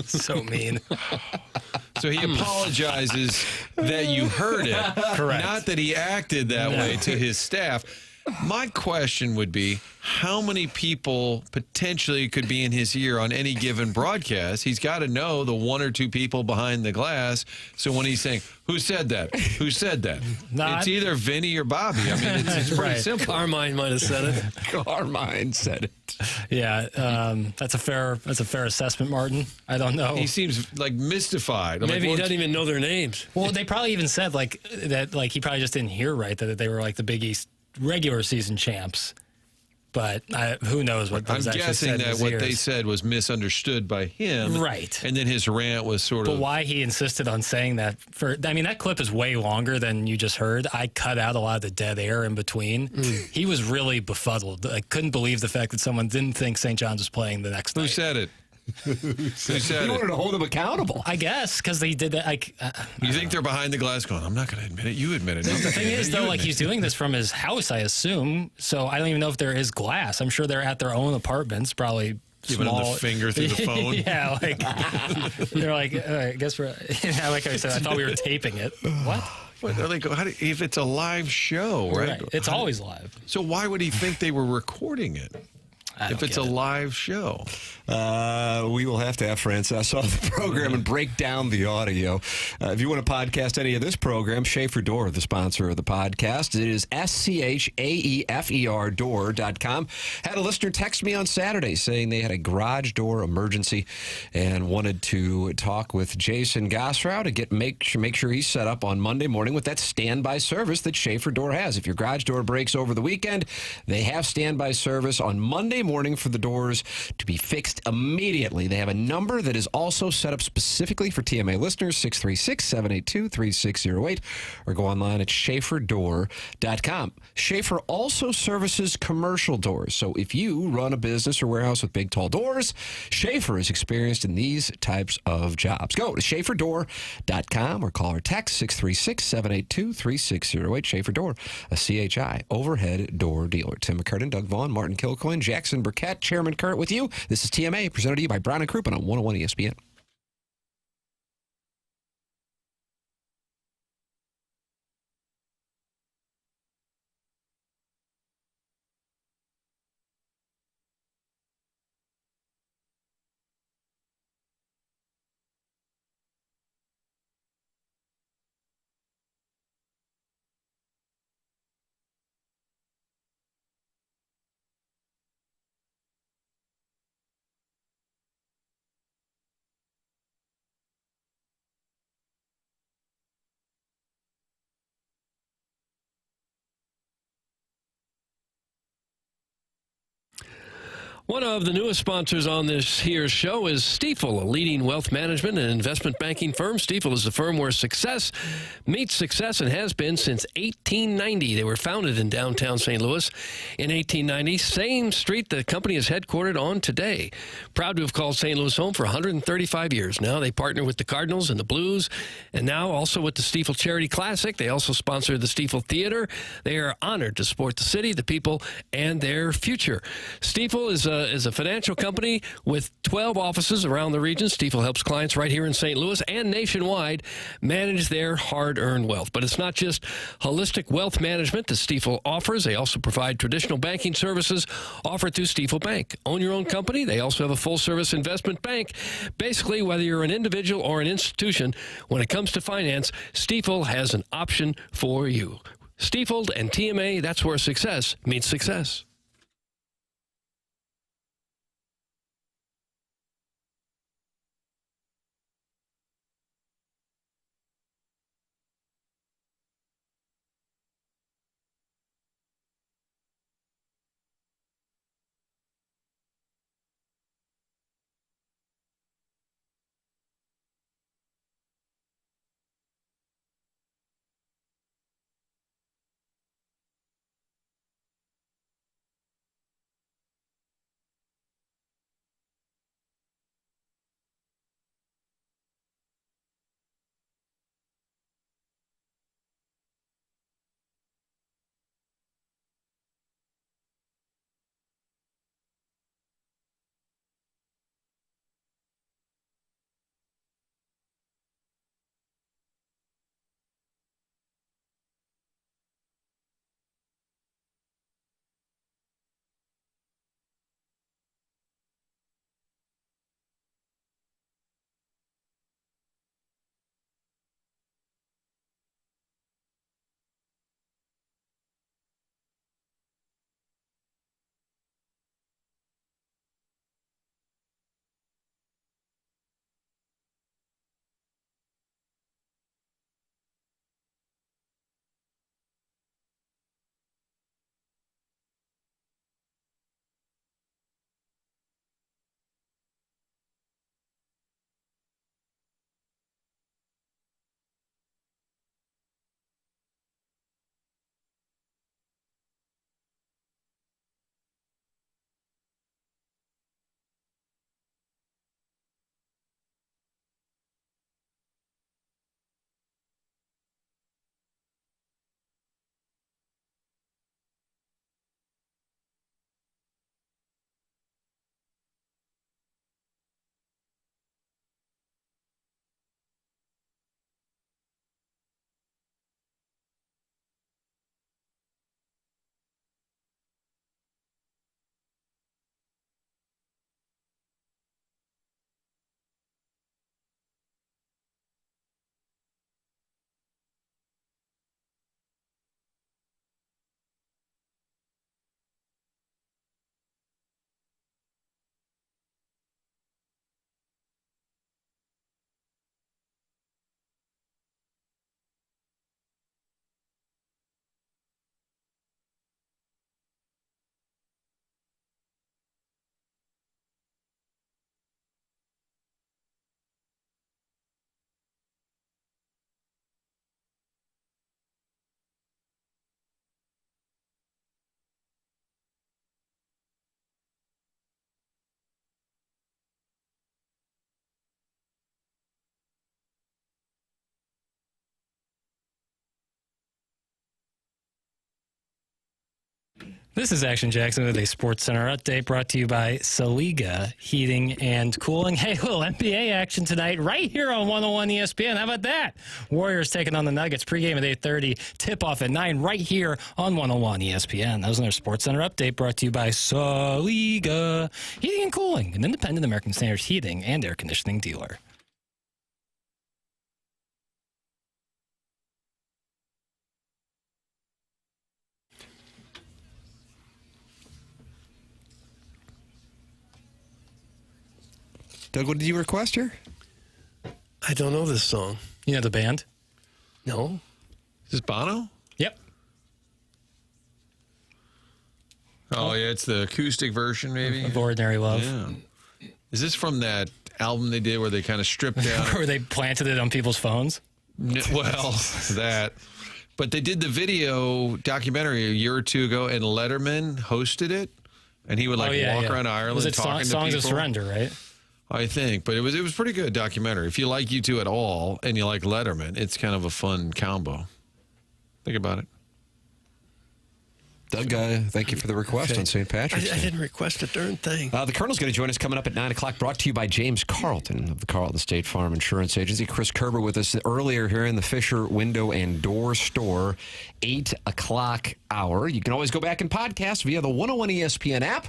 So mean. So he apologizes that you heard it. Correct. Not that he acted that way to his staff. My question would be, how many people potentially could be in his ear on any given broadcast? He's got to know the one or two people behind the glass. So when he's saying, who said that? Who said that? It's either Vinny or Bobby. I mean, it's pretty simple. Carmine might have said it. Carmine said it. Yeah, that's a fair assessment, Martin. I don't know. He seems like mystified. Maybe he doesn't even know their names. Well, they probably even said that he probably just didn't hear right, that they were like the Big East regular season champs. But who knows what I'm was actually guessing said in that his what ears. they said was misunderstood by him. Right. And then his rant was sort of... But why he insisted on saying that, that clip is way longer than you just heard. I cut out a lot of the dead air in between. He was really befuddled. I couldn't believe the fact that someone didn't think St. John's was playing the next night. Who said it? Who said You it? wanted to hold him accountable. I guess, because they did that. You think they're behind the glass going, I'm not going to admit it. You admit it. No, The thing is, though, he's doing this from his house, I assume. So I don't even know if there is glass. I'm sure they're at their own apartments, probably giving small. him the finger through the phone. Yeah, they're like, I guess we're, like I said, I thought we were taping it. What? What are they go? If it's a live show, right? It's always live. So why would he think they were recording it? If it's a live show. We will have to have Frances on the program and break down the audio. If you want to podcast any of this program, Schaefer Door, the sponsor of the podcast. It is SCHAEFER door.com. Had a listener text me on Saturday saying they had a garage door emergency and wanted to talk with Jason Gosrow to make sure he's set up on Monday morning with that standby service that Schaefer Door has. If your garage door breaks over the weekend, they have standby service on Monday morning for the doors to be fixed immediately. They have a number that is also set up specifically for TMA listeners, 636-782-3608, or go online at SchaeferDoor.com. Schaefer also services commercial doors. So if you run a business or warehouse with big, tall doors, Schaefer is experienced in these types of jobs. Go to SchaeferDoor.com or call or text 636-782-3608. Schaefer Door, a CHI overhead door dealer. Tim McKernan, Doug Vaughn, Martin Kilcoyne, Jackson Jackson Burkett, Chairman Kurt with you. This is TMA, presented to you by Brown & Crouppen on 101 ESPN. One of the newest sponsors on this here show is Stifel, a leading wealth management and investment banking firm. Stifel is the firm where success meets success and has been since 1890. They were founded in downtown St. Louis in 1890, same street the company is headquartered on today. Proud to have called St. Louis home for 135 years. Now they partner with the Cardinals and the Blues, and now also with the Stifel Charity Classic. They also sponsor the Stifel Theater. They are honored to support the city, the people, and their future. Stifel is a financial company with 12 offices around the region. Stifel helps clients right here in St. Louis and nationwide manage their hard-earned wealth. But it's not just holistic wealth management that Stifel offers. They also provide traditional banking services offered through Stifel Bank. Own your own company. They also have a full-service investment bank. Basically, whether you're an individual or an institution, when it comes to finance, Stifel has an option for you. Stifel and TMA, that's where success meets success. This is Action Jackson with a Sports Center update brought to you by Saliga Heating and Cooling. Hey, little NBA action tonight right here on 101 ESPN. How about that? Warriors taking on the Nuggets. Pregame at 8:30. Tip-off at 9 right here on 101 ESPN. That was another Sports Center update brought to you by Saliga Heating and Cooling, an independent American Standards heating and air conditioning dealer. Doug, what did you request here? I don't know this song. You know the band? No. Is this Bono? Yep. Oh, yeah, it's the acoustic version, maybe? Of Ordinary Love. Yeah. Is this from that album they did where they kind of stripped down? Where they planted it on people's phones? Well, that. But they did the video documentary a year or two ago, and Letterman hosted it, and he would walk around Ireland Was it talking to Songs people. of Surrender, right? I think, but it was pretty good documentary. If you like U2 at all and you like Letterman, it's kind of a fun combo. Think about it. Doug, thank you for the request on St. Patrick's Day. I didn't request a darn thing. The Colonel's going to join us coming up at 9 o'clock, brought to you by James Carlton of the Carlton State Farm Insurance Agency. Chris Kerber with us earlier here in the Fisher Window and Door Store, 8 o'clock hour. You can always go back and podcast via the 101 ESPN app,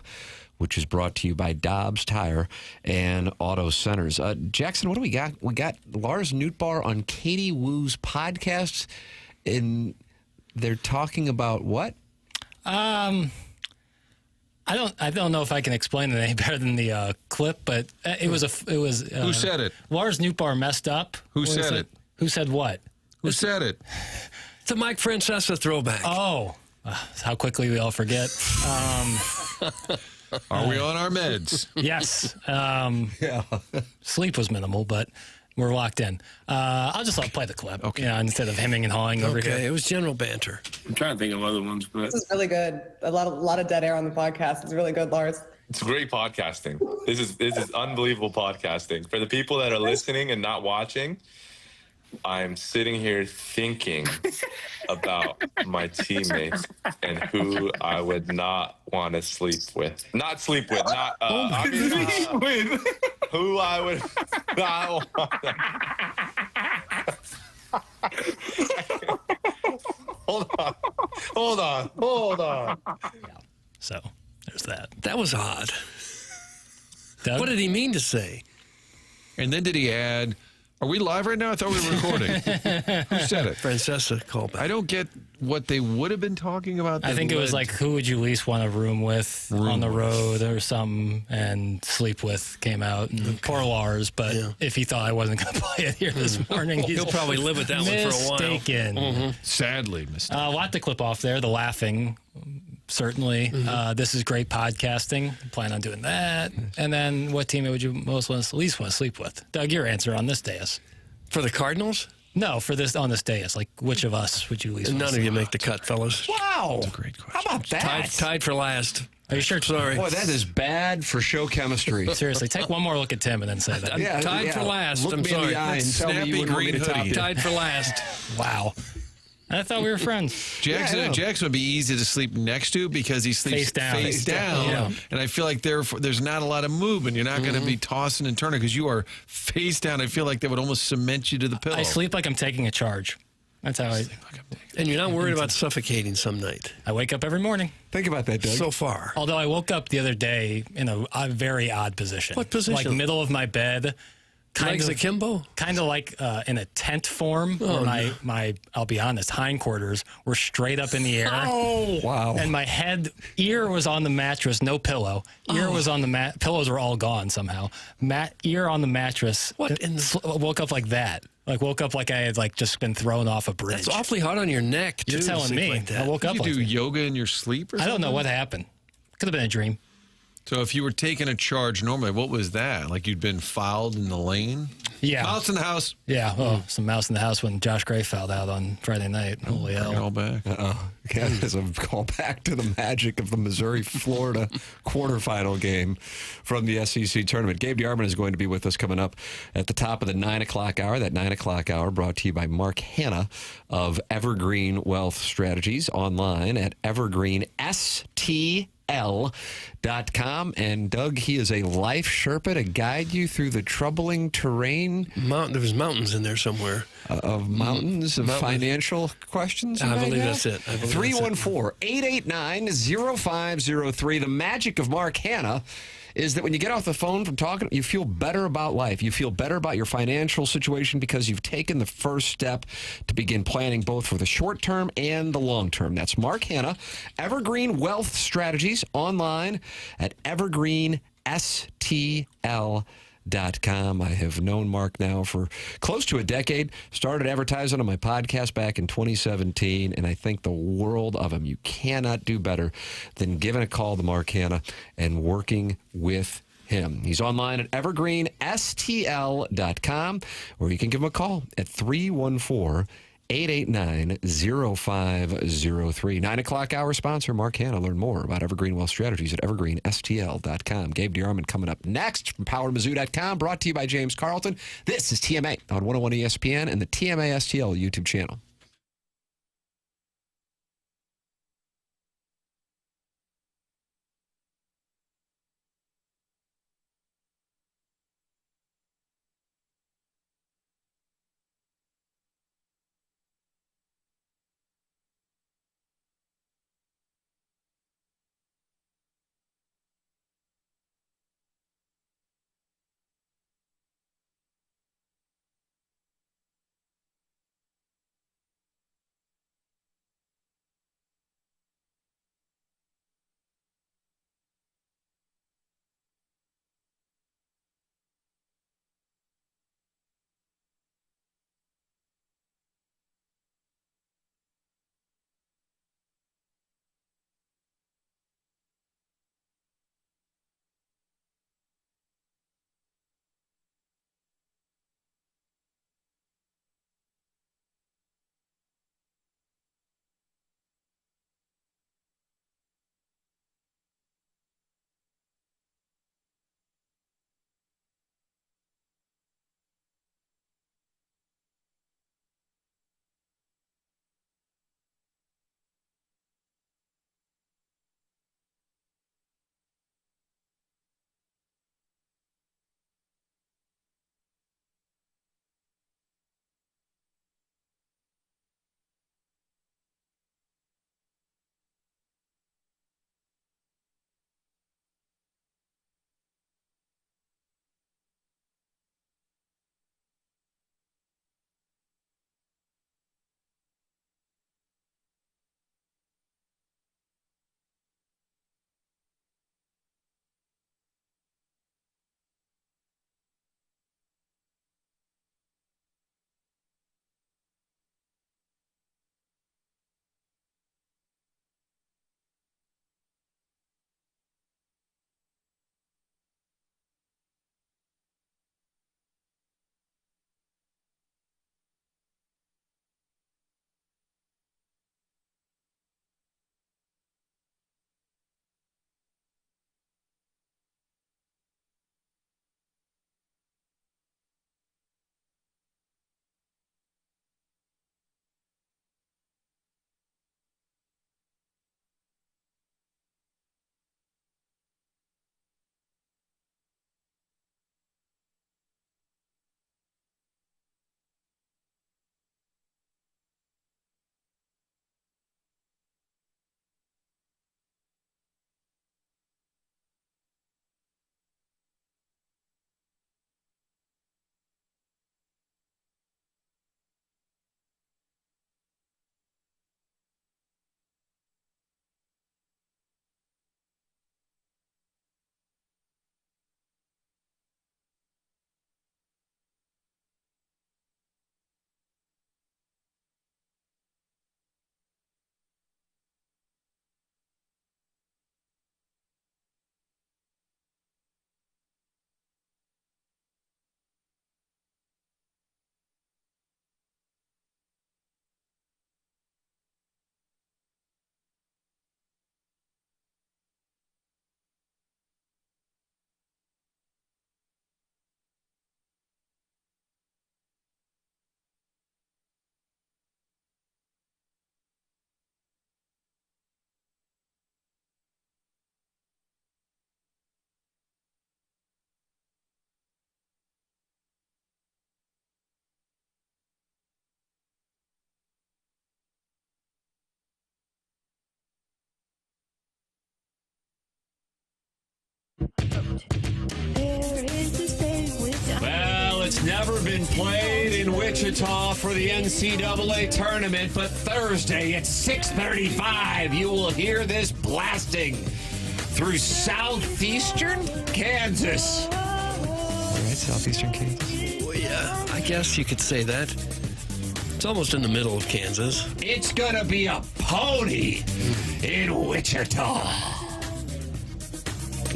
which is brought to you by Dobbs Tire and Auto Centers. Jackson, what do we got? We got Lars Nootbar on Katie Woo's podcast, and they're talking about what? I don't know if I can explain it any better than the clip, but it was Who said it? Lars Nootbar messed up. Who said it? Who said what? Who said it? It's a Mike Francesa throwback. Oh, how quickly we all forget. Are we on our meds? Yes. Sleep was minimal, but we're locked in. I'll just play the clip. Okay. Instead of hemming and hawing over here. Okay, it was general banter. I'm trying to think of other ones, but this is really good. A lot of dead air on the podcast. It's really good, Lars. it's great podcasting. This is unbelievable podcasting. For the people that are listening and not watching, I'm sitting here thinking about my teammates and who I would not want to sleep with. Not sleep with. Not who I would not want to. Hold on. So there's that. That was odd. Doug? What did he mean to say? And then did he add, are we live right now? I thought we were recording. Who said it? Francesa called back. I don't get what they would have been talking about. I think it was like, who would you least want to room with on the road or something, and sleep with came out. And poor Lars, but if he thought I wasn't going to play it here this morning, He'll probably live with that one for a while. Mistaken. Sadly mistaken. A lot to clip off there. The laughing, certainly. This is great podcasting. Plan on doing that. And then what team would you least want to sleep with? Doug, your answer on this dais. For the Cardinals? No, on this dais. Like, which of us would you least want to None of sleep you with? make the cut, fellas. Wow. That's a great question. How about that? Tied for last. Are you sure? Sorry. Boy, that is bad for show chemistry. Seriously, take one more look at Tim and then say that. Yeah, Tied for last. Look I'm me in sorry. the eye and tell me you Snappy wouldn't want me green to top hoodie. you. Tied for last. Wow. I thought we were friends. Jackson would be easy to sleep next to because he sleeps Face down. Yeah. And I feel like there's not a lot of movement. You're not going to be tossing and turning because you are face down. I feel like that would almost cement you to the pillow. I sleep like I'm taking a charge. That's how I. And you're not worried about suffocating some night. I wake up every morning. Think about that, Doug. So far. Although I woke up the other day in a very odd position. What position? Like middle of my bed. Legs akimbo? Kind of like in a tent form. Where my I'll be honest, hindquarters were straight up in the air. Oh, wow. And my ear was on the mattress, no pillow. Ear was on the pillows were all gone somehow. Ear on the mattress. What woke up like that. Like woke up like I had just been thrown off a bridge. That's awfully hard on your neck, too. You're telling me. Like that. I woke up Did you like do that. yoga in your sleep or I something? don't know what happened. Could have been a dream. So if you were taking a charge normally, what was that? Like you'd been fouled in the lane? Yeah. Mouse in the house. Yeah, well, some mouse in the house when Josh Gray fouled out on Friday night. Holy hell. Bring it all back. Yeah, as a call back to the magic of the Missouri-Florida quarterfinal game from the SEC tournament. Gabe DeArmond is going to be with us coming up at the top of the 9 o'clock hour. That 9 o'clock hour brought to you by Mark Hanna of Evergreen Wealth Strategies, online at evergreenstl.com. And Doug, he is a life Sherpa to guide you through the troubling terrain. There was mountains in there somewhere. Of mountains of financial questions? I believe that's it. 314-889-0503. The magic of Mark Hanna is that when you get off the phone from talking, you feel better about life. You feel better about your financial situation because you've taken the first step to begin planning both for the short term and the long term. That's Mark Hanna, Evergreen Wealth Strategies, online at evergreenstl.com. I have known Mark now for close to a decade. Started advertising on my podcast back in 2017, and I think the world of him. You cannot do better than giving a call to Mark Hanna and working with him. He's online at evergreenstl.com, or you can give him a call at 314-889-0503. 9 o'clock hour sponsor, Mark Hanna. Learn more about Evergreen Wealth Strategies at evergreenstl.com. Gabe DeArmond coming up next from PowerMizzou.com, brought to you by James Carlton. This is TMA on 101 ESPN and the TMA STL YouTube channel. Well, it's never been played in Wichita for the NCAA tournament, but Thursday at 6:35, you will hear this blasting through southeastern Kansas. All right, southeastern Kansas. Well, yeah, I guess you could say that. It's almost in the middle of Kansas. It's going to be a pony in Wichita.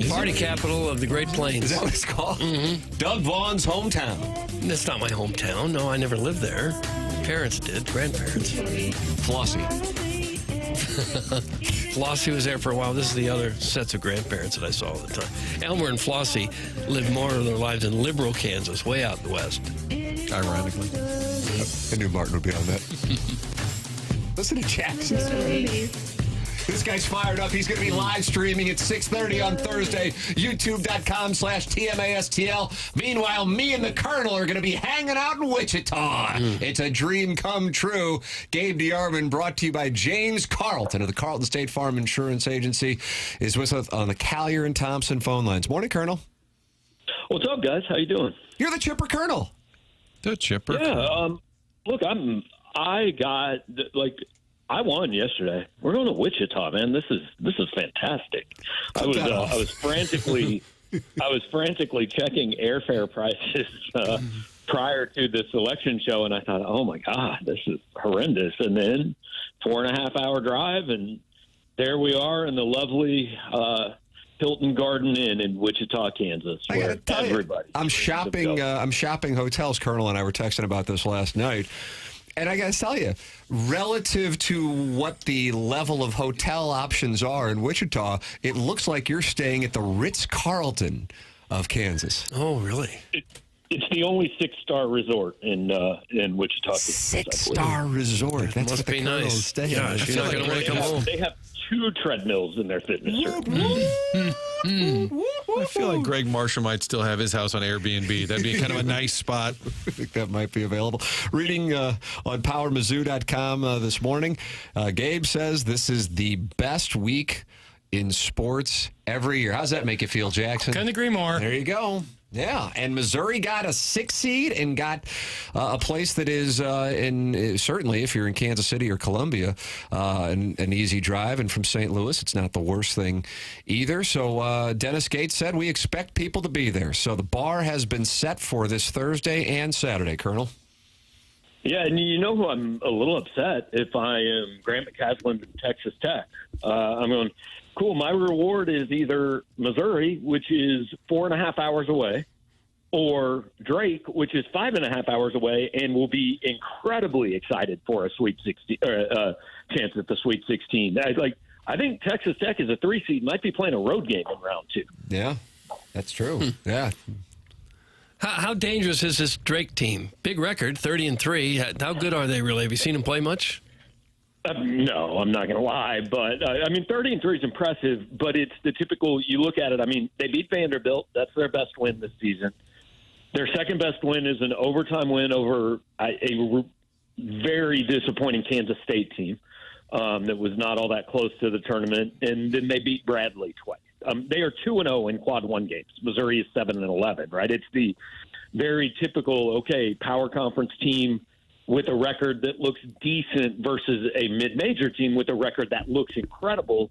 Party capital of the Great Plains. Is that what it's called? Mm-hmm. Doug Vaughn's hometown. That's not my hometown. No, I never lived there. Parents did. Grandparents. Flossie. Flossie was there for a while. This is the other sets of grandparents that I saw all the time. Elmer and Flossie lived more of their lives in liberal Kansas, way out in the west. Ironically. I knew Martin would be on that. Listen to Jackson. This guy's fired up. He's going to be live streaming at 6:30 on Thursday, youtube.com/TMASTL. Meanwhile, me and the Colonel are going to be hanging out in Wichita. It's a dream come true. Gabe DeArmond, brought to you by James Carlton of the Carlton State Farm Insurance Agency, is with us on the Collier and Thompson phone lines. Morning, Colonel. What's up, guys? How you doing? You're the chipper Colonel. The chipper. Yeah. Look, I won yesterday. We're going to Wichita, man. This is fantastic. I was frantically checking airfare prices prior to the selection show, and I thought, oh my God, this is horrendous. And then 4.5 hour drive, and there we are in the lovely Hilton Garden Inn in Wichita, Kansas. I gotta tell you, I'm shopping hotels. Colonel and I were texting about this last night. And I got to tell you, relative to what the level of hotel options are in Wichita, it looks like you're staying at the Ritz-Carlton of Kansas. Oh, really? It's the only 6-star resort in Wichita. 6-star resort. That's what the Colonel's nice. staying Yeah, at. you're not going to want to come home. They have 2 treadmills in their fitness center. I feel like Greg Marshall might still have his house on Airbnb. That'd be kind of a nice spot. I think that might be available. Reading on PowerMizzou.com this morning, Gabe says this is the best week in sports every year. How's that make you feel, Jackson? Couldn't agree more. There you go. Yeah, and Missouri got a 6 seed and got a place that is, certainly if you're in Kansas City or Columbia, an easy drive. And from St. Louis, it's not the worst thing either. So Dennis Gates said we expect people to be there. So the bar has been set for this Thursday and Saturday, Colonel. Yeah, and you know who I'm a little upset if I am Grant McCasland and Texas Tech. I'm going, cool, my reward is either Missouri, which is 4.5 hours away, or Drake, which is 5.5 hours away, and will be incredibly excited for a Sweet 16 chance at the Sweet 16. I think Texas Tech is a 3 seed, might be playing a road game in round 2. Yeah, that's true. Yeah. How dangerous is this Drake team? Big record, 30-3. How good are they really? Have you seen them play much? No, I'm not going to lie, but 30-3 is impressive, but it's the typical, you look at it, they beat Vanderbilt. That's their best win this season. Their second best win is an overtime win over a very disappointing Kansas State team that was not all that close to the tournament, and then they beat Bradley twice. They are 2-0 in quad 1 games. Missouri is 7-11, right? It's the very typical, power conference team with a record that looks decent versus a mid-major team with a record that looks incredible.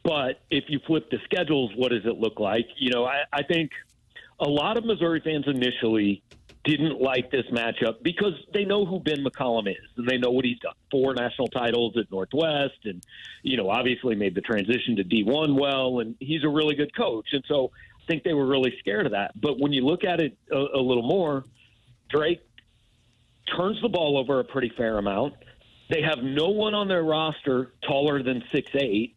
But if you flip the schedules, what does it look like? I think a lot of Missouri fans initially didn't like this matchup because they know who Ben McCollum is and they know what he's done. 4 national titles at Northwest and, obviously made the transition to D1 well, and he's a really good coach. And so I think they were really scared of that. But when you look at it a little more, Drake turns the ball over a pretty fair amount. They have no one on their roster taller than 6'8".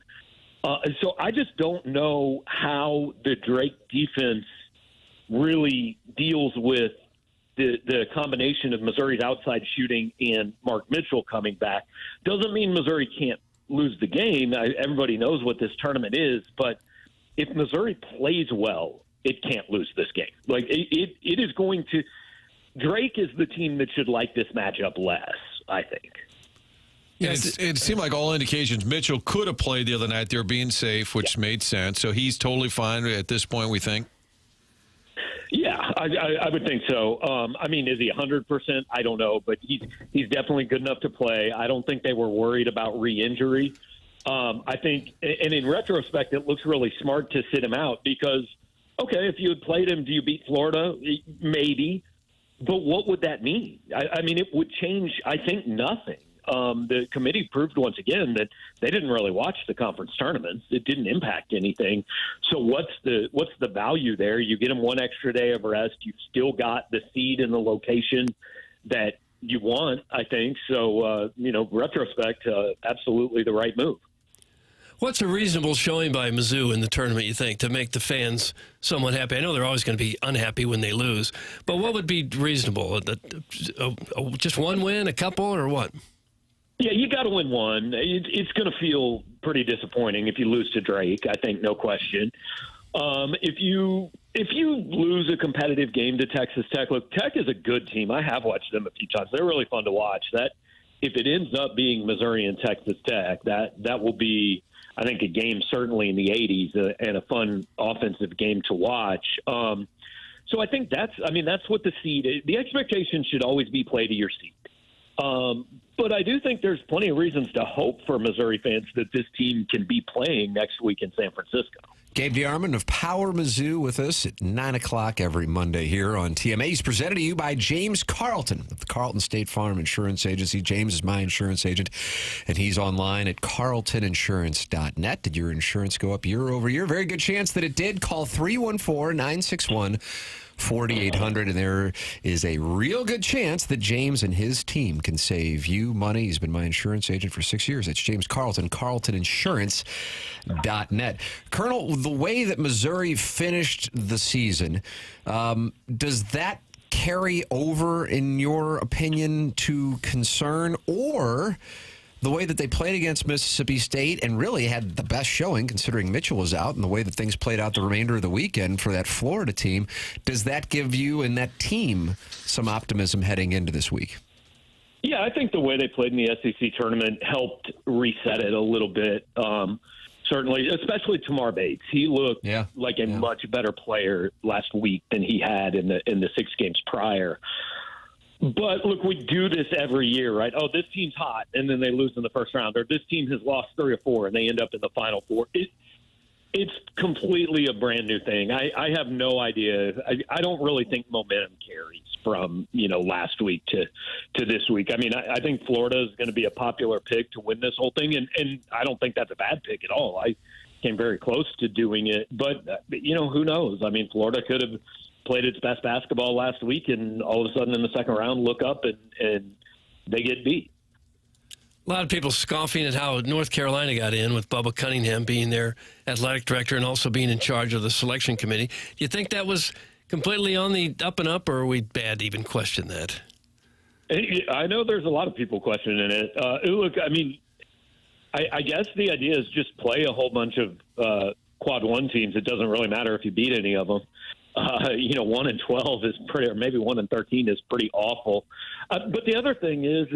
And so I just don't know how the Drake defense really deals with the combination of Missouri's outside shooting and Mark Mitchell coming back. Doesn't mean Missouri can't lose the game. Everybody knows what this tournament is, but if Missouri plays well, it can't lose this game. It is going to – Drake is the team that should like this matchup less, I think. It seemed like all indications Mitchell could have played the other night. They were being safe, which made sense. So he's totally fine at this point, we think. Yeah, I would think so. I mean, is he 100%? I don't know, but he's definitely good enough to play. I don't think they were worried about re-injury. I think, and in retrospect, it looks really smart to sit him out because, okay, if you had played him, do you beat Florida? Maybe. But what would that mean? I mean, it would change, I think, nothing. The committee proved once again that they didn't really watch the conference tournaments. It didn't impact anything. So what's the value there? You get them one extra day of rest. You've still got the seed in the location that you want, I think. So, retrospect, absolutely the right move. What's a reasonable showing by Mizzou in the tournament, you think, to make the fans somewhat happy? I know they're always going to be unhappy when they lose, but what would be reasonable? Just one win, a couple, or what? Yeah, you got to win one. It's going to feel pretty disappointing if you lose to Drake, I think, no question. If you lose a competitive game to Texas Tech, look, Tech is a good team. I have watched them a few times. They're really fun to watch. That if it ends up being Missouri and Texas Tech, that will be, I think, a game certainly in the 80s and a fun offensive game to watch. So I think that's what the expectation should always be play to your seed. But I do think there's plenty of reasons to hope for Missouri fans that this team can be playing next week in San Francisco. Gabe DeArmond of Power Mizzou with us at 9 o'clock every Monday here on TMA. He's presented to you by James Carlton of the Carlton State Farm Insurance Agency. James is my insurance agent, and he's online at carltoninsurance.net. Did your insurance go up year over year? Very good chance that it did. Call 314-961-4800, and there is a real good chance that James and his team can save you money. He's been my insurance agent for 6 years. That's James Carlton, carltoninsurance.net. Colonel, the way that Missouri finished the season, does that carry over, in your opinion, to concern, or the way that they played against Mississippi State and really had the best showing considering Mitchell was out, and the way that things played out the remainder of the weekend for that Florida team, does that give you and that team some optimism heading into this week? Yeah, I think the way they played in the SEC tournament helped reset it a little bit. Certainly, especially Tamar Bates. He looked like a much better player last week than he had in the 6 games prior. But look, we do this every year, right? Oh, this team's hot, and then they lose in the first round. Or this team has lost 3 or 4, and they end up in the Final Four. It's completely a brand new thing. I have no idea. I don't really think momentum carries from last week to this week. I mean, I think Florida is going to be a popular pick to win this whole thing, and I don't think that's a bad pick at all. I came very close to doing it, but who knows? I mean, Florida could have played its best basketball last week, and all of a sudden in the second round look up and they get beat. A lot of people scoffing at how North Carolina got in with Bubba Cunningham being their athletic director and also being in charge of the selection committee. Do you think that was completely on the up and up, or are we bad to even question that? I know there's a lot of people questioning it. Look, I mean, I guess the idea is just play a whole bunch of quad 1 teams. It doesn't really matter if you beat any of them. 1-12 is pretty, or maybe 1-13 is pretty awful. But the other thing is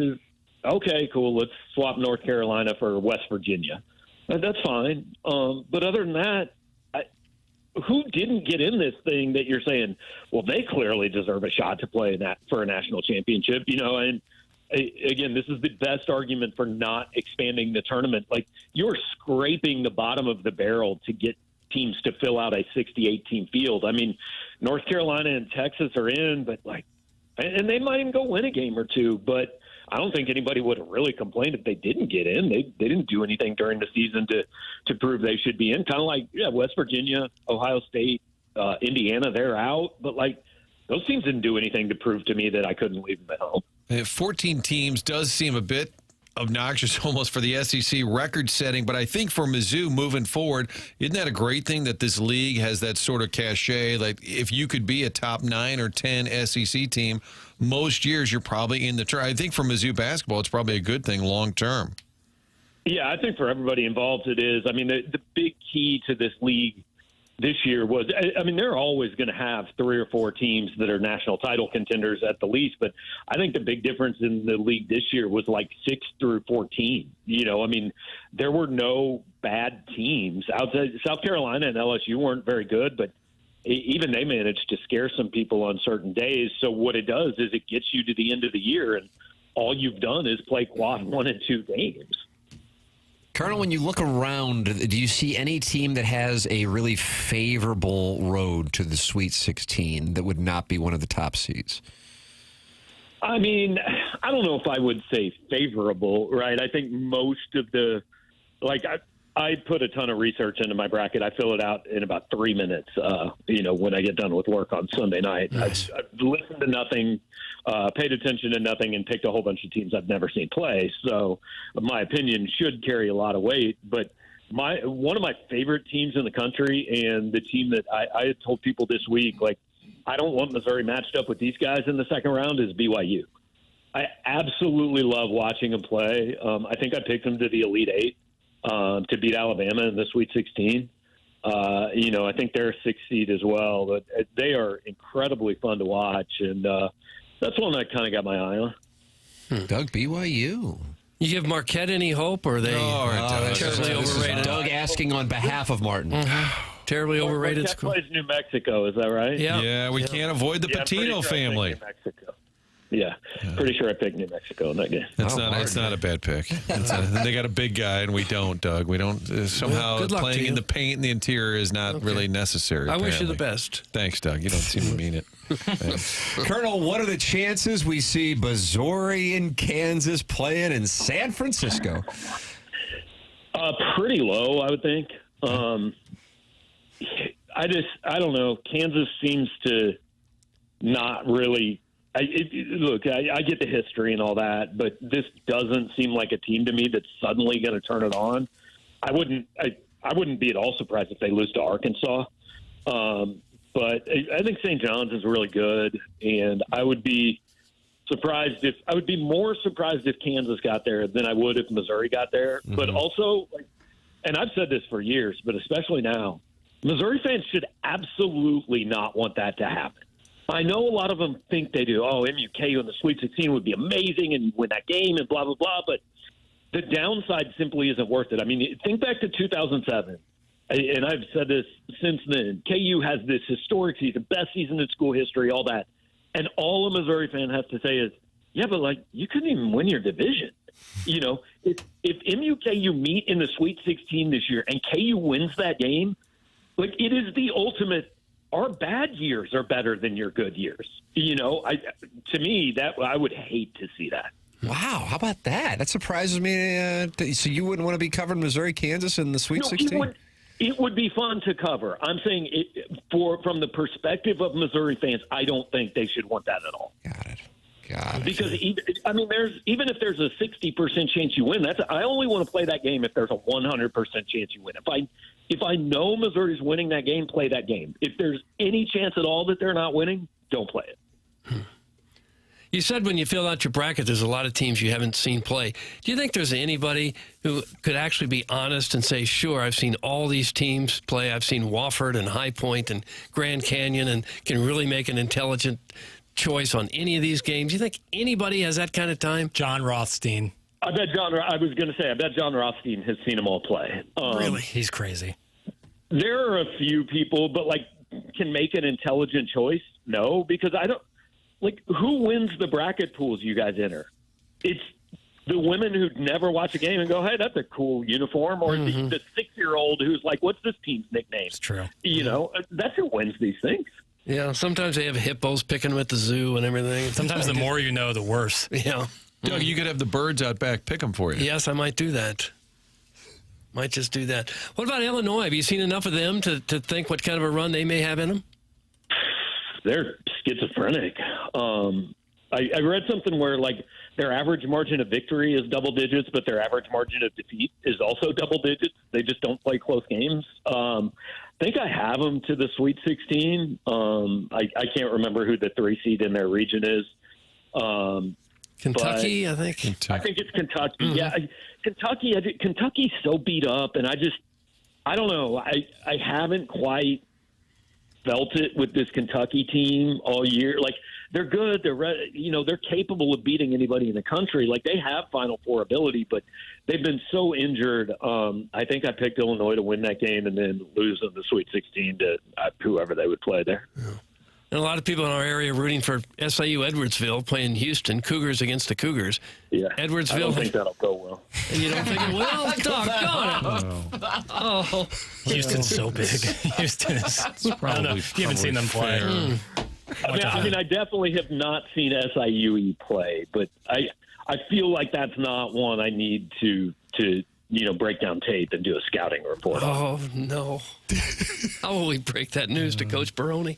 okay, cool. Let's swap North Carolina for West Virginia. That's fine. But other than that, who didn't get in this thing that you're saying, well, they clearly deserve a shot to play in that for a national championship, and again, this is the best argument for not expanding the tournament. Like, you're scraping the bottom of the barrel to get teams to fill out a 68-team field. I mean, North Carolina and Texas are in, but and they might even go win a game or two, but I don't think anybody would have really complained if they didn't get in. They didn't do anything during the season to prove they should be in. Kind of like West Virginia, Ohio State, Indiana, they're out. But those teams didn't do anything to prove to me that I couldn't leave them at home. 14 teams does seem a bit obnoxious almost for the SEC record setting, but I think for Mizzou moving forward, isn't that a great thing that this league has that sort of cachet? Like, if you could be a top 9 or 10 SEC team, most years you're probably in the I think for Mizzou basketball, it's probably a good thing long term. Yeah, I think for everybody involved it is. I mean, the big key to this league this year was, I mean, they're always going to have 3 or 4 teams that are national title contenders at the least, but I think the big difference in the league this year was like 6 through 14. You know, I mean, there were no bad teams. Outside South Carolina and LSU weren't very good, but even they managed to scare some people on certain days. So what it does is it gets you to the end of the year, and all you've done is play quad 1 and 2 games. Colonel, when you look around, do you see any team that has a really favorable road to the Sweet 16 that would not be one of the top seeds? I mean, I don't know if I would say favorable, right? I think most of the, like, I put a ton of research into my bracket. I fill it out in about 3 minutes, when I get done with work on Sunday night. Nice. I've listened to nothing, paid attention to nothing, and picked a whole bunch of teams I've never seen play. So my opinion should carry a lot of weight. But one of my favorite teams in the country, and the team that I had told people this week, like, I don't want Missouri matched up with these guys in the second round, is BYU. I absolutely love watching them play. I think I picked them to the Elite Eight. To beat Alabama in the Sweet 16. I think they're a 6 seed as well. But they are incredibly fun to watch, and that's one I kind of got my eye on. Doug, BYU. You give Marquette any hope, or are they terribly overrated? Doug asking on behalf of Martin. Terribly overrated Marquette school. plays New Mexico, is that right? Yeah, we can't avoid the Patino family. Yeah, pretty sure I picked New Mexico in that game. It's not a bad pick. They got a big guy, and we don't, Doug. We don't. Somehow playing in the paint in the interior is not really necessary. I wish you the apparently. best. Thanks, Doug. You don't seem to mean it. Colonel, what are the chances we see Missouri and Kansas playing in San Francisco? Pretty low, I would think. I don't know. Kansas seems to not really. I get the history and all that, but this doesn't seem like a team to me that's suddenly going to turn it on. I wouldn't be at all surprised if they lose to Arkansas. But I think St. John's is really good, and I would be more surprised if Kansas got there than I would if Missouri got there. Mm-hmm. But also, and I've said this for years, but especially now, Missouri fans should absolutely not want that to happen. I know a lot of them think they do. Oh, MUKU in the Sweet 16 would be amazing and win that game and blah, blah, blah. But the downside simply isn't worth it. I mean, think back to 2007. And I've said this since then. KU has this historic season, best season in school history, all that. And all a Missouri fan has to say is, yeah, but, you couldn't even win your division. If MUKU meet in the Sweet 16 this year and KU wins that game, it is the ultimate. Our bad years are better than your good years. To me, that I would hate to see that. Wow, how about that? That surprises me. So you wouldn't want to be covering Missouri, Kansas in the Sweet 16? It would be fun to cover. I'm saying from the perspective of Missouri fans, I don't think they should want that at all. Got it. Because even if there's a 60% chance you win, I only want to play that game if there's a 100% chance you win. If I know Missouri's winning that game, play that game. If there's any chance at all that they're not winning, don't play it. You said when you fill out your bracket, there's a lot of teams you haven't seen play. Do you think there's anybody who could actually be honest and say, sure, I've seen all these teams play. I've seen Wofford and High Point and Grand Canyon and can really make an intelligent choice on any of these games? Do you think anybody has that kind of time? John Rothstein. I bet John Rothstein has seen them all play. Really? He's crazy. There are a few people, but can make an intelligent choice? No, because I don't. Who wins the bracket pools you guys enter? It's the women who never watch a game and go, hey, that's a cool uniform, or the 6-year-old who's like, what's this team's nickname? It's true. That's who wins these things. Yeah, sometimes they have hippos picking them at the zoo and everything. Sometimes the more you know, the worse. Yeah. Doug, you could have the birds out back pick them for you. Yes, I might do that. Might just do that. What about Illinois? Have you seen enough of them to think what kind of a run they may have in them? They're schizophrenic. I read something where their average margin of victory is double digits, but their average margin of defeat is also double digits. They just don't play close games. I think I have them to the Sweet 16. I can't remember who the 3 seed in their region is. Kentucky, I think. I think it's Kentucky. Mm-hmm. Yeah, Kentucky's so beat up, and I don't know. I haven't quite felt it with this Kentucky team all year. Like, they're good. They're capable of beating anybody in the country. Like, they have Final Four ability, but they've been so injured. I think I picked Illinois to win that game and then lose in the Sweet 16 to whoever they would play there. Yeah. And a lot of people in our area rooting for SIU Edwardsville playing Houston, Cougars against the Cougars. Yeah. Edwardsville. I don't think that'll go well. And you don't think it will? Doggone it. Oh. Houston's so big. Houston is. I don't know. You haven't seen them play. I mean, I definitely have not seen SIUE play, but I feel like that's not one I need to break down tape and do a scouting report on. Oh, no. How will we break that news to Coach Baroni?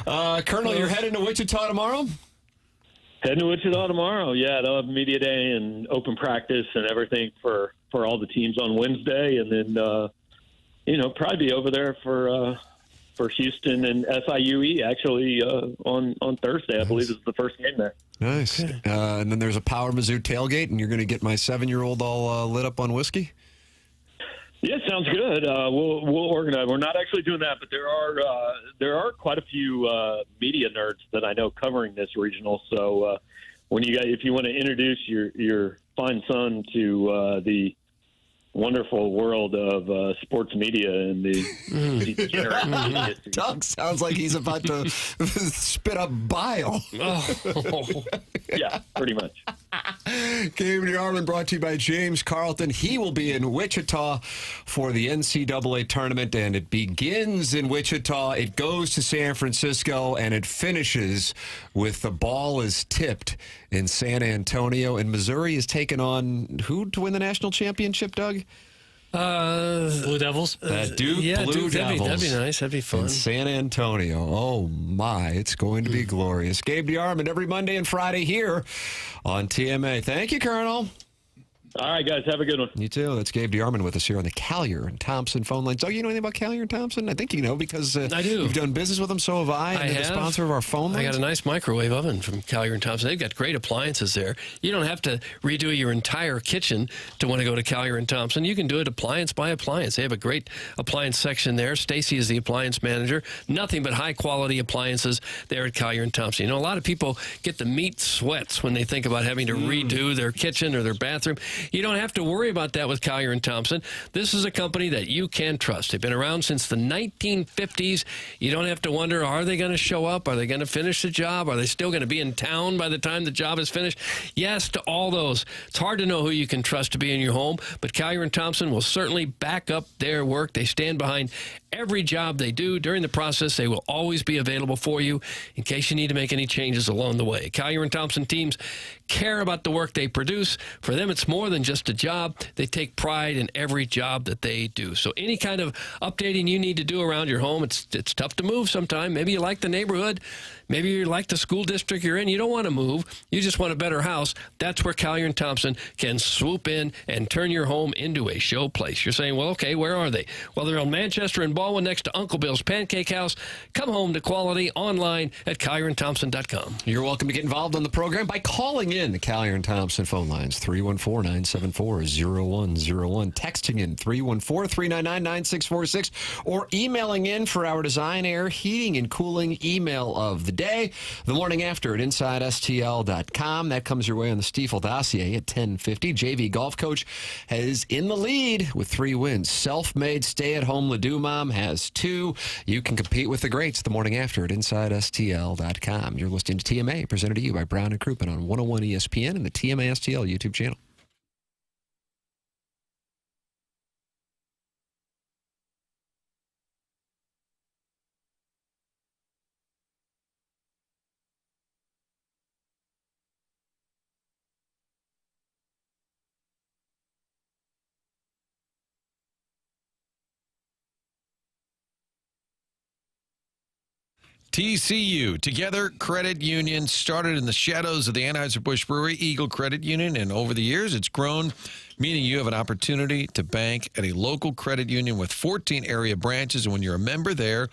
Colonel, you're heading to Wichita tomorrow? Heading to Wichita tomorrow, yeah. They'll have media day and open practice and everything for all the teams on Wednesday, and then, probably be over there for Houston and SIUE actually on Thursday. I believe is the first game there. Nice. And then there's a Power Mizzou tailgate, and you're going to get my 7-year-old all lit up on whiskey? Yeah, sounds good. We'll organize. We're not actually doing that, but there are quite a few media nerds that I know covering this regional. So if you want to introduce your fine son to the wonderful world of sports media and the Doug sounds like he's about to spit up bile. Yeah, pretty much. Gabe DeArmond brought to you by James Carlton. He will be in Wichita for the NCAA tournament, and it begins in Wichita. It goes to San Francisco, and it finishes with the ball is tipped in San Antonio. And Missouri is taking on who to win the national championship, Doug? Blue Devils. Duke Blue Devils. That'd be nice. That'd be fun. In San Antonio. Oh, my. It's going to be glorious. Gabe DeArmond every Monday and Friday here on TMA. Thank you, Colonel. All right, guys. Have a good one. You too. That's Gabe DeArmond with us here on the Callier and Thompson phone lines. Oh, you know anything about Callier and Thompson? I think you know because I do. You've done business with them, so have I. And they're the sponsor of our phone lines. I got a nice microwave oven from Callier and Thompson. They've got great appliances there. You don't have to redo your entire kitchen to want to go to Callier and Thompson. You can do it appliance by appliance. They have a great appliance section there. Stacy is the appliance manager. Nothing but high-quality appliances there at Callier and Thompson. You know, a lot of people get the meat sweats when they think about having to redo their kitchen or their bathroom. You don't have to worry about that with Collier and Thompson. This is a company that you can trust. They've been around since the 1950s. You don't have to wonder, are they going to show up? Are they going to finish the job? Are they still going to be in town by the time the job is finished? Yes to all those. It's hard to know who you can trust to be in your home, but Collier and Thompson will certainly back up their work. They stand behind every job they do. During the process, they will always be available for you in case you need to make any changes along the way. Collier and Thompson teams care about the work they produce. For them, it's more than just a job. They take pride in every job that they do. So any kind of updating you need to do around your home, it's tough to move sometime. Maybe you like the neighborhood. Maybe you like the school district you're in. You don't want to move. You just want a better house. That's where Collier and Thompson can swoop in and turn your home into a show place. You're saying, well, okay, where are they? Well, they're on Manchester and Baldwin next to Uncle Bill's Pancake House. Come home to quality online at CollierandThompson.com. You're welcome to get involved on the program by calling in the Collier and Thompson phone lines, 314-974-0101, texting in 314-399-9646, or emailing in for our Design, Air, Heating, and Cooling email of the day. The morning after at InsideSTL.com. That comes your way on the Stiefel dossier at 10:50. JV golf coach is in the lead with 3 wins. Self-made stay-at-home Ladue mom has 2. You can compete with the greats. The morning after at InsideSTL.com. You're listening to TMA, presented to you by Brown and Crouppen on 101 ESPN and the TMA STL YouTube channel. TCU, Together Credit Union, started in the shadows of the Anheuser-Busch Brewery Eagle Credit Union, and over the years it's grown, meaning you have an opportunity to bank at a local credit union with 14 area branches, and when you're a member there,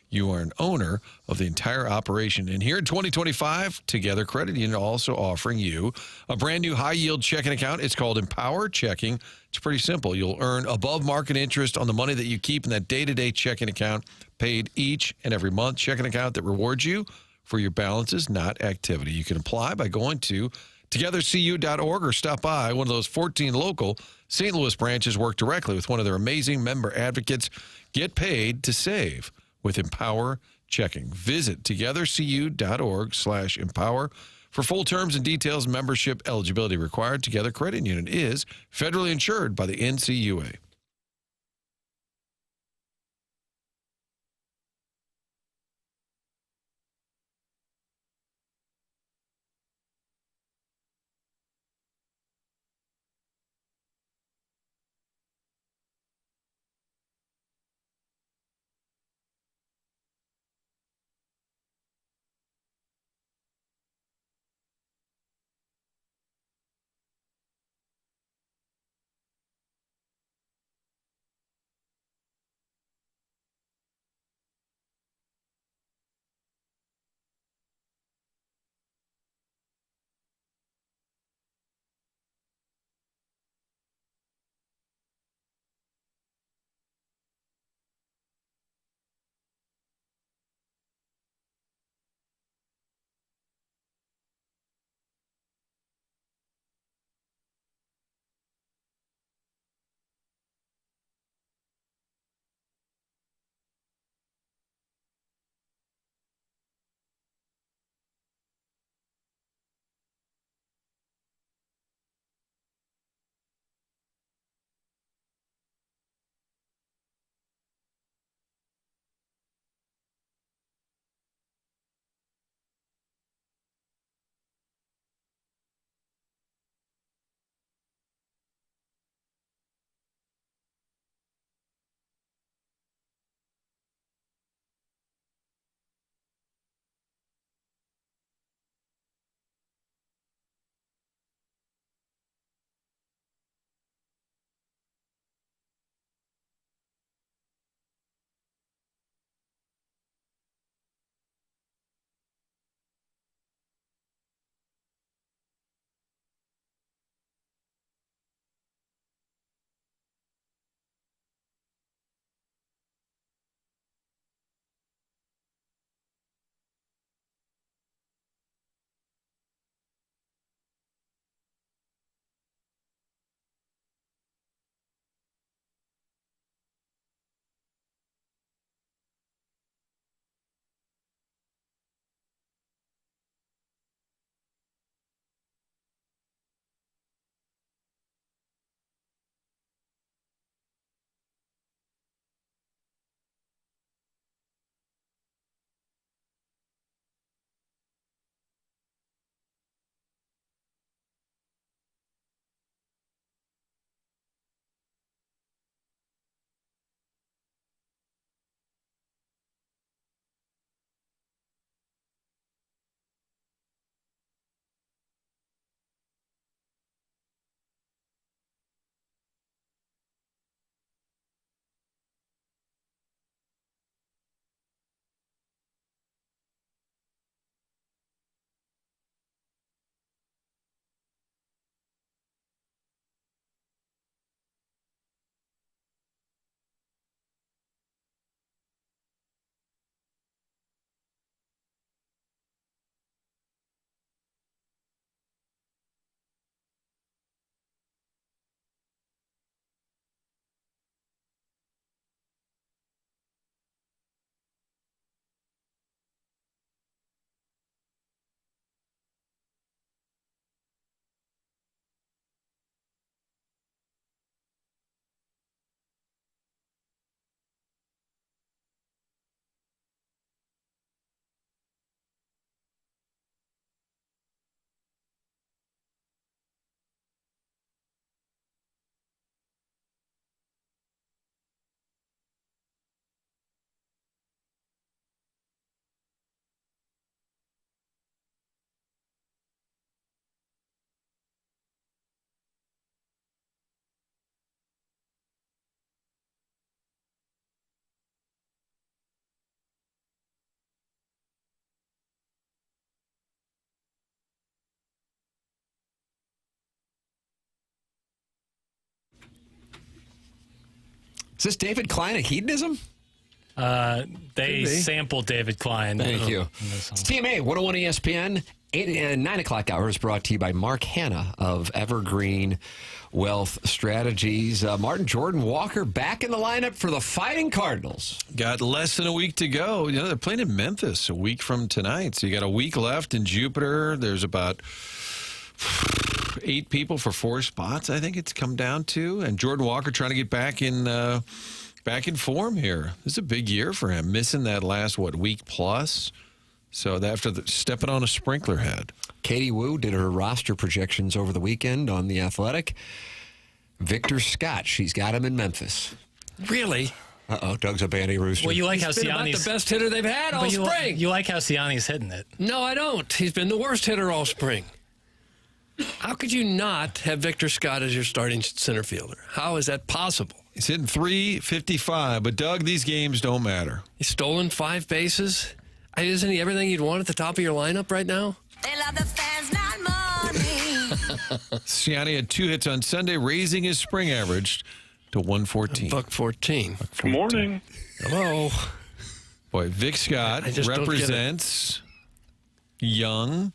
you are an owner of the entire operation. And here in 2025, Together Credit Union also offering you a brand new high-yield checking account. It's called Empower Checking. It's pretty simple. You'll earn above-market interest on the money that you keep in that day-to-day checking account, paid each and every month. Checking account that rewards you for your balances, not activity. You can apply by going to togethercu.org or stop by one of those 14 local St. Louis branches. Work directly with one of their amazing member advocates. Get paid to save with Empower Checking. Visit togethercu.org/empower for full terms and details. Membership eligibility required. Together Credit Union is federally insured by the NCUA. Is this David Klein a hedonism? They sampled David Klein. Thank you. It's TMA 101 ESPN. 9 o'clock hour is brought to you by Mark Hanna of Evergreen Wealth Strategies. Martin Jordan Walker back in the lineup for the Fighting Cardinals. Got less than a week to go. You know, they're playing in Memphis a week from tonight. So you got a week left in Jupiter. There's about 8 people for 4 spots, I think it's come down to. And Jordan Walker trying to get back in form here. This is a big year for him, missing that last, week plus. So after stepping on a sprinkler head. Katie Wu did her roster projections over the weekend on The Athletic. Victor Scott, she's got him in Memphis. Really? Uh-oh, Doug's a banty rooster. Well, you like how He's been about Siani's the best hitter they've had all spring. You like how Siani's hitting it. No, I don't. He's been the worst hitter all spring. How could you not have Victor Scott as your starting center fielder? How is that possible? He's hitting .355, but Doug, these games don't matter. He's stolen 5 bases. Isn't he everything you'd want at the top of your lineup right now? They love the fans, not money. Siani had 2 hits on Sunday, raising his spring average to 114. $114. Good morning. Hello. Boy, Vic Scott represents young.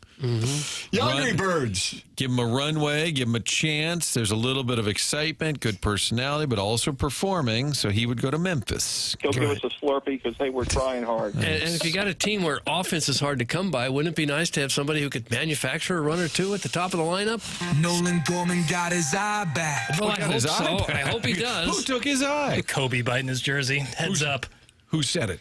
Young Birds. Give him a runway, give him a chance. There's a little bit of excitement, good personality, but also performing. So he would go to Memphis. He'll give us a Slurpee because, hey, we're trying hard. And if you got a team where offense is hard to come by, wouldn't it be nice to have somebody who could manufacture a run or two at the top of the lineup? Nolan Gorman got his eye back. Well, I hope so. I hope he does. Who took his eye? Kobe biting his jersey. Heads up. Who said it?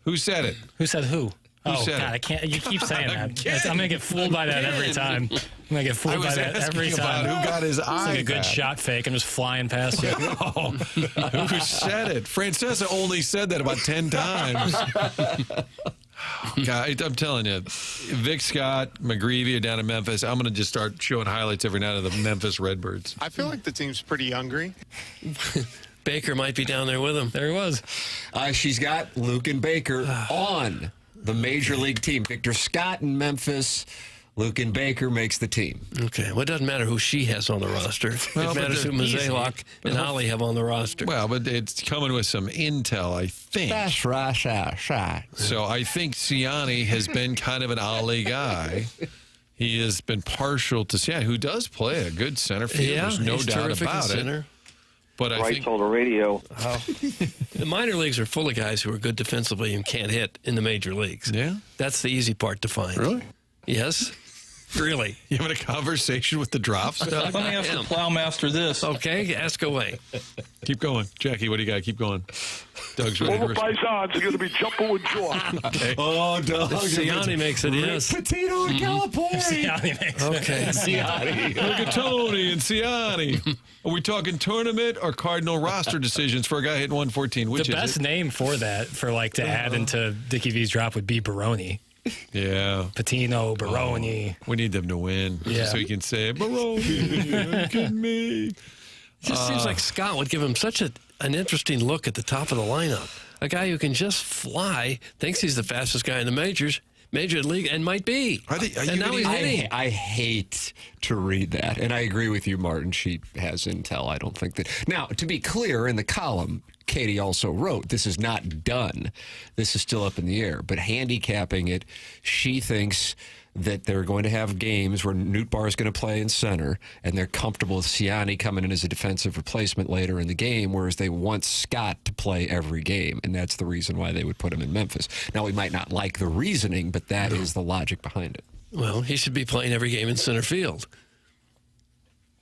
Who said it? Who said who? Who said God, it? I can't. You keep saying that. I'm gonna get fooled by that every time. I'm gonna get fooled by that every time. Who got his eye? It's like a good back. shot fake. I'm just flying past you. Who said it? Francesa only said that about 10 times. God, I'm telling you, Vic Scott, McGreevy are down in Memphis. I'm going to just start showing highlights every night of the Memphis Redbirds. I feel like the team's pretty hungry. Baker might be down there with him. There he was. She's got Luke and Baker on the major league team. Victor Scott in Memphis. Luke and Baker makes the team. Okay. Well, it doesn't matter who she has on the roster. Well, it matters who Mazalok and Holly have on the roster. Well, but it's coming with some intel, I think. That's right. So I think Siani has been kind of an Ollie guy. He has been partial to Siani, who does play a good center field. Yeah, There's no he's doubt terrific about in it. center. But I Right think on the radio. The minor leagues are full of guys who are good defensively and can't hit in the major leagues. Yeah? That's the easy part to find. Really? Yes. Really. You having a conversation with the drops? Let me ask the plowmaster this. Okay, ask away. Keep going. Jackie, what do you got? Keep going. Doug's ready All to the paisans are going to be jumping with joy. Okay. Oh, Doug. Siani makes it, yes. Patino and Calipari. Siani makes it. Okay. Siani. Look at Tony and Siani. Are we talking tournament or Cardinal roster decisions for a guy hitting 114? Which The is best it? name for that, for like to add into Dickie V's drop, would be Baroni. Yeah. Patino, Baroni. We need them to win. Yeah. So you can say, Baroni, look at me. It just seems like Scott would give him such an interesting look at the top of the lineup. A guy who can just fly, thinks he's the fastest guy in the major league, and might be. And now he's hitting. I hate to read that. And I agree with you, Martin. She has intel. I don't think that. Now, to be clear, in the column, Katie also wrote, this is not done. This is still up in the air. But handicapping it, she thinks that they're going to have games where Nootbar is going to play in center, and they're comfortable with Siani coming in as a defensive replacement later in the game, whereas they want Scott to play every game, and that's the reason why they would put him in Memphis. Now, we might not like the reasoning, but that is the logic behind it. Well, he should be playing every game in center field.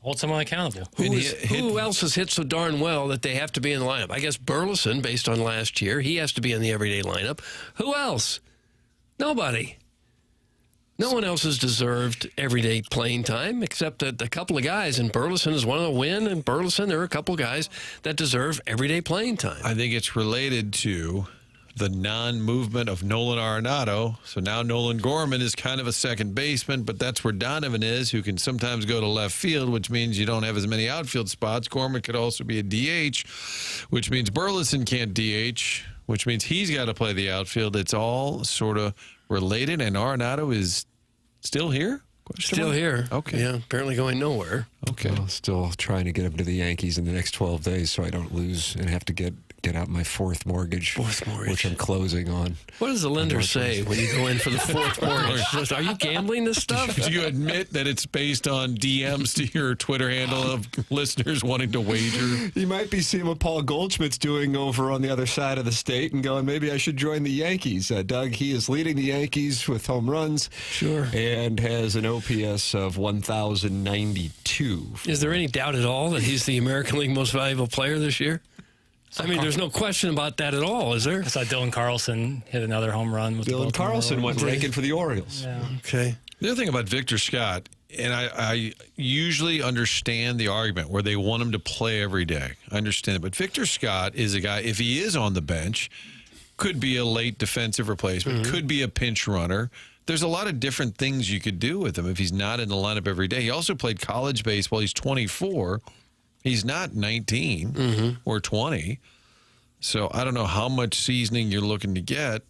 Hold someone accountable. Who else has hit so darn well that they have to be in the lineup? I guess Burleson, based on last year, he has to be in the everyday lineup. Who else? Nobody. No one else has deserved everyday playing time except that a couple of guys, and Burleson is one of the win, and Burleson, there are a couple of guys that deserve everyday playing time. I think it's related to the non-movement of Nolan Arenado. So now Nolan Gorman is kind of a second baseman, but that's where Donovan is, who can sometimes go to left field, which means you don't have as many outfield spots. Gorman could also be a DH, which means Burleson can't DH, which means he's got to play the outfield. It's all sort of related, and Arenado is still here? Still here. Okay. Yeah, apparently going nowhere. Okay. Well, still trying to get him to the Yankees in the next 12 days so I don't lose and have to get get out my fourth mortgage, which I'm closing on. What does the lender say when you go in for the fourth mortgage? Just, are you gambling this stuff? Do you admit that it's based on DMs to your Twitter handle of listeners wanting to wager? You might be seeing what Paul Goldschmidt's doing over on the other side of the state and going, maybe I should join the Yankees. Doug, he is leading the Yankees with home runs. Sure. And has an OPS of 1,092. Is there any doubt at all that he's the American League most valuable player this year? I mean, there's no question about that at all, is there? I saw Dylan Carlson hit another home run. With Dylan Carlson went ranking for the Orioles. Yeah. Okay. The other thing about Victor Scott, and I usually understand the argument where they want him to play every day. I understand it. But Victor Scott is a guy, if he is on the bench, could be a late defensive replacement, could be a pinch runner. There's a lot of different things you could do with him if he's not in the lineup every day. He also played college baseball. He's 24. He's not 19 or 20. So I don't know how much seasoning you're looking to get.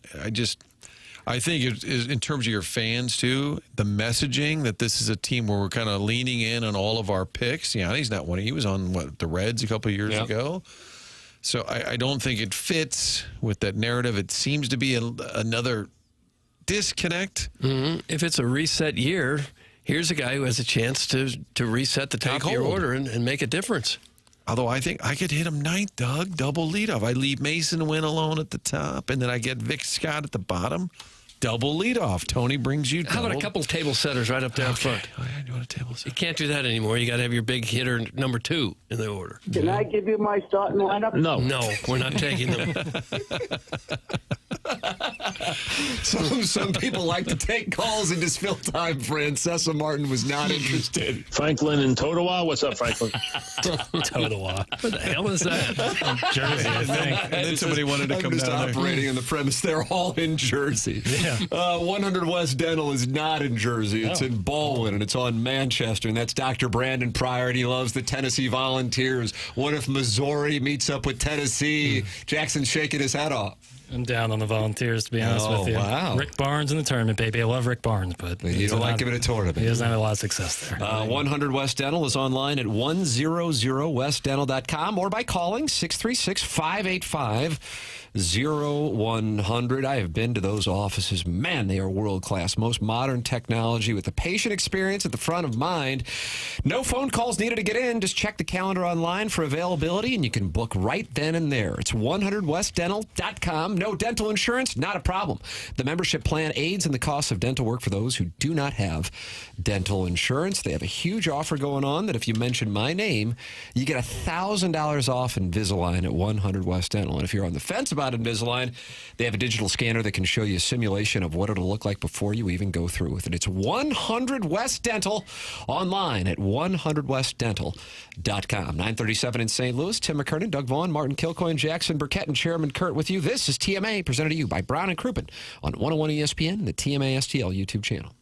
I think in terms of your fans, too, the messaging that this is a team where we're kind of leaning in on all of our picks. He's not one. He was on, the Reds a couple of years ago. So I don't think it fits with that narrative. It seems to be another disconnect. If it's a reset year, here's a guy who has a chance to reset the top of your order and make a difference. Although I think I could hit him ninth, Doug, double leadoff. I leave Mason Wynn alone at the top, and then I get Vic Scott at the bottom. Double leadoff. Tony brings you double. How about a couple table setters right up there in front? You want a table setter? You can't do that anymore. You got to have your big hitter number 2 in the order. Can I give you my starting lineup? No, we're not taking them. Some people like to take calls in this fill time. Francesa Martin was not interested. Franklin and Totowa. What's up, Franklin? Totowa. What the hell is that? Jersey, I think. And then somebody wanted to I'm come just down there. operating on the premise they're all in Jersey. Yeah. 100 West Dental is not in Jersey. It's in Baldwin, and it's on Manchester, and that's Dr. Brandon Pryor, and he loves the Tennessee Volunteers. What if Missouri meets up with Tennessee? Jackson's shaking his head off. I'm down on the Volunteers, to be honest with you. Wow. Rick Barnes in the tournament, baby. I love Rick Barnes, but You don't like him in a tournament. He doesn't have a lot of success there. 100 West Dental is online at 100westdental.com or by calling 636-585-0100. I have been to those offices. Man, they are world-class. Most modern technology with the patient experience at the front of mind. No phone calls needed to get in. Just check the calendar online for availability, and you can book right then and there. It's 100westdental.com. No dental insurance? Not a problem. The membership plan aids in the cost of dental work for those who do not have dental insurance. They have a huge offer going on that if you mention my name, you get $1,000 off Invisalign at 100 West Dental. And if you're on the fence about Invisalign, they have a digital scanner that can show you a simulation of what it'll look like before you even go through with it. It's 100 West Dental online at 100westdental.com. 9:37 in St. Louis. Tim McKernan, Doug Vaughn, Martin Kilcoyne, Jackson Burkett, and Chairman Kurt with you. This is TMA, presented to you by Brown and Crouppen on 101 ESPN and the TMA STL YouTube channel.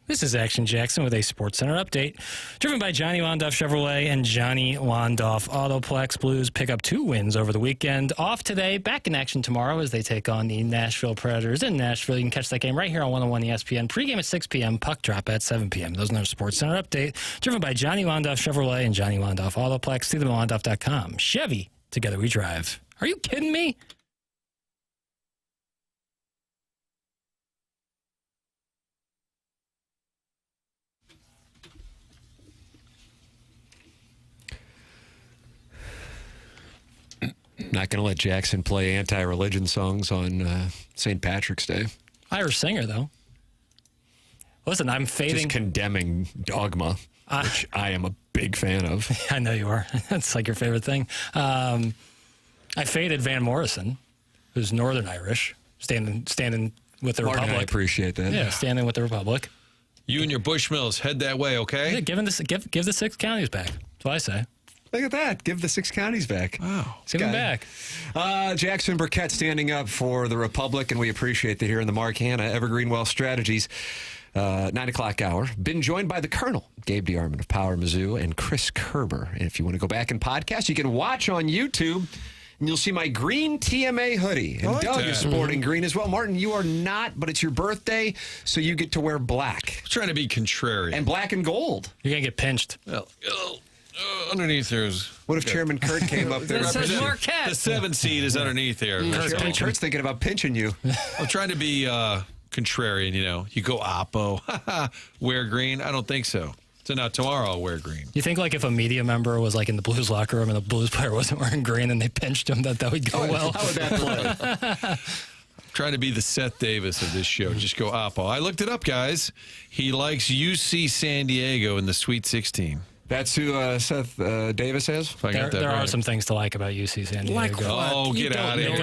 This is Action Jackson with a Sports Center update. Driven by Johnny Londoff Chevrolet and Johnny Londoff Autoplex. Blues pick up 2 wins over the weekend. Off today, back in action tomorrow as they take on the Nashville Predators in Nashville. You can catch that game right here on 101 ESPN. Pregame at 6 p.m., puck drop at 7 p.m. Those are our Sports Center update. Driven by Johnny Londoff Chevrolet and Johnny Londoff Autoplex. See them at Londoff.com. Chevy, together we drive. Are you kidding me? Not going to let Jackson play anti-religion songs on St. Patrick's Day. Irish singer, though. Listen, I'm fading. Just condemning dogma, which I am a big fan of. I know you are. That's like your favorite thing. I faded Van Morrison, who's Northern Irish, standing with the Martin, Republic. I appreciate that. Yeah, standing with the Republic. You and your Bushmills, head that way, okay? Yeah, give the 6 counties back. That's what I say. Look at that. Give the 6 counties back. Wow. Give them back. Jackson Burkett standing up for the Republic, and we appreciate that here in the Mark Hanna Evergreen Wealth Strategies 9 o'clock hour. Been joined by the Colonel, Gabe DeArmond of Power Mizzou, and Chris Kerber. And if you want to go back and podcast, you can watch on YouTube, and you'll see my green TMA hoodie. And Doug is sporting green as well. Martin, you are not, but it's your birthday, so you get to wear black. I'm trying to be contrary. And black and gold. You're going to get pinched. Well, underneath there's... What if Chairman Kurt came up there? The 7 seed is underneath there. Kurt's thinking about pinching you. I'm trying to be contrarian, you know. You go Oppo, wear green. I don't think so. So now tomorrow I'll wear green. You think like if a media member was like in the Blues locker room and the Blues player wasn't wearing green and they pinched him, that would go well? How would that play? Trying to be the Seth Davis of this show. Just go Oppo. I looked it up, guys. He likes UC San Diego in the Sweet 16. That's who Seth Davis is? There are some things to like about UC San Diego. Like what? Oh, get out of here.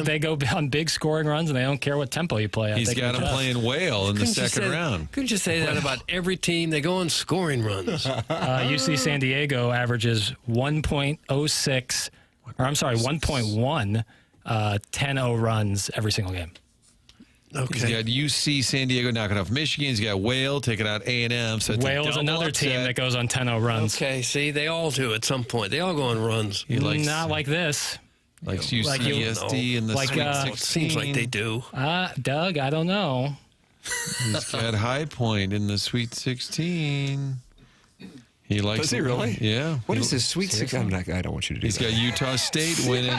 They go on big scoring runs, and they don't care what tempo you play at. He's got him playing whale in the second round. Couldn't you say that about every team? They go on scoring runs. UC San Diego averages 1.06, or I'm sorry, 1.1 10-0 runs every single game. Okay. He's got UC San Diego knocking off Michigan. He's got Whale taking out A&M. So Whale is another team that goes on 10-0 runs. Okay, see, they all do at some point. They all go on runs. He likes, not like this. Likes UCSD in the Sweet 16. It seems like they do. Doug, I don't know. He's got High Point in the Sweet 16. He likes. Does he really? Yeah. What is this Sweet 16? I don't want you to do He's that. got Utah State winning.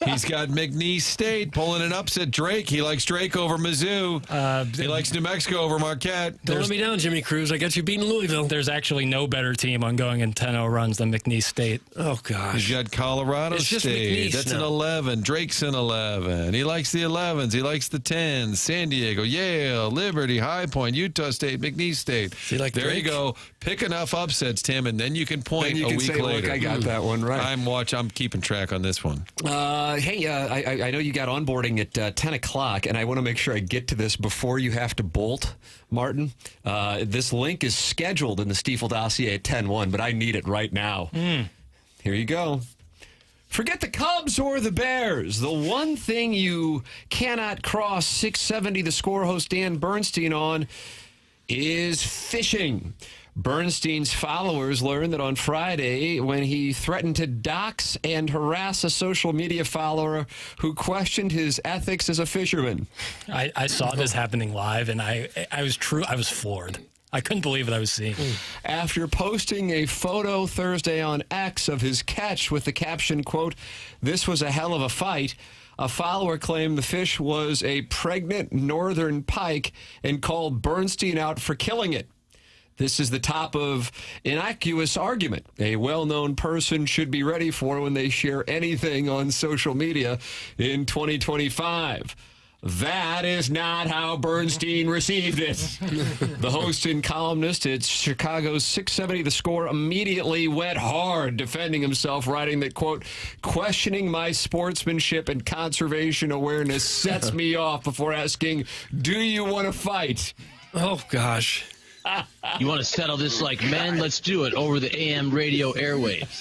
He's got McNeese State pulling an upset. Drake. He likes Drake over Mizzou. He likes New Mexico over Marquette. Don't let me down, Jimmy Cruz. I got you beating Louisville. There's actually no better team on going in 10-0 runs than McNeese State. Oh, gosh. He's got Colorado It's just State. McNeese That's now. an 11. Drake's an 11. He likes the 11s. He likes the 10s. San Diego, Yale, Liberty, High Point, Utah State, McNeese State. Like there Drake? you go. Pick enough upsets, Tim, and then you can point Then you a can week say, later. look, I got that one right. I'm keeping track on this one. Hey, I know you got onboarding at 10 o'clock, and I want to make sure I get to this before you have to bolt, Martin. This link is scheduled in the Stiefel dossier at 10:01, but I need it right now. Here you go. Forget the Cubs or the Bears. The one thing you cannot cross 670 The Score host Dan Bernstein on is fishing. Bernstein's followers learned that on Friday when he threatened to dox and harass a social media follower who questioned his ethics as a fisherman. I saw this happening live, and I was floored. I couldn't believe what I was seeing. After posting a photo Thursday on X of his catch with the caption, quote, "This was a hell of a fight," a follower claimed the fish was a pregnant northern pike and called Bernstein out for killing it. This is the top of innocuous argument a well-known person should be ready for when they share anything on social media in 2025. That is not how Bernstein received it. The host and columnist at Chicago's 670 The Score immediately went hard defending himself, writing that, quote, "Questioning my sportsmanship and conservation awareness sets me off before asking, do you want to fight?" Oh, gosh. You want to settle this like men? Let's do it over the AM radio airwaves.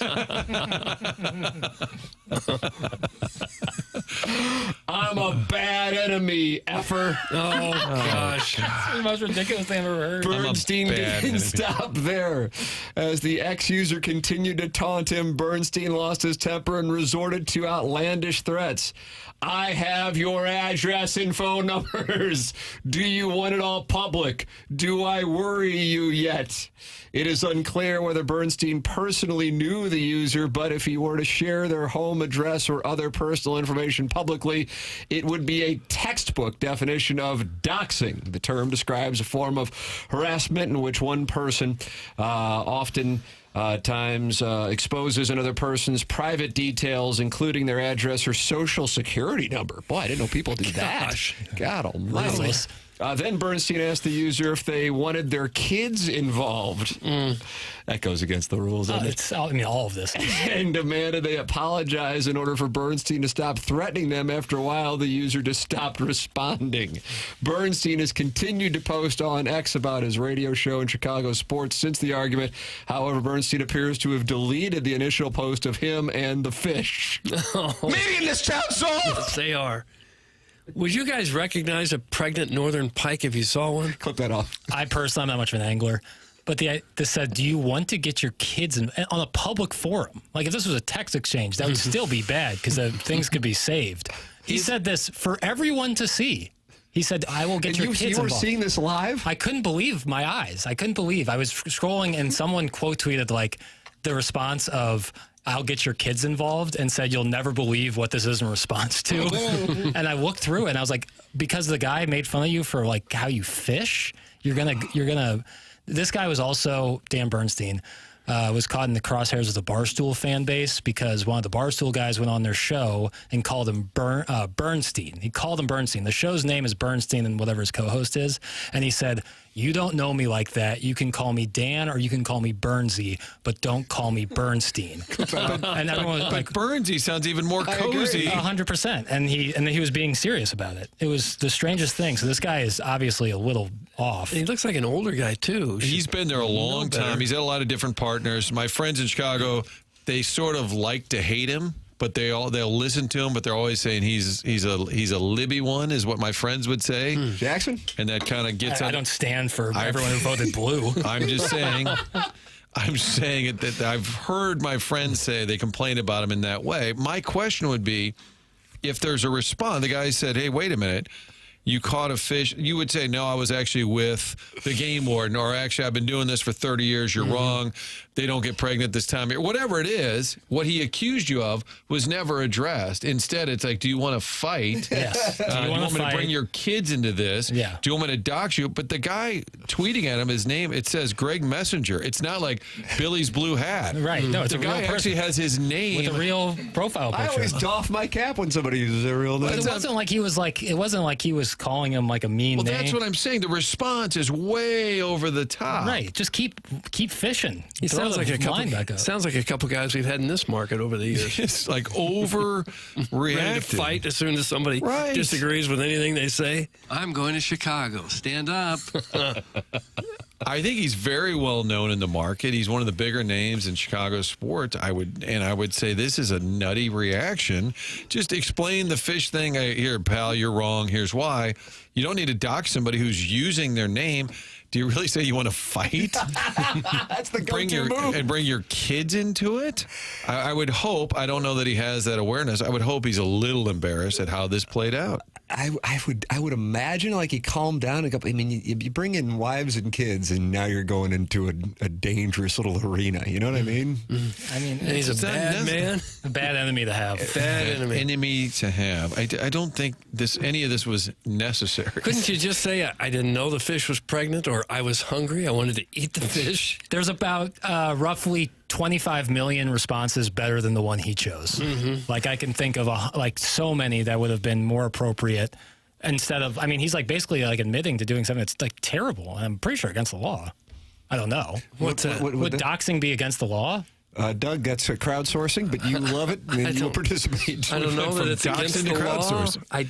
I'm a bad enemy, effer. Oh, gosh. That's the most ridiculous thing I've ever heard. Bernstein didn't stop there. As the ex-user continued to taunt him, Bernstein lost his temper and resorted to outlandish threats. I have your address and phone numbers. Do you want it all public? Do I worry you yet? It is unclear whether Bernstein personally knew the user, but if he were to share their home address or other personal information publicly, it would be a textbook definition of doxing. The term describes a form of harassment in which one person often times exposes another person's private details, including their address or social security number. Boy, I didn't know people did that. God almighty. Then Bernstein asked the user if they wanted their kids involved. That goes against the rules, doesn't it? I mean, all of this. And demanded they apologize in order for Bernstein to stop threatening them. After a while, the user just stopped responding. Bernstein has continued to post on X about his radio show in Chicago sports since the argument. However, Bernstein appears to have deleted the initial post of him and the fish. Maybe in this town, so yes, they are. Would you guys recognize a pregnant northern pike if you saw one? Clip that off. I personally, I'm not much of an angler. But this said, do you want to get your kids on a public forum? Like, if this was a text exchange, that would still be bad because things could be saved. He said this for everyone to see. He said, I will get your kids involved. You were seeing this live? I couldn't believe my eyes. I couldn't believe. I was scrolling and someone quote tweeted, like, the response of, I'll get your kids involved, and said, you'll never believe what this is in response to. And I looked through it, and I was like, because the guy made fun of you for, like, how you fish, you're gonna. This guy was also, Dan Bernstein, was caught in the crosshairs of the Barstool fan base because one of the Barstool guys went on their show and called him Bernstein. He called him Bernstein. The show's name is Bernstein and whatever his co-host is. And he said, you don't know me like that. You can call me Dan or you can call me Bernsey, but don't call me Bernstein. And everyone was like, Bernsey sounds even more cozy. 100%. And he was being serious about it. It was the strangest thing. So this guy is obviously a little off. And he looks like an older guy, too. He's been there a long time. He's had a lot of different partners. My friends in Chicago, they sort of like to hate him, but they'll listen to him, but they're always saying he's a Libby one, is what my friends would say. Jackson? And that kind of gets I don't stand for everyone who voted blue. I'm just saying it that I've heard my friends say they complain about him in that way. My question would be, if there's a response, the guy said, hey, wait a minute. You caught a fish, you would say, no, I was actually with the game warden, or actually, I've been doing this for 30 years. You're wrong. They don't get pregnant this time. Whatever it is, what he accused you of was never addressed. Instead, it's like, do you want to fight? Yes. Do you want me to bring your kids into this? Yeah. Do you want me to dox you? But the guy tweeting at him, his name, it says Greg Messenger. It's not like Billy's Blue Hat. Right. No, it's the a real guy person actually has his name. with a real profile picture. I always doff my cap when somebody uses their real name. But it wasn't like he was calling him like a mean name. Well, that's what I'm saying. The response is way over the top. Right. Just keep fishing. He sounds like a couple guys we've had in this market over the years. It's like overreacting. Ready to fight as soon as somebody disagrees with anything they say. I'm going to Chicago. Stand up. I think he's very well known in the market. He's one of the bigger names in Chicago sports. I would say this is a nutty reaction. Just explain the fish thing. Here, pal, you're wrong. Here's why. You don't need to dox somebody who's using their name. Do you really say you want to fight? That's the go-to move. And bring your kids into it? I would hope, I don't know that he has that awareness. I would hope he's a little embarrassed at how this played out. I would imagine like he calmed down a couple. I mean, you bring in wives and kids, and now you're going into a dangerous little arena. You know what I mean? I mean, and he's a bad man, a bad enemy to have. Bad enemy to have. I don't think any of this was necessary. Couldn't you just say I didn't know the fish was pregnant, or I was hungry, I wanted to eat the fish? There's about roughly 25 million responses better than the one he chose. Like I can think of so many that would have been more appropriate instead of, I mean, he's like basically like admitting to doing something that's like terrible. And I'm pretty sure against the law. I don't know. Would doxing be against the law? Doug, that's crowdsourcing, but you love it and you'll participate. I don't know that it's against the law. I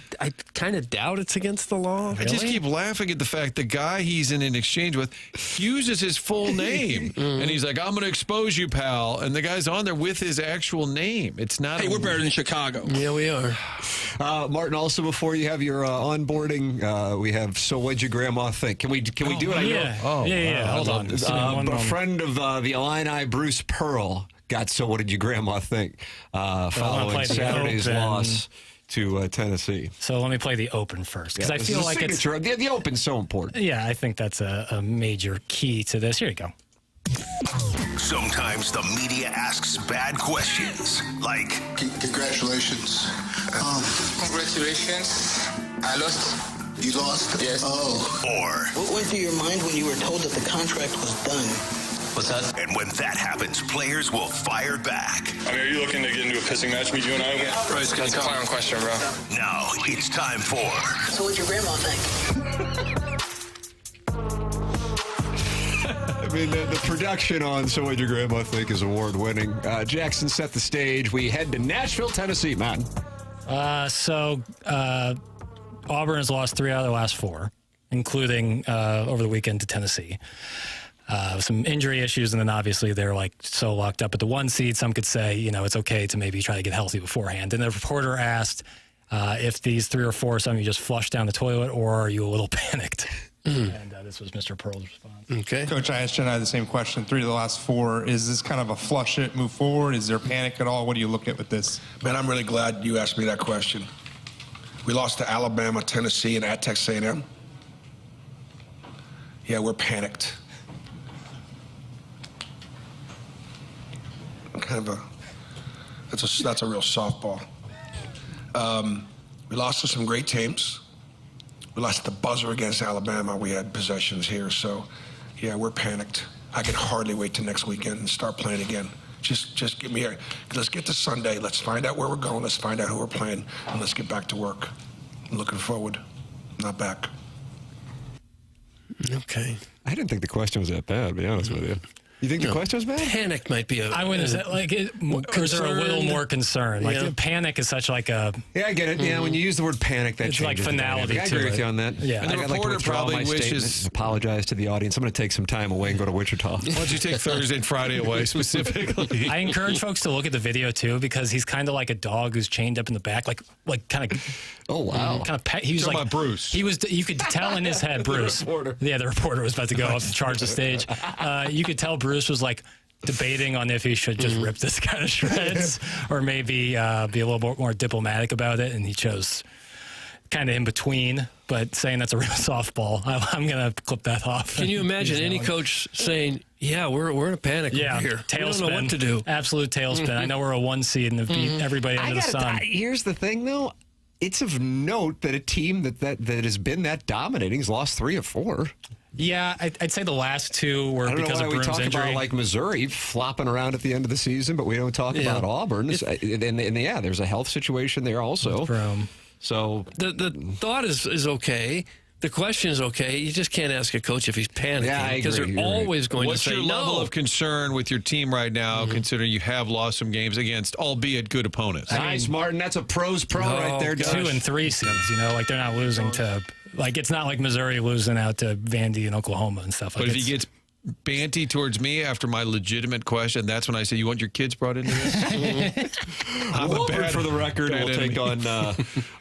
kind of doubt it's against the law. I just keep laughing at the fact the guy he's in an exchange with uses his full name. And he's like, I'm going to expose you, pal. And the guy's on there with his actual name. It's not. Hey, we're better than Chicago. Yeah, we are. Martin, also before you have your onboarding, we have So What'd Your Grandma Think? Can we do it? Yeah. Hold on. A friend of the Illini, Bruce Pearl, got So What Did Your Grandma Think? Following Saturday's loss to Tennessee. So let me play the open first, because I feel like it's the open's so important. Yeah, I think that's a major key to this. Here you go. Sometimes the media asks bad questions, like, congratulations. Congratulations. I lost. You lost? Yes. Oh. Or, what went through your mind when you were told that the contract was done? What's that? And when that happens, players will fire back. I mean, are you looking to get into a pissing match with you and I? Bro, that's a clown question, bro. Now it's time for... So what'd your grandma think? I mean, the production on So What'd Your Grandma Think is award-winning. Jackson set the stage. We head to Nashville, Tennessee, man. Auburn has lost 3 out of their last 4, including over the weekend to Tennessee. Some injury issues, and then obviously they're like so locked up at the 1 seed. Some could say, it's okay to maybe try to get healthy beforehand. And the reporter asked if these 3 or 4 some you just flushed down the toilet, or are you a little panicked? And this was Mr. Pearl's response. Okay. Coach, I asked Jenna the same question. 3 of the last 4. Is this kind of a flush it, move forward? Is there panic at all? What do you look at with this? Man, I'm really glad you asked me that question. We lost to Alabama, Tennessee, and at Texas A&M. Yeah, we're panicked. That's a real softball. We lost to some great teams. We lost at the buzzer against Alabama. We had possessions here, so yeah, we're panicked. I can hardly wait till next weekend and start playing again. Just get me here. Let's get to Sunday. Let's find out where we're going. Let's find out who we're playing, and let's get back to work. I'm looking forward, not back. Okay. I didn't think the question was that bad, to be honest with you. You think the question was bad? Panic might be I wouldn't say, or is there a little more concern? Like, panic is such like a... Yeah, I get it. Yeah, when you use the word panic, that it's changes like finality. I agree with you on that. Yeah. And the reporter probably wishes... Apologize to the audience. I'm going to take some time away and go to Wichita. Why don't you take Thursday and Friday away specifically? I encourage folks to look at the video, too, because he's kind of like a dog who's chained up in the back, like kind of... Oh, wow. Kind of he was like about Bruce. He was. You could tell in his head, Bruce. The reporter. Yeah, the reporter was about to go up and charge the stage. You could tell Bruce was like debating on if he should just rip this guy to shreds or maybe be a little more diplomatic about it, and he chose kind of in between, but saying that's a real softball. I'm going to clip that off. Can you imagine any coach saying, yeah, we're in a panic over here. Tailspin. We don't know what to do. Absolute tailspin. I know we're a 1 seed and have beat everybody under the sun. Here's the thing, though. It's of note that a team that has been that dominating has lost 3 of 4. Yeah, I'd say the last 2 were because of Broom's injury. We talk about like Missouri flopping around at the end of the season, but we don't talk about Auburn. And yeah, there's a health situation there also. So the thought is okay. The question is okay. You just can't ask a coach if he's panicking because they're always going to say no. What's your level of concern with your team right now, considering you have lost some games against, albeit good opponents? Nice, Martin. That's a pro's pro right there. 2 and 3 seeds. Like they're not losing to. Like, it's not like Missouri losing out to Vandy and Oklahoma and stuff. But if he gets banty towards me after my legitimate question, that's when I say, you want your kids brought into this? Auburn, for the record, will take on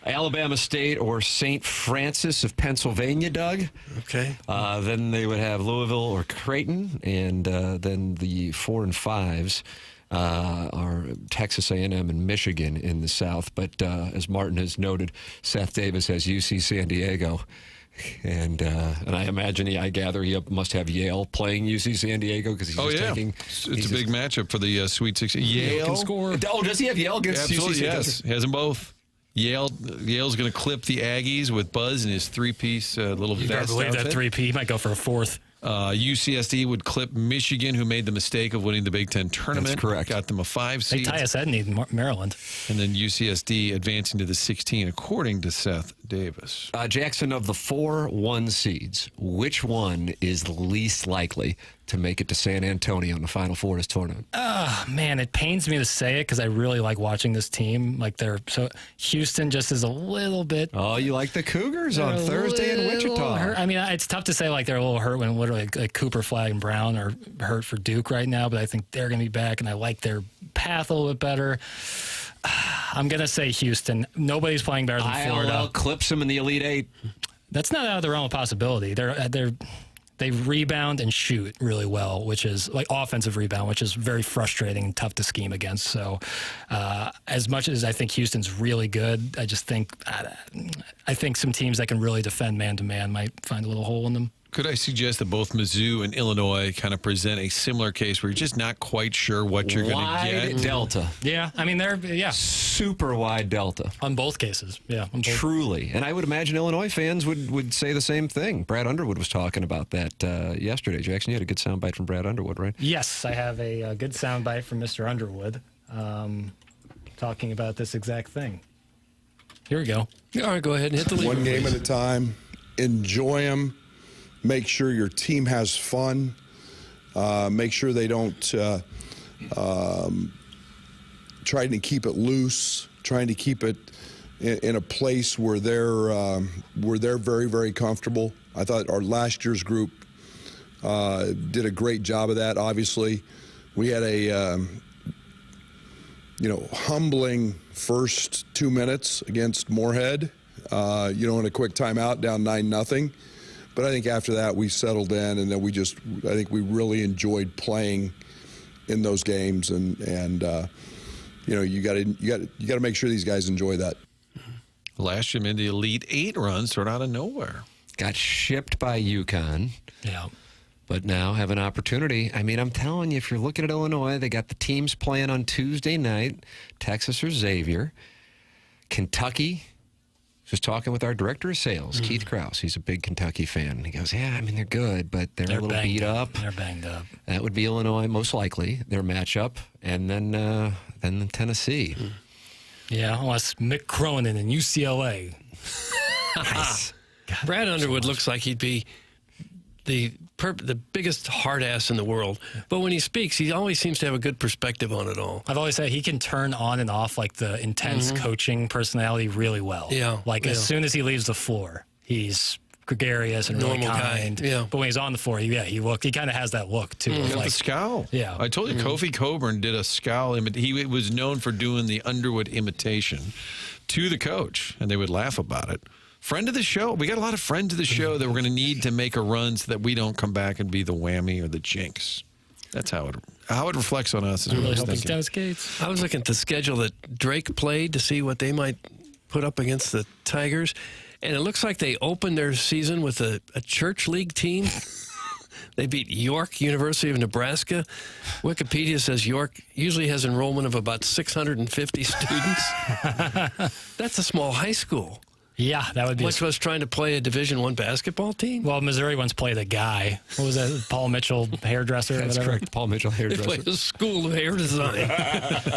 Alabama State or St. Francis of Pennsylvania, Doug. Okay. Then they would have Louisville or Creighton, and then the 4 and 5s. Are Texas A&M and Michigan in the South. But as Martin has noted, Seth Davis has UC San Diego. And I imagine, I gather he must have Yale playing UC San Diego because he's taking... It's a big matchup for the Sweet 16. Yale can score. Oh, does he have Yale against UC San Diego? Yes, he has them both. Yale's going to clip the Aggies with Buzz in his 3-piece little vest outfit. That 3P. He might go for a 4th. UCSD would clip Michigan, who made the mistake of winning the Big Ten tournament. That's correct. Got them a 5 seed. They tie us at Maryland. And then UCSD advancing to the 16, according to Seth Davis. Jackson, of the 4 1 seeds, which one is least likely to make it to San Antonio in the Final Four of this tournament? Man, it pains me to say it because I really like watching this team. Houston just is a little bit. Oh, you like the Cougars on Thursday in Wichita? Hurt. I mean, it's tough to say they're a little hurt when literally like Cooper, Flagg, and Brown are hurt for Duke right now, but I think they're going to be back, and I like their path a little bit better. I'm going to say Houston. Nobody's playing better than Florida. ILL clips them in the Elite Eight. That's not out of the realm of possibility. They rebound and shoot really well, which is like offensive rebound, which is very frustrating and tough to scheme against. So as much as I think Houston's really good, I think some teams that can really defend man-to-man might find a little hole in them. Could I suggest that both Mizzou and Illinois kind of present a similar case where you're just not quite sure what you're going to get? Wide delta. Yeah, I mean, super wide delta. On both cases, yeah. Truly. And I would imagine Illinois fans would say the same thing. Brad Underwood was talking about that yesterday. Jackson, you had a good soundbite from Brad Underwood, right? Yes, I have a good soundbite from Mr. Underwood talking about this exact thing. Here we go. All right, go ahead and hit the lead. One game at a time. Enjoy them. Make sure your team has fun. Make sure they don't try to keep it loose, trying to keep it in a place where they're very, very comfortable. I thought our last year's group did a great job of that. Obviously, we had a humbling first 2 minutes against Moorhead. In a quick timeout, down 9-0. But I think after that we settled in, and then I think we really enjoyed playing in those games, and you got to make sure these guys enjoy that. Last year made the Elite Eight run sort of out of nowhere. Got shipped by UConn. Yeah. But now have an opportunity. I mean, I'm telling you, if you're looking at Illinois, they got the teams playing on Tuesday night, Texas or Xavier. Kentucky. Just talking with our director of sales, Keith Krause. He's a big Kentucky fan. He goes, yeah, I mean, they're good, but they're a little beat up. They're banged up. That would be Illinois, most likely, their matchup. And then Tennessee. Yeah, unless McKernan and UCLA. Nice. Brad Underwood looks like he'd be the biggest hard ass in the world, but when he speaks, he always seems to have a good perspective on it all. I've always said he can turn on and off like the intense coaching personality really well. Yeah, as soon as he leaves the floor, he's gregarious and really kind. Yeah, but when he's on the floor, he kind of has that look too. The scowl. Yeah, I told you Kofi Coburn did a scowl. He was known for doing the Underwood imitation to the coach, and they would laugh about it. Friend of the show. We got a lot of friends of the show that we're going to need to make a run so that we don't come back and be the whammy or the jinx. That's how it reflects on us. I really hope Dennis Gates. I was looking at the schedule that Drake played to see what they might put up against the Tigers, and it looks like they opened their season with a church league team. They beat York, University of Nebraska. Wikipedia says York usually has enrollment of about 650 students. That's a small high school. Yeah, that would be. Much was trying to play a Division I basketball team. Well, Missouri once played a guy. What was that? Paul Mitchell, hairdresser. That's correct. Paul Mitchell, hairdresser. They played a school of hair design.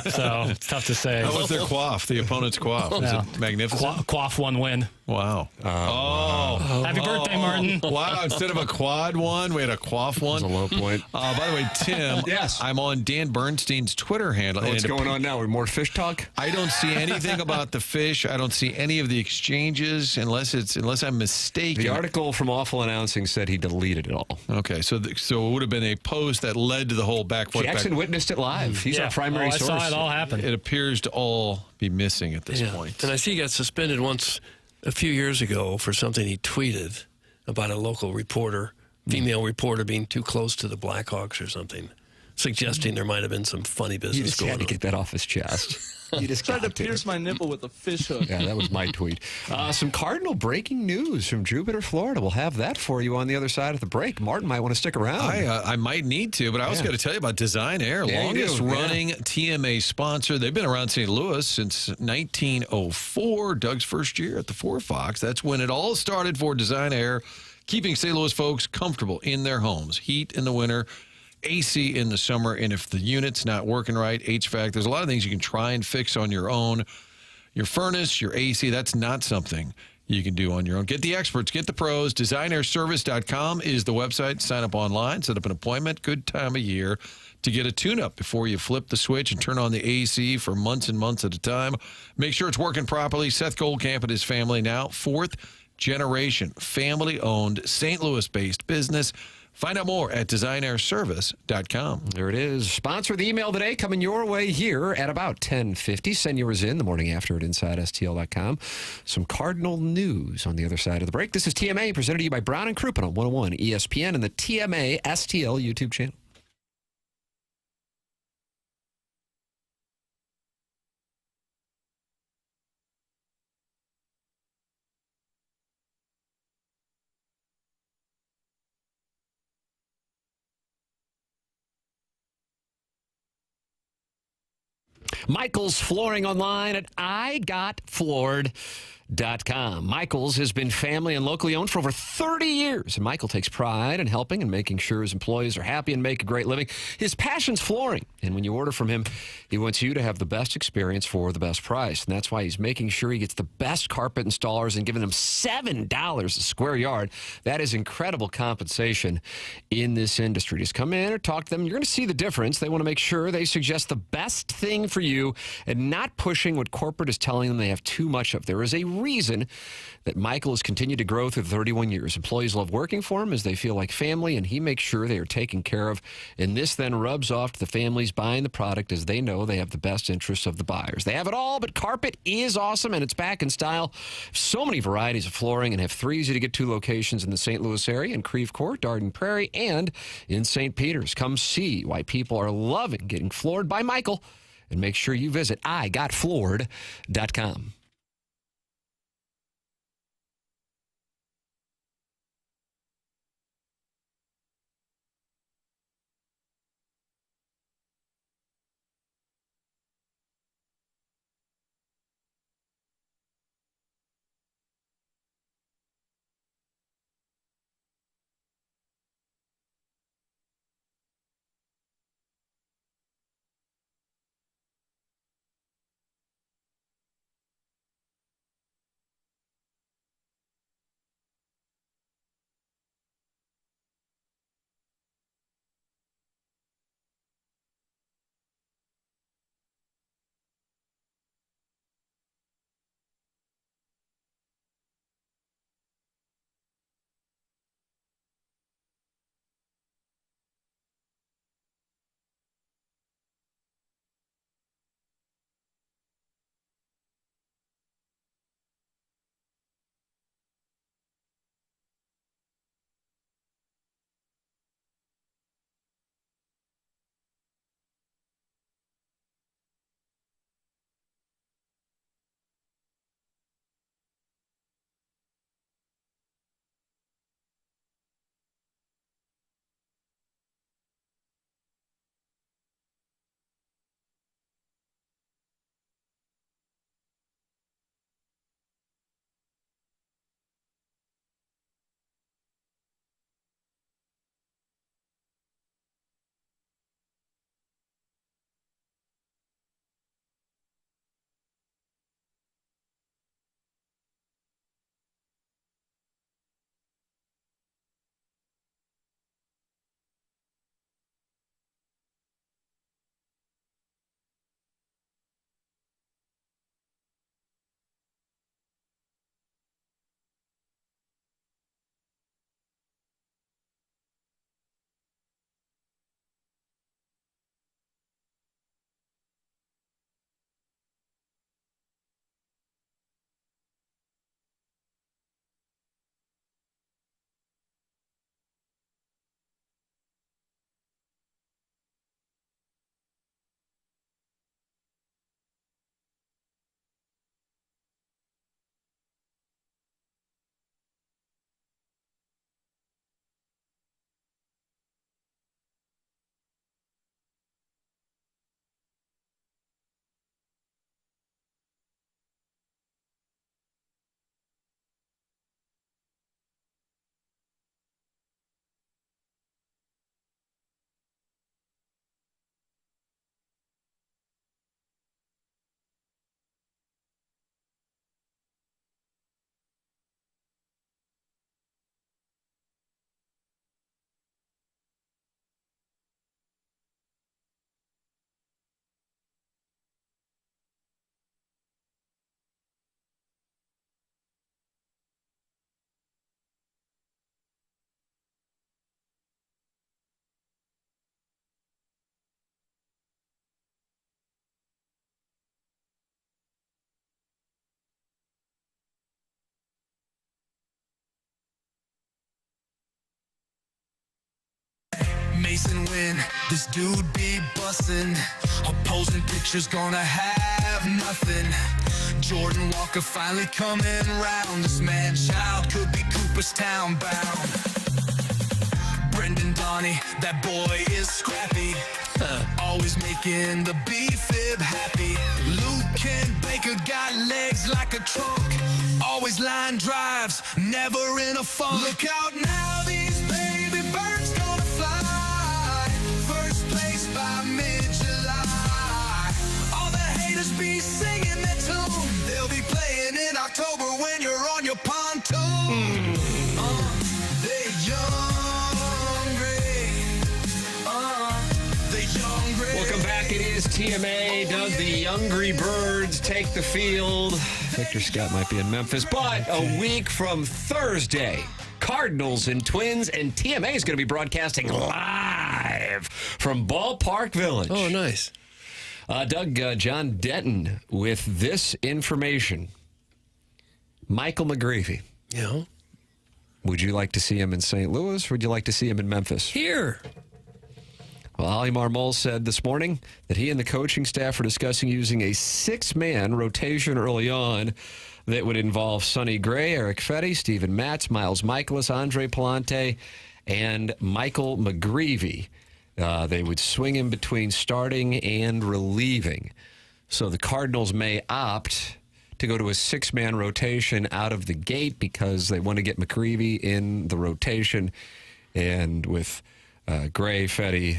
So it's tough to say. How was their coif? The opponent's coif was it magnificent? Quaff one win. Wow. Happy birthday, Martin. Wow. Instead of a quad one, we had a quaff one. That's a low point. By the way, Tim, yes, I'm on Dan Bernstein's Twitter handle. What's going on now? We're more fish talk? I don't see anything about the fish. I don't see any of the exchanges unless I'm mistaken. The article from Awful Announcing said he deleted it all. Okay, so it would have been a post that led to the whole backfoot. Jackson witnessed it live. He's our primary source. I saw it all happen. It appears to all be missing at this point. And I see he got suspended once a few years ago for something he tweeted about a local reporter, female reporter, being too close to the Blackhawks or something, suggesting there might have been some funny business going on. You just had to get that off his chest. You just tried to pierce my nipple with a fish hook. Yeah, that was my tweet. Some Cardinal breaking news from Jupiter, Florida. We'll have that for you on the other side of the break. Martin might want to stick around. I might need to, but I also got to tell you about Design Air, longest running TMA sponsor. They've been around St. Louis since 1904, Doug's first year at the Fort Fox. That's when it all started for Design Air, keeping St. Louis folks comfortable in their homes. Heat in the winter, AC in the summer, and if the unit's not working right, HVAC, there's a lot of things you can try and fix on your own. Your furnace, your AC, that's not something you can do on your own. Get the experts, get the pros. DesignerService.com is the website. Sign up online, set up an appointment. Good time of year to get a tune-up before you flip the switch and turn on the AC for months and months at a time. Make sure it's working properly. Seth Goldcamp and his family now, fourth generation, family-owned, St. Louis-based business. Find out more at DesignerService.com. There it is. Sponsor of the email today coming your way here at about 10:50. Send yours in the morning after at InsideSTL.com. Some Cardinal news on the other side of the break. This is TMA presented to you by Brown and Crouppen on 101 ESPN and the TMA STL YouTube channel. Michael's Flooring online at IGotFloored.com. Michael's has been family and locally owned for over 30 years. And Michael takes pride in helping and making sure his employees are happy and make a great living. His passion's flooring. And when you order from him, he wants you to have the best experience for the best price. And that's why he's making sure he gets the best carpet installers and giving them $7 a square yard. That is incredible compensation in this industry. Just come in or talk to them. You're going to see the difference. They want to make sure they suggest the best thing for you and not pushing what corporate is telling them they have too much of. There is a reason that Michael has continued to grow through 31 years. Employees love working for him as they feel like family, and he makes sure they are taken care of. And this then rubs off to the families buying the product as they know they have the best interests of the buyers. They have it all, but carpet is awesome, and it's back in style. So many varieties of flooring, and have 3 easy-to-get-to locations in the St. Louis area, in Creve Coeur, Darden Prairie, and in St. Peters. Come see why people are loving getting floored by Michael, and make sure you visit IGotFloored.com. this dude be bussin'. Opposing pitchers gonna have nothing. Jordan Walker finally coming round. This man-child could be Cooperstown bound. Brendan Donnie, that boy is scrappy. Always making the B-fib happy. Luke and Baker got legs like a trunk. Always line drives, never in a funk. Look out now, these baby birds gonna fly. First place by mid-July. All the haters be singing their tune. They'll be playing in October when you're on your pontoon. They're young. Welcome back. It is TMA. Does the Youngry Birds take the field? Victor Scott might be in Memphis, but a week from Thursday, Cardinals and Twins, and TMA is going to be broadcasting live from Ballpark Village. Oh, nice. Doug, John Denton with this information. Michael McGreevy. Yeah. Would you like to see him in St. Louis, or would you like to see him in Memphis? Here. Well, Ali Marmol said this morning that he and the coaching staff are discussing using a six-man rotation early on that would involve Sonny Gray, Eric Fetty, Steven Matz, Miles Michaelis, Andre Palante, and Michael McGreevy. They would swing in between starting and relieving. So the Cardinals may opt to go to a six-man rotation out of the gate because they want to get McGreevy in the rotation. And with Gray, Fetty,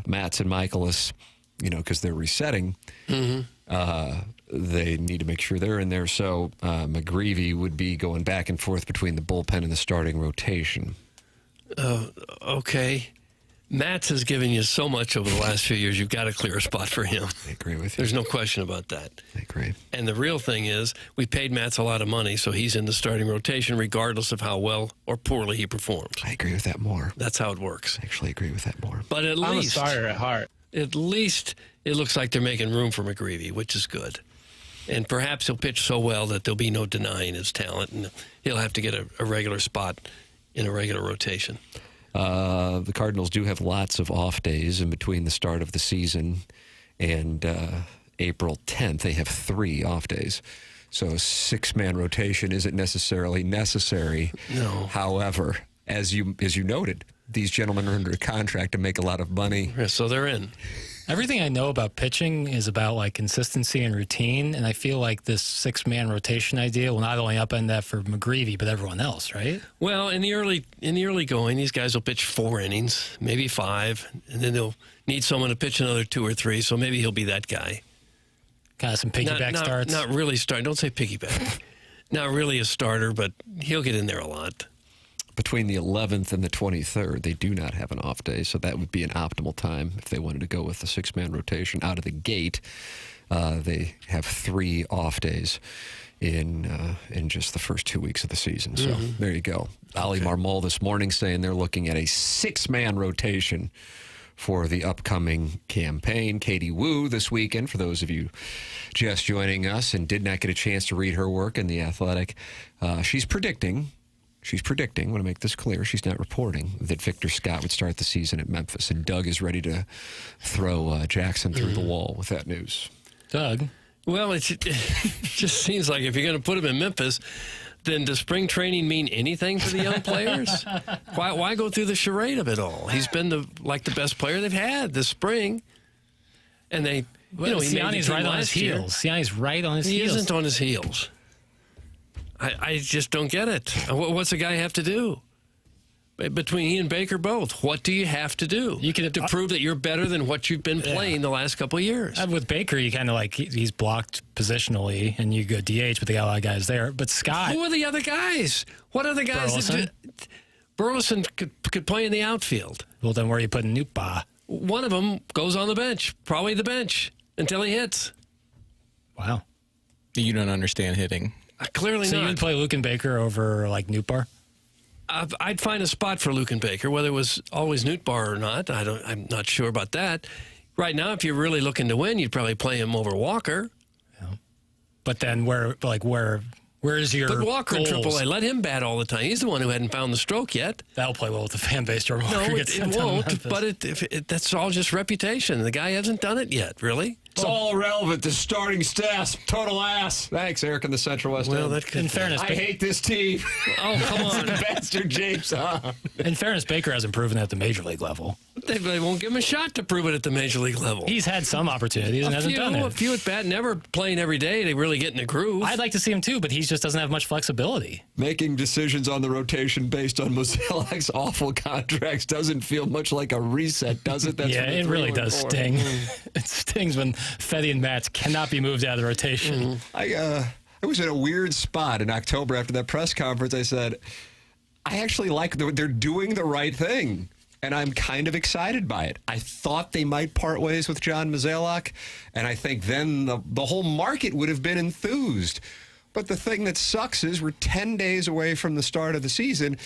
Matz, and Michaelis, because they're resetting, they need to make sure they're in there. So McGreevy would be going back and forth between the bullpen and the starting rotation. Okay. Matz has given you so much over the last few years, you've got to clear a spot for him. I agree with you. There's no question about that. I agree. And the real thing is, we paid Matz a lot of money, so he's in the starting rotation regardless of how well or poorly he performs. I agree with that more. That's how it works. I actually agree with that more. But at I'm least, a starter at heart. At least it looks like they're making room for McGreevy, which is good. And perhaps he'll pitch so well that there'll be no denying his talent, and he'll have to get a regular spot in a regular rotation. The Cardinals do have lots of off days in between the start of the season and April 10th. They have 3 off days. So a six-man rotation isn't necessarily necessary. No. However, as you noted, these gentlemen are under contract to make a lot of money. Yeah, so they're in. Everything I know about pitching is about like consistency and routine, and I feel like this six-man rotation idea will not only upend that for McGreevy but everyone else, right? Well, in the early going, these guys will pitch 4 innings, maybe 5, and then they'll need someone to pitch another 2 or 3. So maybe he'll be that guy. Kind of some piggyback starts. Not really start. Don't say piggyback. Not really a starter, but he'll get in there a lot. Between the 11th and the 23rd, they do not have an off day, so that would be an optimal time if they wanted to go with the six-man rotation out of the gate. They have 3 off days in just the first 2 weeks of the season. So there you go. Ali Marmol this morning saying they're looking at a six-man rotation for the upcoming campaign. Katie Wu this weekend, for those of you just joining us and did not get a chance to read her work in The Athletic, she's predicting, I want to make this clear, she's not reporting that Victor Scott would start the season at Memphis, and Doug is ready to throw Jackson through the wall with that news. Doug? Well, it just seems like if you're going to put him in Memphis, then does spring training mean anything for the young players? Why go through the charade of it all? He's been the best player they've had this spring, and they, Siani's right on his heels. Siani's right on his heels. He isn't on his heels. I just don't get it. What's a guy have to do? Between he and Baker both, what do you have to do to prove that you're better than what you've been playing the last couple of years? With Baker, you kind of he's blocked positionally, and you go DH, but they got a lot of guys there. But Scott... Who are the other guys? What other guys? Burleson could play in the outfield. Well, then where are you putting Nootbar? One of them goes on the bench, probably the bench, until he hits. Wow. You don't understand hitting. Clearly so not. So you'd play Luke and Baker over, Nootbar? I'd find a spot for Luke and Baker, whether it was always Nootbar or not. I'm not sure about that. Right now, if you're really looking to win, you'd probably play him over Walker. Yeah. But then where Where's your Put Walker goals? in AAA. Let him bat all the time. He's the one who hadn't found the stroke yet. That'll play well with the fan base. Jordan No, Walker gets it sent down to won't. Memphis. But that's all just reputation. The guy hasn't done it yet, really. It's all irrelevant. The starting staff, total ass. Thanks, Eric in the Central West Well, End. that could In be. fairness, I hate this team. Oh, come on. Bastard James. In fairness, Baker hasn't proven at the major league level. They won't give him a shot to prove it at the major league level. He's had some opportunities and hasn't done A it. few at bat, never playing every day. They really get in the groove. I'd like to see him too, but he just doesn't have much flexibility. Making decisions on the rotation based on Mozeliak's awful contracts doesn't feel much like a reset, does it? That's Yeah, from the it really 3-1-4. does sting. It stings when Fetty and Matz cannot be moved out of the rotation. I was in a weird spot in October after that press conference. I said, I actually like they're doing the right thing. And I'm kind of excited by it. I thought they might part ways with John Mozeliak, and I think then the whole market would have been enthused. But the thing that sucks is we're 10 days away from the start of the season,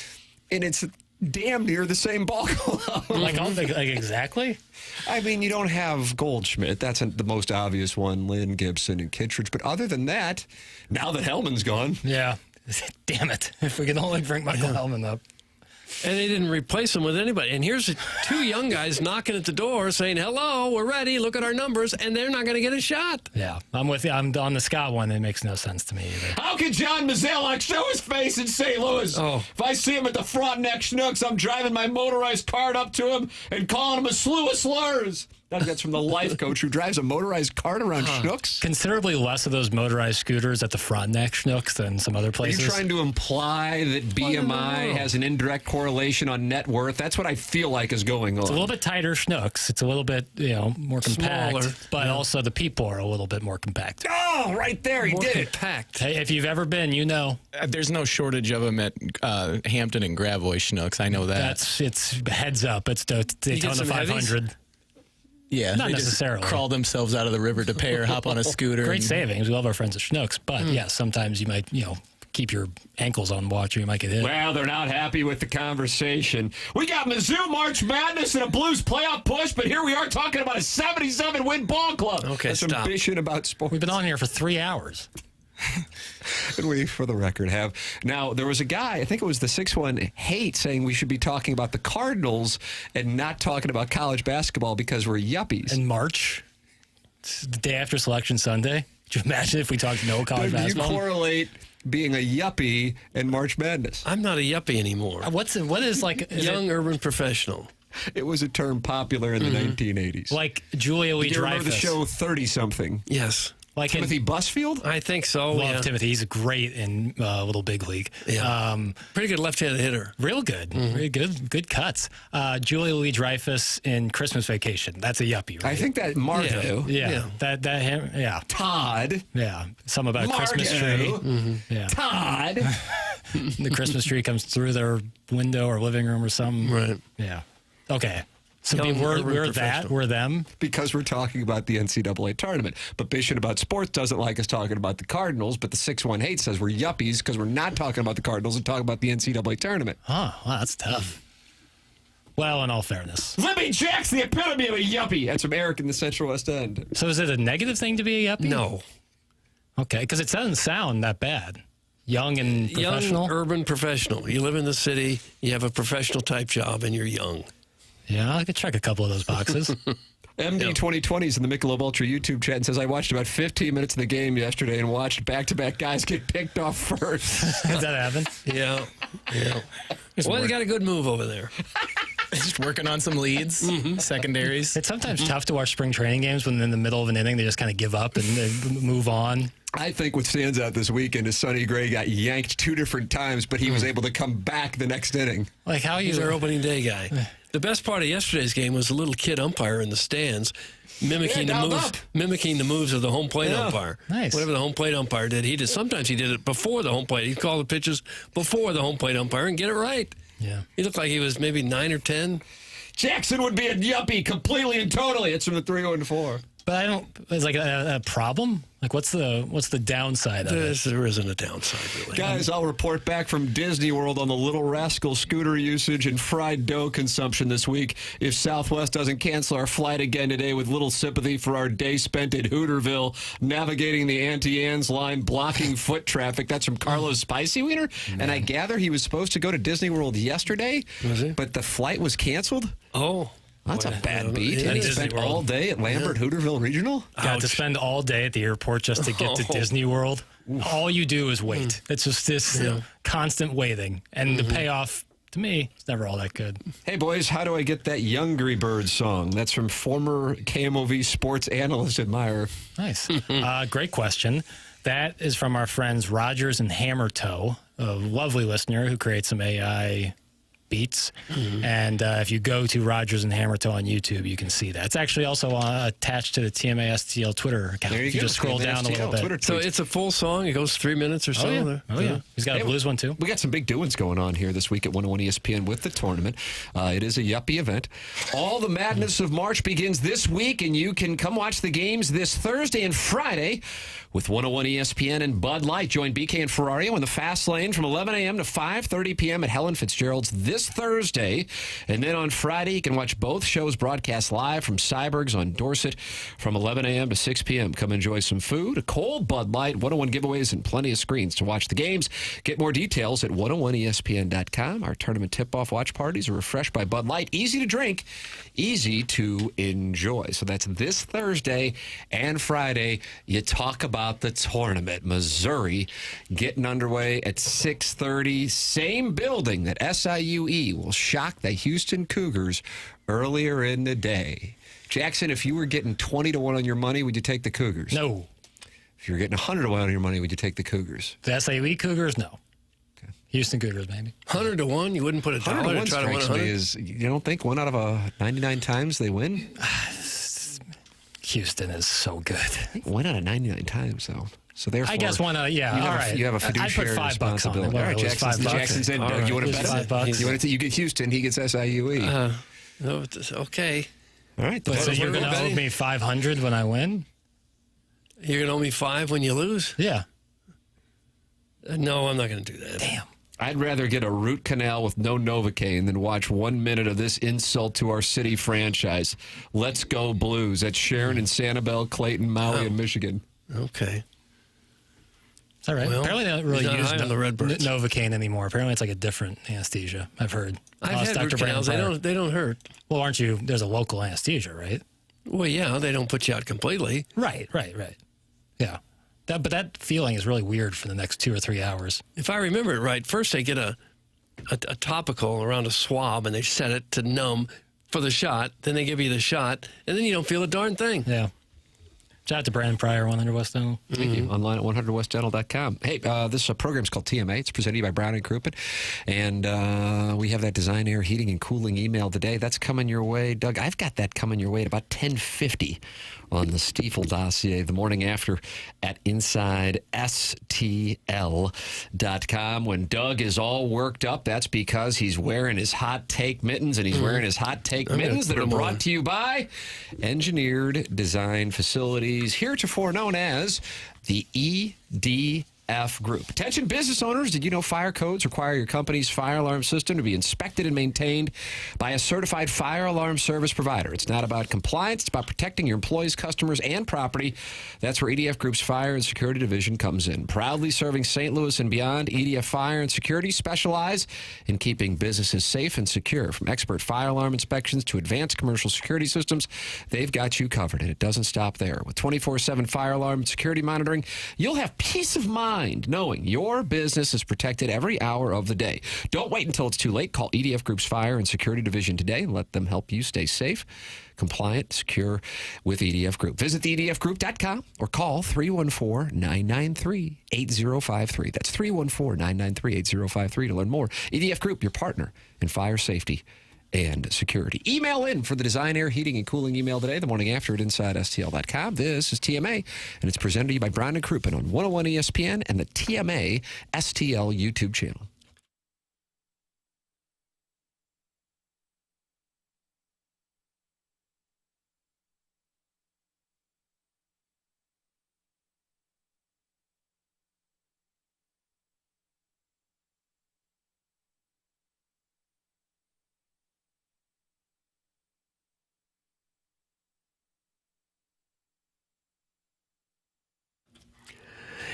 and it's damn near the same ball club. Like exactly? I mean, you don't have Goldschmidt. That's the most obvious one, Lynn, Gibson, and Kittredge. But other than that, now that Hellman's gone. Yeah. Damn it. If we can only bring Michael Hellman up. And they didn't replace him with anybody. And here's two young guys knocking at the door saying, hello, we're ready, look at our numbers, and they're not going to get a shot. Yeah, I'm with you. I'm on the Scott one. It makes no sense to me either. How can John Mozeliak show his face in St. Louis? Oh. If I see him at the Frontenac Schnooks, I'm driving my motorized cart up to him and calling him a slew of slurs. That's from the life coach who drives a motorized cart around Schnooks. Considerably less of those motorized scooters at the Frontenac Schnooks than some other Are places. you trying to imply that BMI has an indirect correlation on net worth? That's what I feel like is going on. It's a little bit tighter Schnooks. It's a little bit, more compact. Smaller. But also the people are a little bit more compact. Oh, right there. He More did it. compact. Hey, if you've ever been, you know. There's no shortage of them at Hampton and Gravois Schnooks. I know that. It's heads up. It's Daytona some 500. Yeah, Not they just necessarily. crawl themselves out of the river to pay or hop on a scooter. Great and- savings. We love our friends at Schnooks. But yes, sometimes you might, keep your ankles on watch or you might get hit. Well, they're not happy with the conversation. We got Mizzou March Madness and a Blues playoff push, but here we are talking about a 77-win ball club. Okay, That's stop. ambition about sports. We've been on here for 3 hours. And we, for the record, have. Now, there was a guy, I think it was the 6-1 hate, saying we should be talking about the Cardinals and not talking about college basketball because we're yuppies. In March, it's the day after Selection Sunday. Could you imagine if we talked no college Do you basketball? correlate being a yuppie and March Madness? I'm not a yuppie anymore. What is like Young urban professional. It was a term popular in the 1980s. like Julia Lee Do you remember the Dreyfus? show 30-something? Yes. Like Timothy Busfield? I think so. Love Yeah. Timothy. He's great in Little Big League. Yeah. Pretty good left-handed hitter. Real good. Really good cuts. Julia Lee Dreyfus in Christmas Vacation. That's a yuppie, right? I think that Margot. Yeah. That him. Yeah. Todd. Yeah. Some about a Margot. Christmas tree. Yeah. Todd. The Christmas tree comes through their window or living room or something. Right. Yeah. Okay. So Young urban we're that. professional. We're them. Because we're talking about the NCAA tournament. But Bishop about sports doesn't like us talking about the Cardinals, but the 6-1 hate says we're yuppies because we're not talking about the Cardinals and talking about the NCAA tournament. Huh. Wow, that's tough. Well, in all fairness. Libby Jack's the epitome of a yuppie. That's from Eric in the Central West End. So is it a negative thing to be a yuppie? No. Okay, because it doesn't sound that bad. Young and professional? Young urban professional. You live in the city, you have a professional type job, and you're young. Yeah, I could check a couple of those boxes. MD 2020 is in the Michelob Ultra YouTube chat and says, I watched about 15 minutes of the game yesterday and watched back-to-back guys get picked off first. Does that happen? Yeah. Well, they got a good move over there. Just working on some leads, secondaries. It's sometimes tough to watch spring training games when in the middle of an inning they just kind of give up and they move on. I think what stands out this weekend is Sonny Gray got yanked 2 different times, but he was able to come back the next inning. Like how He's you our opening day guy. The best part of yesterday's game was the little kid umpire in the stands mimicking the moves of the home plate umpire. Nice. Whatever the home plate umpire did, he did. Sometimes he did it before the home plate. He'd call the pitches before the home plate umpire and get it right. Yeah. He looked like he was maybe 9 or 10. Jackson would be a yuppie completely and totally. It's from the 3-0-4. But I don't. Is like a problem? Like what's the downside of it? There isn't a downside really. Guys, I'll report back from Disney World on the Little Rascal scooter usage and fried dough consumption this week. If Southwest doesn't cancel our flight again today with little sympathy for our day spent at Hooterville, navigating the Auntie Anne's line, blocking foot traffic. That's from Carlos Spicy Wiener. And I gather he was supposed to go to Disney World yesterday, but the flight was canceled. Oh. That's a bad beat. And he spent all day at Lambert Hooterville Regional? Got to spend all day at the airport just to get to Disney World. All you do is wait. It's just this constant waiting. And the payoff, to me, is never all that good. Hey, boys, how do I get that Youngry Bird song? That's from former KMOV sports analyst admirer. Nice. Great question. That is from our friends Rogers and Hammertoe, a lovely listener who creates some AI beats. And if you go to Rogers and Hammertoe on YouTube, you can see that. It's actually also attached to the TMA STL Twitter account. There you if go. Just scroll down a little bit. So it's a full song. It goes 3 minutes or so. Oh, yeah. He's got a blues one, too. We got some big doings going on here this week at 101 ESPN with the tournament. It is a yuppie event. All the madness of March begins this week, and you can come watch the games this Thursday and Friday with 101 ESPN and Bud Light. Join BK and Ferrario in the Fast Lane from 11 a.m. to 5:30 p.m. at Helen Fitzgerald's this Thursday. And then on Friday, you can watch both shows broadcast live from Cyberg's on Dorset from 11 a.m. to 6 p.m. Come enjoy some food, a cold Bud Light, 101 giveaways, and plenty of screens to watch the games. Get more details at 101ESPN.com. Our tournament tip-off watch parties are refreshed by Bud Light. Easy to drink, easy to enjoy. So that's this Thursday and Friday. You talk about the tournament. Missouri getting underway at 6:30. Same building that SIUE will shock the Houston Cougars earlier in the day. Jackson, if you were getting 20 to 1 on your money, would you take the Cougars? No. If you were getting 100 to 1 on your money, would you take the Cougars? The SIUE Cougars? No. Okay. Houston Cougars, maybe. 100 to 1? You wouldn't put a dollar to try to win 100? Is, you don't think 1 out of 99 times they win? Houston is so good. 1 out of 99 times, though. So therefore, I guess 1 out. Yeah, all right. You have a fiduciary I put $5 on responsibility. it. All right, Jackson's in. Right. You want to bet $5? You want to? You get Houston. He gets SIUE. No, okay. All right. So you're going to owe me $500 when I win? You're going to owe me $5 when you lose? Yeah. No, I'm not going to do that. Damn. I'd rather get a root canal with no Novocaine than watch 1 minute of this insult to our city franchise. Let's go Blues at Sharon and Sanibel, Clayton, Maui, and Michigan. Okay. It's all right. Well, apparently they don't really use the Redbirds. Novocaine anymore. Apparently it's like a different anesthesia, I've heard. I've had root canals. They don't hurt. Well, aren't you? There's a local anesthesia, right? Well, yeah, they don't put you out completely. Right. Yeah. But that feeling is really weird for the next 2 or 3 hours. If I remember it right, first they get a topical around a swab and they set it to numb for the shot. Then they give you the shot, and then you don't feel a darn thing. Yeah. Shout out to Brandon Pryor, 100 West Dental. Thank you. Online at 100westdental.com. Hey, this program is called TMA. It's presented to you by Brown and Crouppen. And we have that Design Air Heating and Cooling email today. That's coming your way. Doug, I've got that coming your way at about 10:50 on the Stiefel dossier, the morning after at InsideSTL.com. When Doug is all worked up, that's because he's wearing his hot take mittens, and he's wearing his hot take mittens that are brought to you by Engineered Design Facilities, heretofore known as the EDF Group. Attention business owners, did you know fire codes require your company's fire alarm system to be inspected and maintained by a certified fire alarm service provider? It's not about compliance, it's about protecting your employees, customers, and property. That's where EDF Group's Fire and Security Division comes in. Proudly serving St. Louis and beyond, EDF Fire and Security specialize in keeping businesses safe and secure. From expert fire alarm inspections to advanced commercial security systems, they've got you covered, and it doesn't stop there. With 24/7 fire alarm and security monitoring, you'll have peace of mind knowing your business is protected every hour of the day. Don't wait until it's too late. Call EDF Group's Fire and Security Division today and let them help you stay safe, compliant, secure with EDF Group. Visit theedfgroup.com or call 314-993-8053. That's 314-993-8053 to learn more. EDF Group, your partner in fire safety and security. Email in for the Design Air Heating and Cooling email today, the morning after at InsideSTL.com. This is TMA, and it's presented to you by Brown and Crouppen on 101 ESPN and the TMA STL YouTube channel.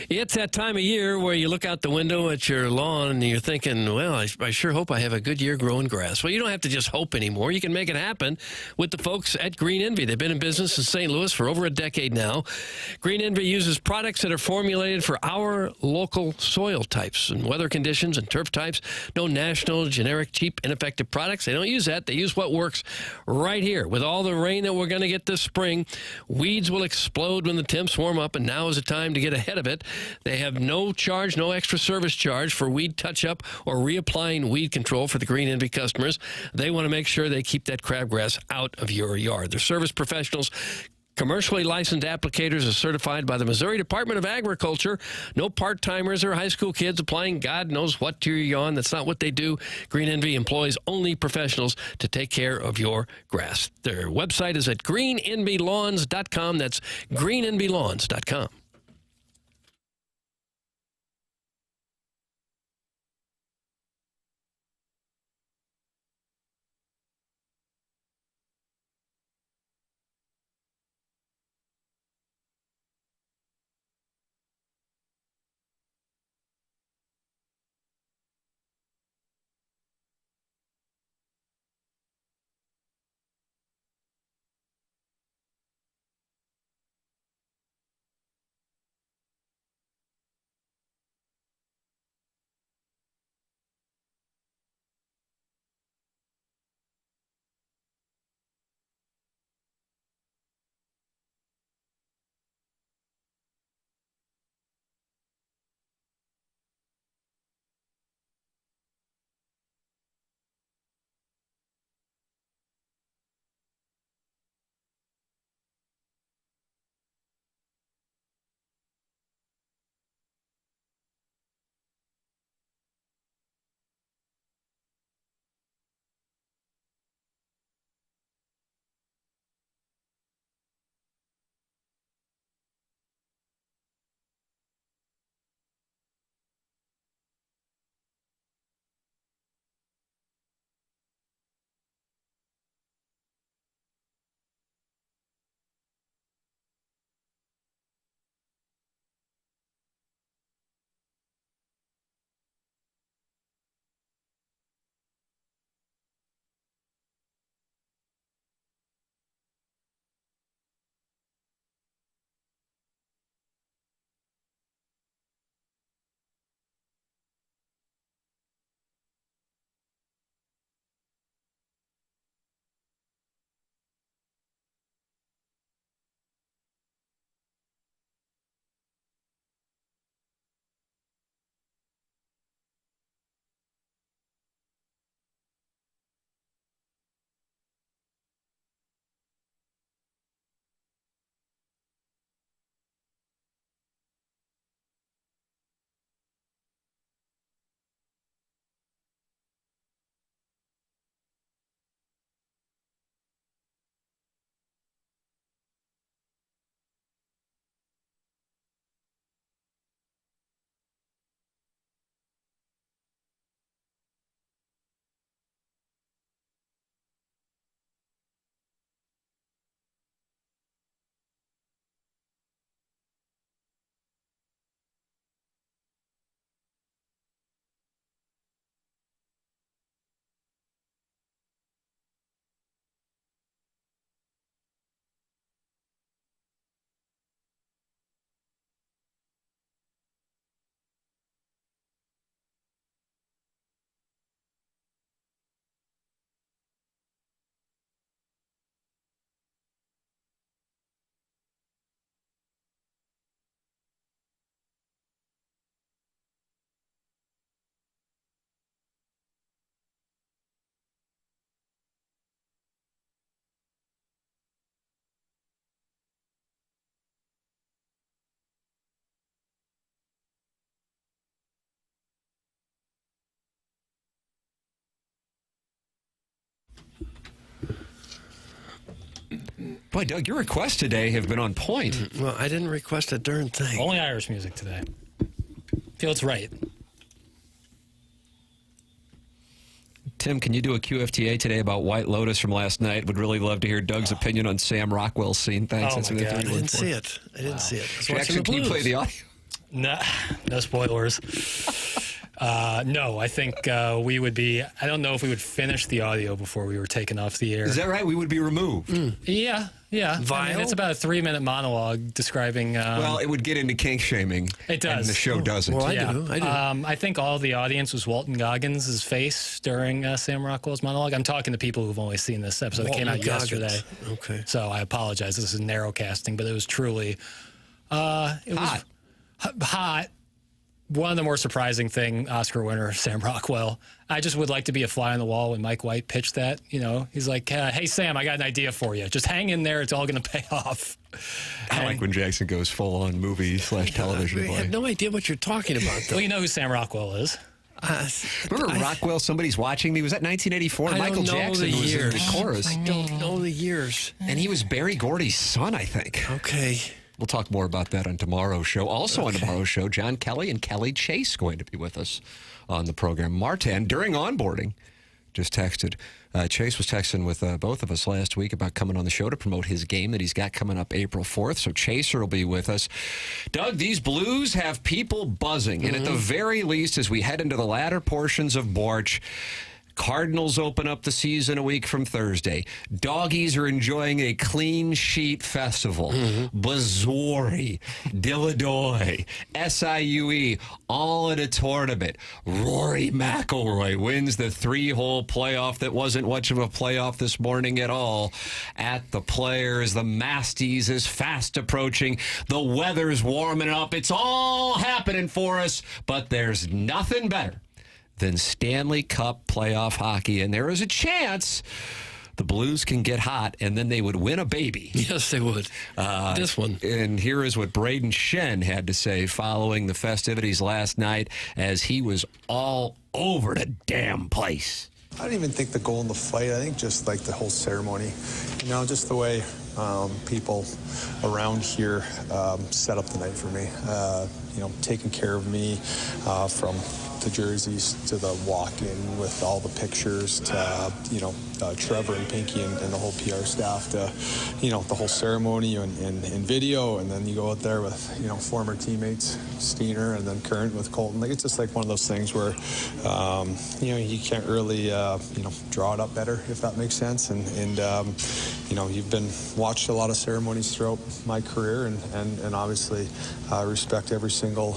It's that time of year where you look out the window at your lawn and you're thinking, well, I sure hope I have a good year growing grass. Well, you don't have to just hope anymore. You can make it happen with the folks at Green Envy. They've been in business in St. Louis for over a decade now. Green Envy uses products that are formulated for our local soil types and weather conditions and turf types. No national, generic, cheap, ineffective products. They don't use that. They use what works right here. With all the rain that we're going to get this spring, weeds will explode when the temps warm up, and now is the time to get ahead of it. They have no charge, no extra service charge for weed touch-up or reapplying weed control for the Green Envy customers. They want to make sure they keep that crabgrass out of your yard. They're service professionals. Commercially licensed applicators are certified by the Missouri Department of Agriculture. No part-timers or high school kids applying God knows what to your lawn. That's not what they do. Green Envy employs only professionals to take care of your grass. Their website is at greenenvylawns.com. That's greenenvylawns.com. Boy, Doug, your requests today have been on point. Well, I didn't request a darn thing. Only Irish music today. Feels right. Tim, can you do a QFTA today about White Lotus from last night? Would really love to hear Doug's opinion on Sam Rockwell's scene. Thanks. Oh, That's my what God. I didn't see it. I didn't see it. Jackson, can you play the audio? No spoilers. No, I think we would be. I don't know if we would finish the audio before we were taken off the air. Is that right? We would be removed. Yeah. I mean, it's about a 3-minute monologue describing. Well, it would get into kink shaming. It does. And the show doesn't. Well, I do. I think all the audience was Walton Goggins' face during Sam Rockwell's monologue. I'm talking to people who've only seen this episode. It came out yesterday. Okay. So I apologize. This is narrow casting, but it was truly. It was hot. One of the more surprising thing, Oscar winner Sam Rockwell. I just would like to be a fly on the wall when Mike White pitched that. You know, he's like, "Hey Sam, I got an idea for you. Just hang in there. It's all going to pay off." I like when Jackson goes full on movie/television. I have no idea what you're talking about, though. Well, you know who Sam Rockwell is. Remember Rockwell? Somebody's watching me. Was that 1984? Michael Jackson was in the chorus. I don't know the years. And he was Barry Gordy's son, I think. Okay. We'll talk more about that on tomorrow's show. Also on tomorrow's show, John Kelly and Kelly Chase going to be with us on the program. Martin, during onboarding, just texted. Chase was texting with both of us last week about coming on the show to promote his game that he's got coming up April 4th. So Chaser will be with us. Doug, these Blues have people buzzing. And at the very least, as we head into the latter portions of March, Cardinals open up the season a week from Thursday. Doggies are enjoying a clean sheet festival. Missouri, Illinois, SIUE, all in a tournament. Rory McIlroy wins the 3-hole playoff that wasn't much of a playoff this morning at all at the Players. The Masties is fast approaching. The weather's warming up. It's all happening for us, but there's nothing better than Stanley Cup playoff hockey. And there is a chance the Blues can get hot, and then they would win a baby. Yes, they would. This one. And here is what Brayden Schenn had to say following the festivities last night as he was all over the damn place. I don't even think the goal in the fight. I think just like the whole ceremony, you know, just the way people around here set up the night for me. You know, taking care of me from the jerseys to the walk-in with all the pictures to, you know, Trevor and Pinky and the whole PR staff to, you know, the whole ceremony and video. And then you go out there with, you know, former teammates, Steiner, and then current with Colton. Like, it's just like one of those things where, you know, you can't really, you know, draw it up better, if that makes sense. And you know, you've been watched a lot of ceremonies throughout my career, and obviously respect every single,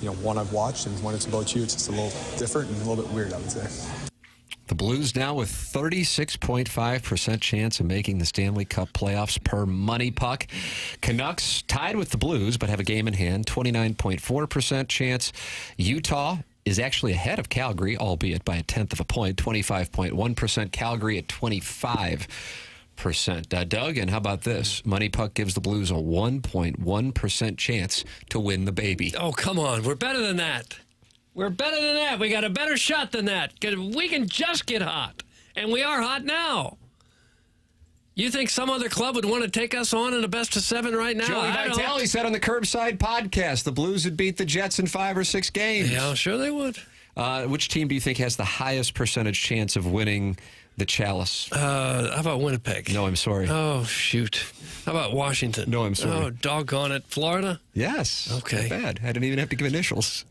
you know, one I've watched, and when it's about you, it's just a little different and a little bit weird, I would say. The Blues now with 36.5% chance of making the Stanley Cup playoffs per Money Puck. Canucks tied with the Blues, but have a game in hand, 29.4% chance. Utah is actually ahead of Calgary, albeit by 1/10 of a point, 25.1%. Calgary at 25%. Doug, and how about this? Money Puck gives the Blues a 1.1% chance to win the baby. Oh, come on. We're better than that. We're better than that. We got a better shot than that. Because we can just get hot. And we are hot now. You think some other club would want to take us on in a best-of-7 right now? Joey Vitale said on the Curbside podcast the Blues would beat the Jets in 5 or 6 games. Yeah, sure they would. Which team do you think has the highest percentage chance of winning the Chalice? How about Winnipeg? No, I'm sorry. Oh, shoot. How about Washington? No, I'm sorry. Oh, doggone it. Florida? Yes. Okay. Not bad. I didn't even have to give initials.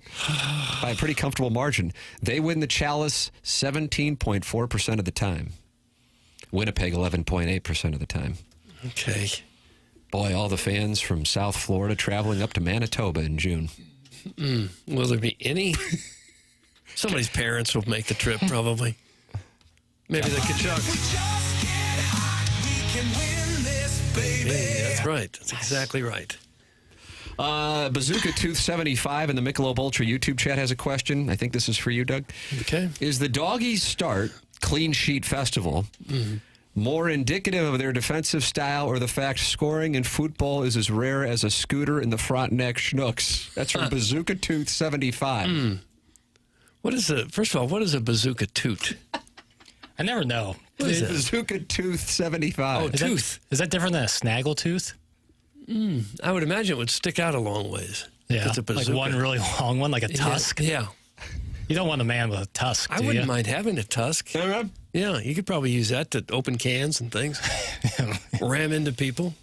By a pretty comfortable margin. They win the Chalice 17.4% of the time. Winnipeg 11.8% of the time. Okay. Boy, all the fans from South Florida traveling up to Manitoba in June. Will there be any? Somebody's parents will make the trip, probably. Maybe the Kachucks. Yeah, that's right. That's exactly right. Bazooka Tooth 75 in the Michelob Ultra YouTube chat has a question. I think this is for you, Doug. Okay. Is the Doggies start clean sheet festival more indicative of their defensive style or the fact scoring in football is as rare as a scooter in the Frontenac Schnooks? That's from Bazooka Tooth 75. First of all, what is a bazooka toot? I never know. What is it? Bazooka Tooth 75. Oh, tooth. Is that different than a snaggle tooth? I would imagine it would stick out a long ways. Yeah, It's a bazooka. like one really long one, like a tusk. Yeah. You don't want a man with a tusk, I wouldn't mind having a tusk. Yeah, you could probably use that to open cans and things. Ram into people.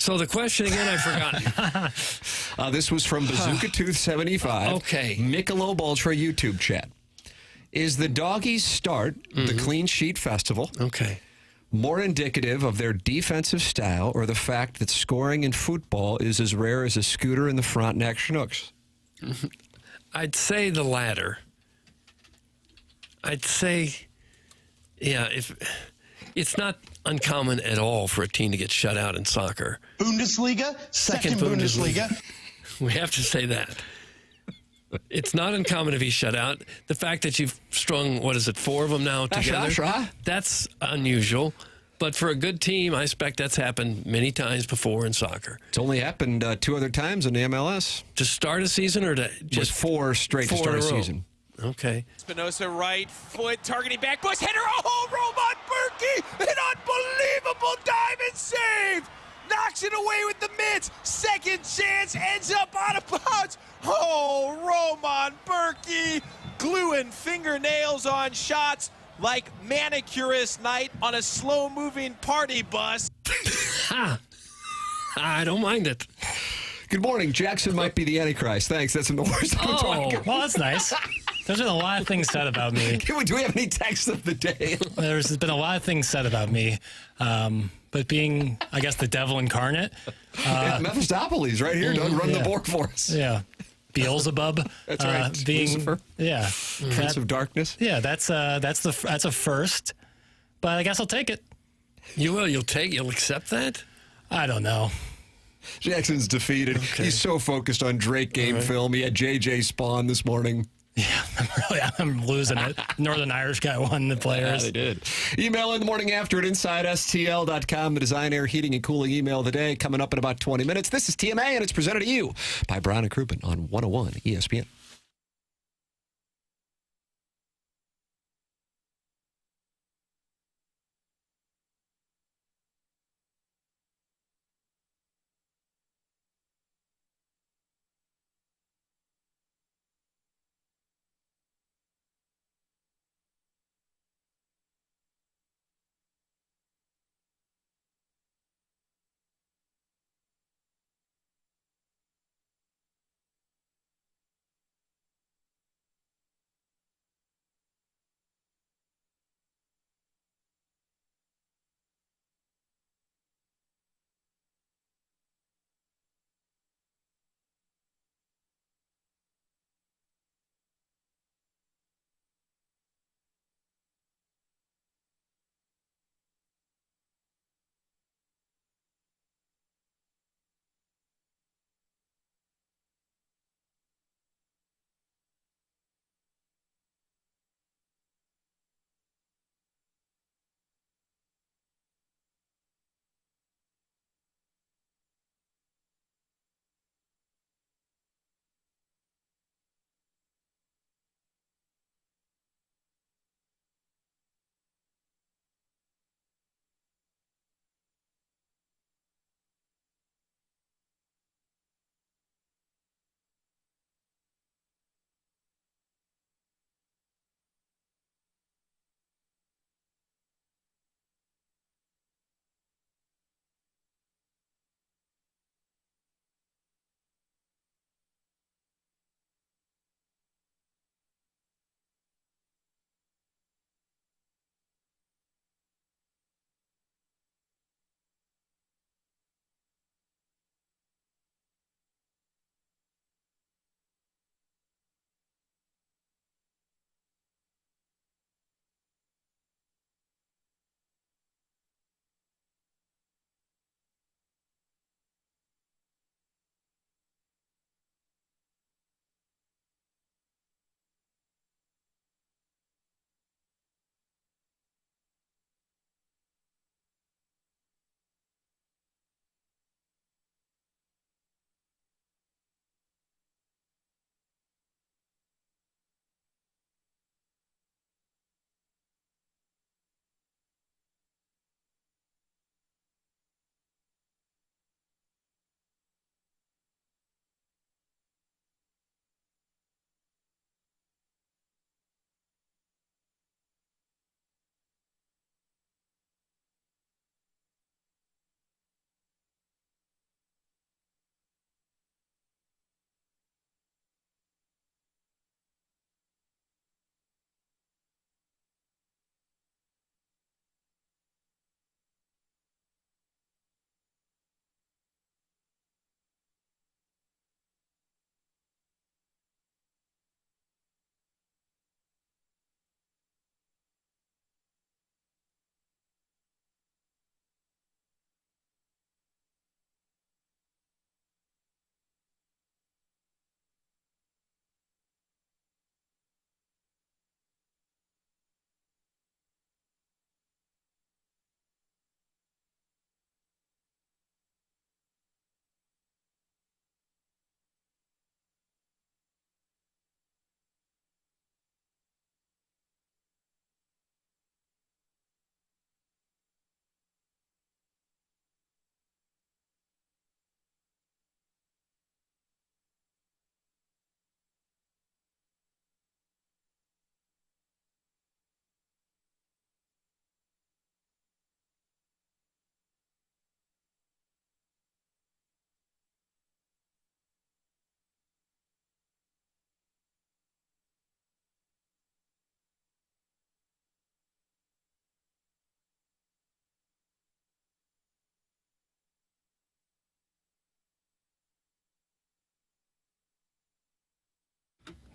So the question again, I've forgotten. This was from Bazooka Tooth 75. Okay. Michelob Ultra YouTube chat. Is the Doggies start the Clean Sheet Festival more indicative of their defensive style or the fact that scoring in football is as rare as a scooter in the Frontenac Chinooks? I'd say the latter. I'd say, if it's not uncommon at all for a team to get shut out in soccer. Bundesliga, second Bundesliga. We have to say that. It's not uncommon to be shut out. The fact that you've strung, 4 of them now together, that's unusual. But for a good team, I expect that's happened many times before in soccer. It's only happened 2 other times in the MLS. To start a season or to just 4 straight to start a season? Okay. Espinosa right foot targeting back. Bush header. Oh, Roman Berkey. An unbelievable diamond save. Knocks it away with the mitts. Second chance. Ends up out of bounds. Oh, Roman Berkey gluing fingernails on shots like manicurist night on a slow-moving party bus. I don't mind it. Good morning. Jackson might be the Antichrist. Thanks. That's in the worst. Well, that's nice. There's been a lot of things said about me. Do we have any texts of the day? There's been a lot of things said about me. But being, I guess, the devil incarnate. Mephistopheles right here. Don't run the board for us. Yeah. Beelzebub. That's right. Being, Lucifer. Yeah. Prince of Darkness. Yeah, that's a first. But I guess I'll take it. You will? You'll accept that? I don't know. Jackson's defeated. He's so focused on Drake game film. He had JJ Spawn this morning. Yeah, I'm losing it. Northern Irish guy won the players. Yeah, they did. Email in the morning after at InsideSTL.com. The Design, Air, Heating, and Cooling email of the day coming up in about 20 minutes. This is TMA, and it's presented to you by Brown and Crouppen on 101 ESPN.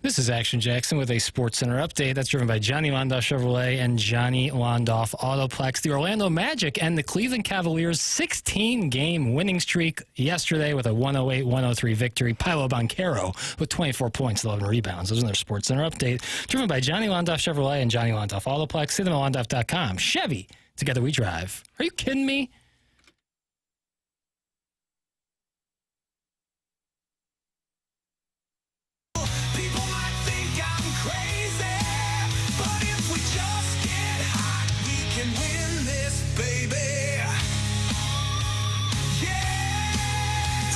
This is Action Jackson with a Sports Center update. That's driven by Johnny Londoff Chevrolet and Johnny Londoff Autoplex. The Orlando Magic and the Cleveland Cavaliers 16-game winning streak yesterday with a 108-103 victory. Paolo Banchero with 24 points, 11 rebounds. Those are their Sports Center update. Driven by Johnny Londoff Chevrolet and Johnny Londoff Autoplex. See them at Londoff.com. Chevy, together we drive. Are you kidding me?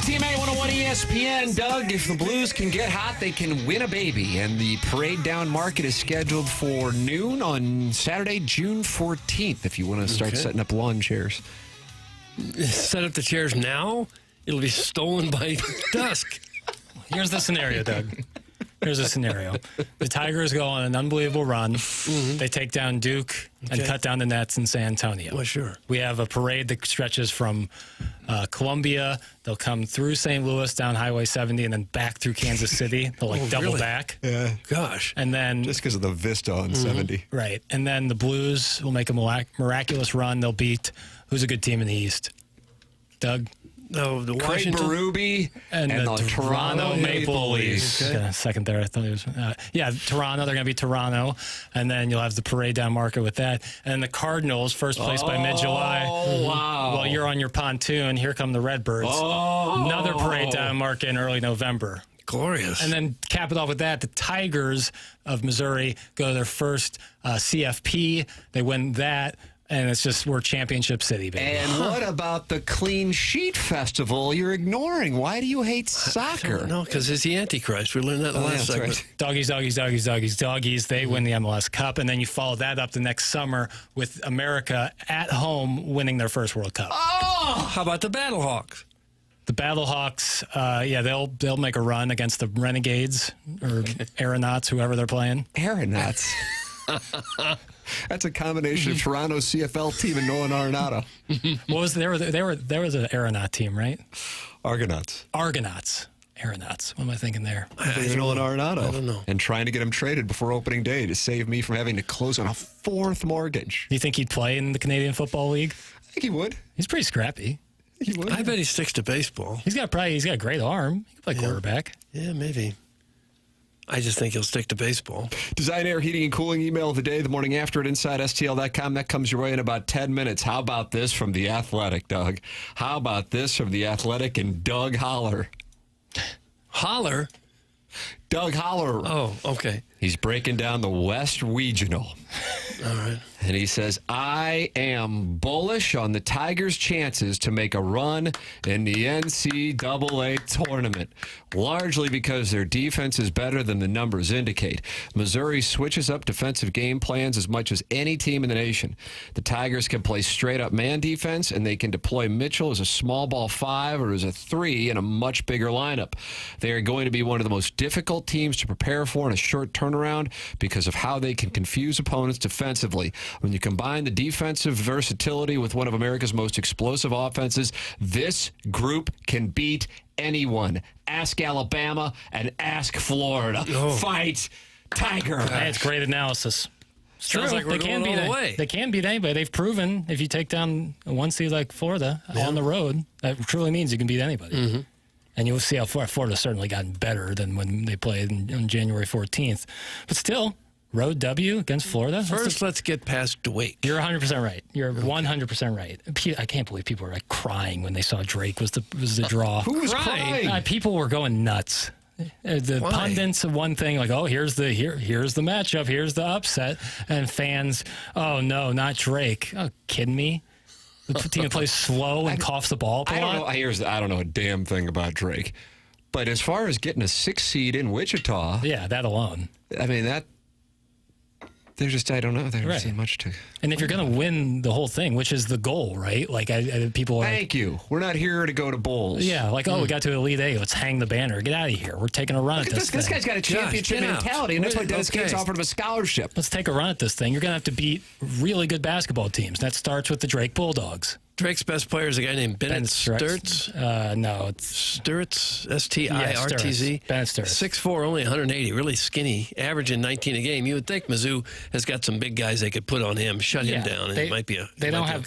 TMA 101 ESPN. Doug, if the Blues can get hot, they can win a baby. And the parade down market is scheduled for noon on Saturday, June 14th, if you want to start setting up lawn chairs. Set up the chairs now? It'll be stolen by dusk. Here's the scenario, Doug. Here's a scenario. The Tigers go on an unbelievable run. They take down Duke and cut down the Nets in San Antonio. Well, sure. We have a parade that stretches from Columbia. They'll come through St. Louis, down Highway 70, and then back through Kansas City. They'll double really? back. Yeah. Gosh. And then Just because of the vista on 70. Right. And then the Blues will make a miraculous run. They'll beat who's a good team in the East? Doug? No, the Craig Washington Berube and the Toronto Maple Leafs. Okay. Yeah, second there. I thought it was. Toronto. They're going to be Toronto. And then you'll have the parade down market with that. And then the Cardinals, first place by mid-July. Oh, wow. Well, you're on your pontoon. Here come the Redbirds. Oh. Another parade down market in early November. Glorious. And then cap it off with that. The Tigers of Missouri go to their first CFP. They win that. And it's just, we're championship city, baby. And what about the Clean Sheet Festival you're ignoring? Why do you hate soccer? No, because it's the Antichrist. We learned that in the last segment. Right. Doggies. They win the MLS Cup. And then you follow that up the next summer with America at home winning their first World Cup. Oh! How about the Battlehawks? The Battlehawks, they'll make a run against the Renegades or Aeronauts, whoever they're playing. Aeronauts. That's a combination of Toronto's CFL team and Nolan Arenado. What was there was an Aeronaut team, right? Argonauts. Aeronauts. What am I thinking there? Nolan Arenado. I don't know. And trying to get him traded before opening day to save me from having to close on a fourth mortgage. Do you think he'd play in the Canadian Football League? I think he would. He's pretty scrappy. He would. I bet he sticks to baseball. He's got a great arm. He can play quarterback. Yeah, maybe. I just think he'll stick to baseball. Design Air Heating and Cooling email of the day, the morning after at InsideSTL.com. That comes your way in about 10 minutes. How about this from The Athletic, Doug? How about this from The Athletic and Doug Holler? Holler? Doug Holler. Oh, okay. He's breaking down the West Regional. All right. And he says, I am bullish on the Tigers' chances to make a run in the NCAA tournament, largely because their defense is better than the numbers indicate. Missouri switches up defensive game plans as much as any team in the nation. The Tigers can play straight-up man defense, and they can deploy Mitchell as a small ball 5 or as a 3 in a much bigger lineup. They are going to be one of the most difficult teams to prepare for in a short turnaround because of how they can confuse opponents defensively. When you combine the defensive versatility with one of America's most explosive offenses, this group can beat anyone. Ask Alabama and ask Florida. Fight Tiger. Hey, it's great analysis. Sounds like we're going all the way. They can beat anybody. They've proven if you take down a 1 seed like Florida on the road, that truly means you can beat anybody. Mm-hmm. And you'll see how Florida's certainly gotten better than when they played on January 14th. But still, road W against Florida. First, let's get past Drake. You're 100% right. You're 100% right. I can't believe people were like crying when they saw Drake was the draw. Who was crying? People were going nuts. The pundits, one thing like, oh, here's the matchup, here's the upset, and fans, oh no, not Drake. Oh, kidding me? The team that plays slow and coughs the ball. I don't know a damn thing about Drake, but as far as getting a 6 seed in Wichita, yeah, that alone. I mean that. There's just, I don't know. There doesn't seem much to. And if you're going to win the whole thing, which is the goal, right? Like, people are. Thank you. We're not here to go to bowls. Yeah, like, we got to Elite Eight. Let's hang the banner. Get out of here. We're taking a run at this thing. This guy's got a championship mentality, and that's why Dennis Gates offered him a scholarship. Let's take a run at this thing. You're going to have to beat really good basketball teams. That starts with the Drake Bulldogs. Drake's best player is a guy named Bennett Sturtz. No, it's Sturtz, S-T-I-R-T-Z. Bennett Sturtz. 6'4", only 180, really skinny, averaging 19 a game. You would think Mizzou has got some big guys they could put on him, shut him down, and it might be They don't have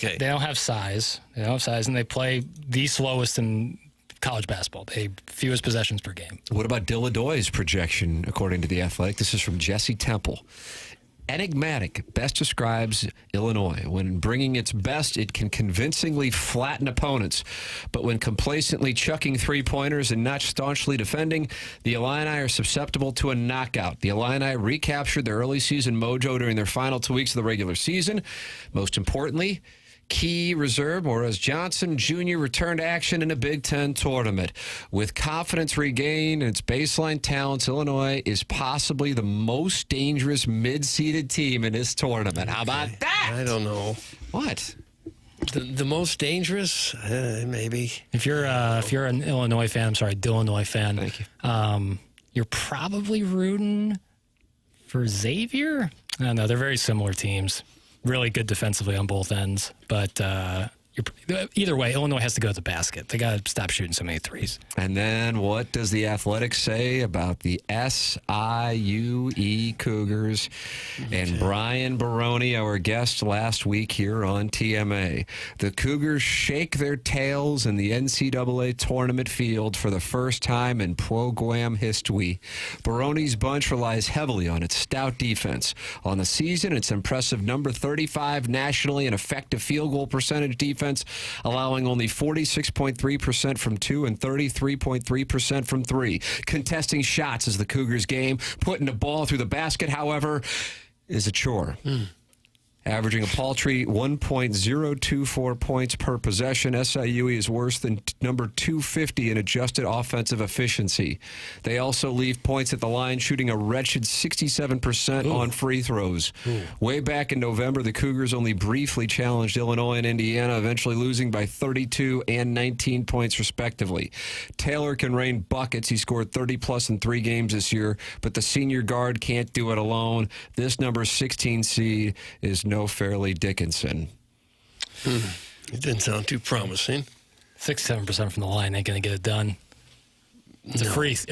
size. They don't have size, and they play the slowest in college basketball. They fewest possessions per game. What about Dilladoy's projection, according to The Athletic? This is from Jesse Temple. Enigmatic best describes Illinois. When bringing its best, it can convincingly flatten opponents. But when complacently chucking three-pointers and not staunchly defending, the Illini are susceptible to a knockout. The Illini recaptured their early season mojo during their final 2 weeks of the regular season. Most importantly, key reserve Morez Johnson Jr. returned to action in a Big Ten tournament. With confidence regained and its baseline talents, Illinois is possibly the most dangerous mid-seeded team in this tournament. How about that? I don't know. What? The most dangerous? Maybe. If you're an Illinois fan, I'm sorry, Dillinois fan. Thank you. You're probably rooting for Xavier. I don't know. They're very similar teams. Really good defensively on both ends, but either way, Illinois has to go to the basket. They got to stop shooting so many threes. And then what does the Athletic say about the SIUE Cougars and Brian Baroni, our guest last week here on TMA? The Cougars shake their tails in the NCAA tournament field for the first time in program history. Baroni's bunch relies heavily on its stout defense. On the season, its impressive number 35 nationally in effective field goal percentage defense, allowing only 46.3% from two and 33.3% from three. Contesting shots is the Cougars' game. Putting the ball through the basket, however, is a chore. Averaging a paltry 1.024 points per possession, SIUE is worse than number 250 in adjusted offensive efficiency. They also leave points at the line, shooting a wretched 67% on free throws. Way back in November, the Cougars only briefly challenged Illinois and Indiana, eventually losing by 32 and 19 points respectively. Taylor can rain buckets. He scored 30-plus in 3 games this year, but the senior guard can't do it alone. This number 16 seed is no Fairleigh Dickinson. It didn't sound too promising. 67% from the line ain't going to get it done. It's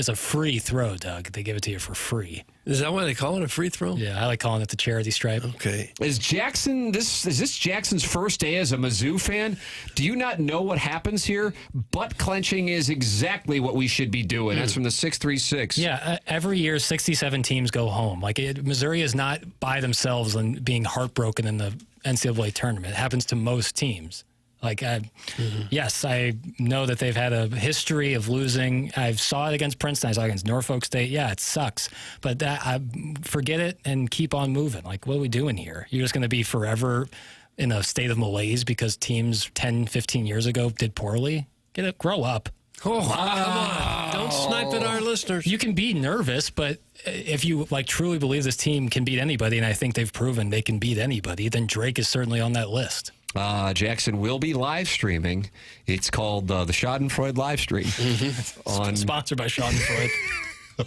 a free throw, Doug. They give it to you for free. Is that why they call it a free throw? Yeah, I like calling it the charity stripe. Okay. Is this Jackson's first day as a Mizzou fan? Do you not know what happens here? Butt clenching is exactly what we should be doing. That's from the 636. Yeah, every year 67 teams go home. Missouri is not by themselves and being heartbroken in the NCAA tournament. It happens to most teams. Yes, I know that they've had a history of losing. I saw it against Princeton. I saw it against Norfolk State. Yeah, it sucks. But forget it and keep on moving. What are we doing here? You're just going to be forever in a state of malaise because teams 10, 15 years ago did poorly? Grow up. Oh, come on. Don't snipe at our listeners. You can be nervous, but if you truly believe this team can beat anybody, and I think they've proven they can beat anybody, then Drake is certainly on that list. Jackson will be live streaming. It's called the Schadenfreude live stream. Sponsored by Schadenfreude.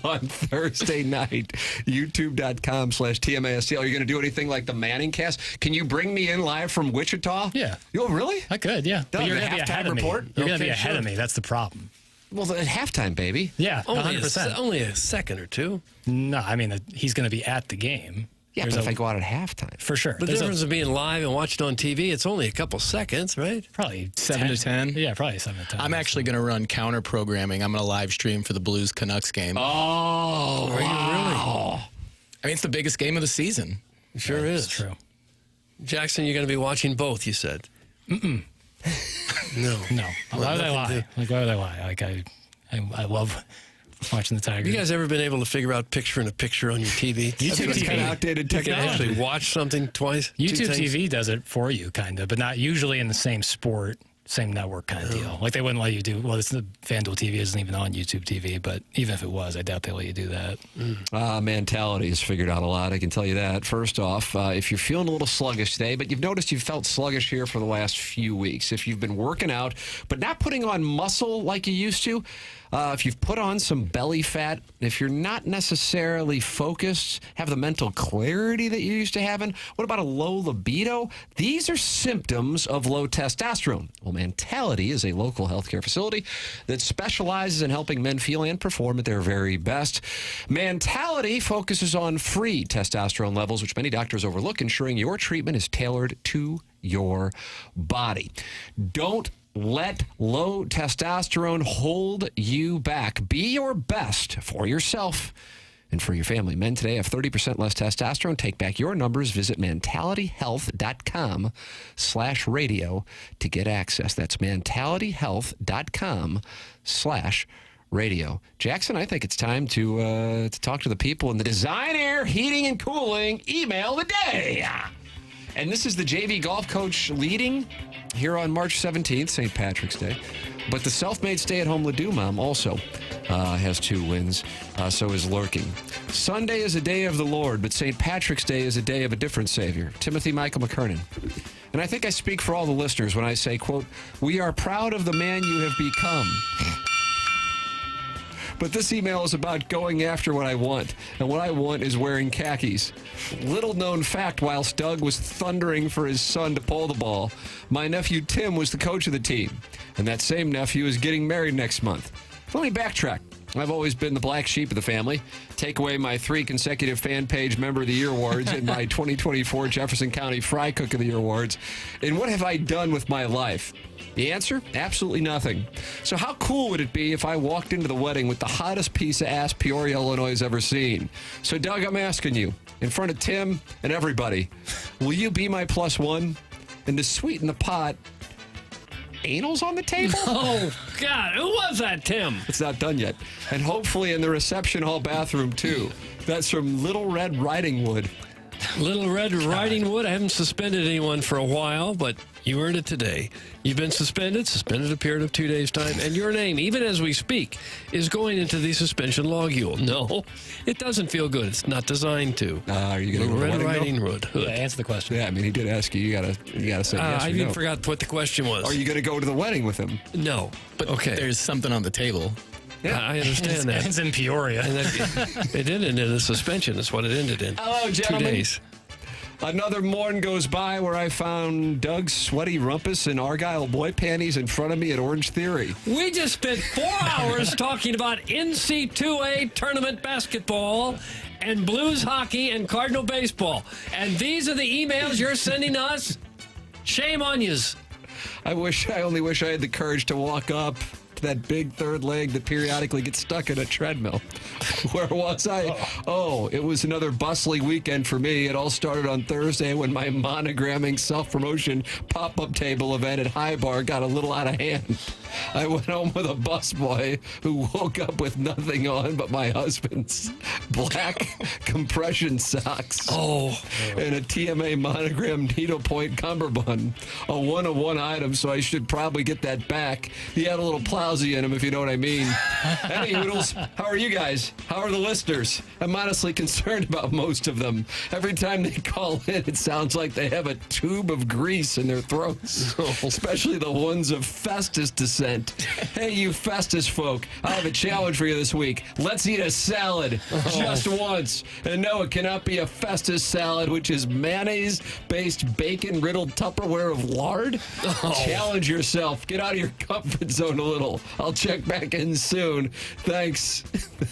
On Thursday night, youtube.com/TMASTL. Are you going to do anything like the Manning cast? Can you bring me in live from Wichita? Yeah. Oh, really? I could, yeah. But you're going to be ahead of me. You're going to be ahead of me. That's the problem. Well, at halftime, baby. Yeah, 100%. Only a second or two. No, I mean, he's going to be at the game. Yeah, but if I go out at halftime. For sure. The difference of being live and watching on TV, it's only a couple seconds, right? Probably 7 to 10. Yeah, probably 7 to 10. I'm actually going to run counter programming. I'm going to live stream for the Blues Canucks game. Oh, are you really? I mean, it's the biggest game of the season. It sure is. It's true. Jackson, you're going to be watching both, you said. No. Why would I lie? Why would I lie? I love watching the Tigers. You guys ever been able to figure out picture in a picture on your TV? YouTube TV. Kind of outdated technology. You can actually watch something twice. YouTube TV does it for you, kind of, but not usually in the same sport, same network kind of deal. They wouldn't let you do. Well, it's the FanDuel TV isn't even on YouTube TV, but even if it was, I doubt they let you do that. Mentality has figured out a lot. I can tell you that. First off, if you're feeling a little sluggish today, but you've noticed you've felt sluggish here for the last few weeks. If you've been working out but not putting on muscle like you used to, if you've put on some belly fat, if you're not necessarily focused, have the mental clarity that you're used to having, what about a low libido? These are symptoms of low testosterone. Well, Mentality is a local healthcare facility that specializes in helping men feel and perform at their very best. Mentality focuses on free testosterone levels, which many doctors overlook, ensuring your treatment is tailored to your body. Don't let low testosterone hold you back. Be your best for yourself and for your family. Men today have 30% less testosterone. Take back your numbers. Visit mentalityhealth.com/radio to get access. That's mentalityhealth.com/radio. Jackson, I think it's time to talk to the people in the Design Air Heating and Cooling email of the day. And this is the JV golf coach leading here on March 17th, St. Patrick's Day. But the self-made stay-at-home Ledoux mom also has 2 wins. So is Lurking. Sunday is a day of the Lord, but St. Patrick's Day is a day of a different Savior, Timothy Michael McKernan. And I think I speak for all the listeners when I say, quote, "We are proud of the man you have become." But this email is about going after what I want. And what I want is wearing khakis. Little known fact, whilst Doug was thundering for his son to pull the ball, my nephew Tim was the coach of the team. And that same nephew is getting married next month. Let me backtrack. I've always been the black sheep of the family. Take away my 3 consecutive fan page Member of the Year awards and my 2024 Jefferson County Fry Cook of the Year awards. And what have I done with my life? The answer? Absolutely nothing. So how cool would it be if I walked into the wedding with the hottest piece of ass Peoria, Illinois has ever seen? So, Doug, I'm asking you, in front of Tim and everybody, will you be my +1? And to sweeten the pot, anal's on the table? Oh, God. Who was that, Tim? It's not done yet. And hopefully in the reception hall bathroom, too. That's from Little Red Riding Wood. Little Red Riding Wood. I haven't suspended anyone for a while, but you earned it today. You've been suspended a period of 2 days' time, and your name, even as we speak, is going into the suspension logule. No, it doesn't feel good. It's not designed to. Are you going to Red Riding Hood? Yeah, answer the question. Yeah, I mean, he did ask you. You gotta say yes I or even no. forgot what the question was. Are you going to go to the wedding with him? No, But okay. there's something on the table. Yeah, I understand that. It's in Peoria. And it ended in a suspension. That's what it ended in. Hello, 2 gentlemen. days. Another morn goes by where I found Doug's sweaty rumpus and Argyle boy panties in front of me at Orange Theory. We just spent 4 hours talking about NC2A tournament basketball and Blues hockey and Cardinal baseball. And these are the emails you're sending us? Shame on yous. I only wish I had the courage to walk up to that big third leg that periodically gets stuck in a treadmill. Where was I? Oh, it was another bustling weekend for me. It all started on Thursday when my monogramming self-promotion pop-up table event at High Bar got a little out of hand. I went home with a busboy who woke up with nothing on but my husband's black compression socks. And a TMA monogram needlepoint cummerbund. A 1-of-1 item, so I should probably get that back. He had a little plowsy in him, if you know what I mean. Hey, Hoodles, how are you guys? How are the listeners? I'm honestly concerned about most of them. Every time they call in, it sounds like they have a tube of grease in their throats, especially the ones of Festus descent. Hey, you Festus folk, I have a challenge for you this week. Let's eat a salad just once. And no, it cannot be a Festus salad, which is mayonnaise-based bacon-riddled Tupperware of lard. Challenge yourself. Get out of your comfort zone a little. I'll check back in soon. Thanks.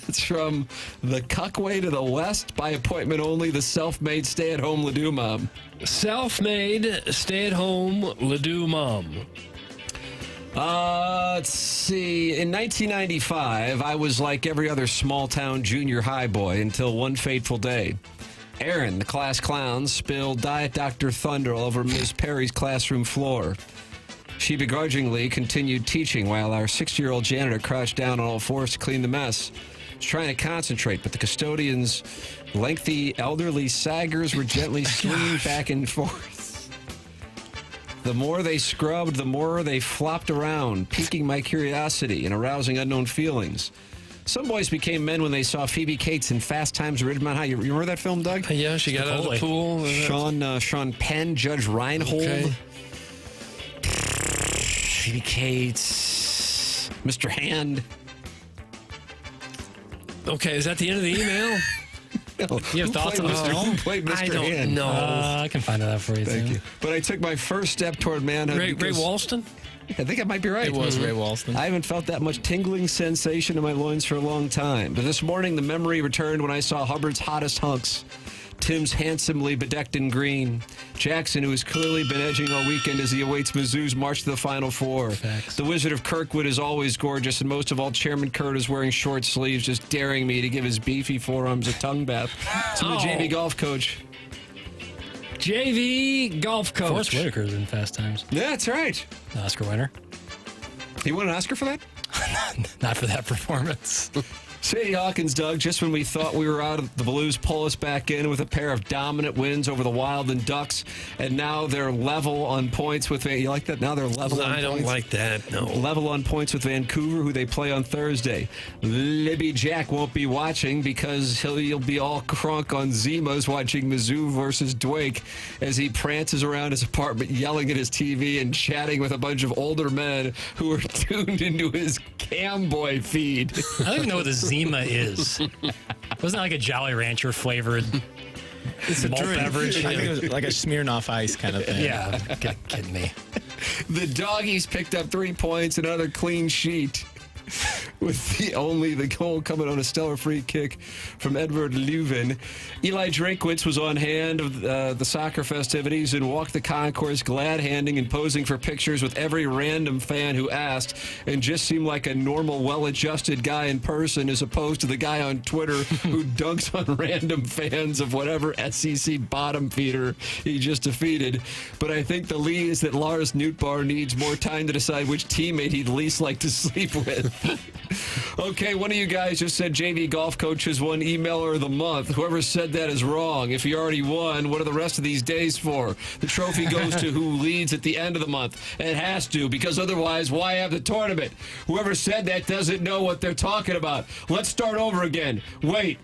It's from the Cuckway to the West, by appointment only, the self-made stay-at-home Ledoux mom. Self-made stay-at-home Ledoux mom. Let's see. In 1995, I was like every other small-town junior high boy until one fateful day. Aaron, the class clown, spilled Diet Dr. Thunder all over Ms. Perry's classroom floor. She begrudgingly continued teaching while our 60-year-old janitor crouched down on all fours to clean the mess. He was trying to concentrate, but the custodian's lengthy elderly saggers were gently swinging back and forth. The more they scrubbed, the more they flopped around, piquing my curiosity and arousing unknown feelings. Some boys became men when they saw Phoebe Cates in Fast Times at Ridgemont High. You remember that film, Doug? Yeah, she got out of the pool. Sean Penn, Judge Reinhold. Okay. Phoebe Cates, Mr. Hand. Okay, is that the end of the email? No. You have thoughts on this film? Who played Mr. I don't Hand? know. I can find that out for you. Thank too. you. But I took my first step toward manhood. Ray because- Walston? I think I might be right. It was Ray Walston. I haven't felt that much tingling sensation in my loins for a long time. But this morning, the memory returned when I saw Hubbard's hottest hunks. Tim's handsomely bedecked in green. Jackson, who has clearly been edging all weekend as he awaits Mizzou's march to the Final Four. Facts. The Wizard of Kirkwood is always gorgeous, and most of all, Chairman Kurt is wearing short sleeves, just daring me to give his beefy forearms a tongue bath. So the JV golf coach. JV golf coach. Forrest Whitaker's in Fast Times. Yeah, that's right. The Oscar winner. He won an Oscar for that? Not for that performance. Sadie Hawkins, Doug, just when we thought we were out, the Blues pull us back in with a pair of dominant wins over the Wild and Ducks, and now they're level on points with... You like that? Now they're level on points? I don't like that, no. Level on points with Vancouver, who they play on Thursday. Libby Jack won't be watching because he'll be all crunk on Zimas watching Mizzou versus Dwake as he prances around his apartment yelling at his TV and chatting with a bunch of older men who are tuned into his Camboy feed. I don't even know what the Zima is. Wasn't it like a Jolly Rancher flavored malt beverage? I think it was like a Smirnoff Ice kind of thing. Yeah, kidding me. The Doggies picked up 3 points, another clean sheet, with the goal coming on a stellar free kick from Edward Leuven. Eli Drinkwitz was on hand of the soccer festivities and walked the concourse glad-handing and posing for pictures with every random fan who asked, and just seemed like a normal, well-adjusted guy in person as opposed to the guy on Twitter who dunks on random fans of whatever SEC bottom feeder he just defeated. But I think the lead is that Lars Nootbar needs more time to decide which teammate he'd least like to sleep with. Okay, one of you guys just said JV golf coach has won emailer of the month. Whoever said that is wrong. If he already won, what are the rest of these days for? The trophy goes to who leads at the end of the month. And it has to, because otherwise, why have the tournament? Whoever said that doesn't know what they're talking about. Let's start over again. Wait.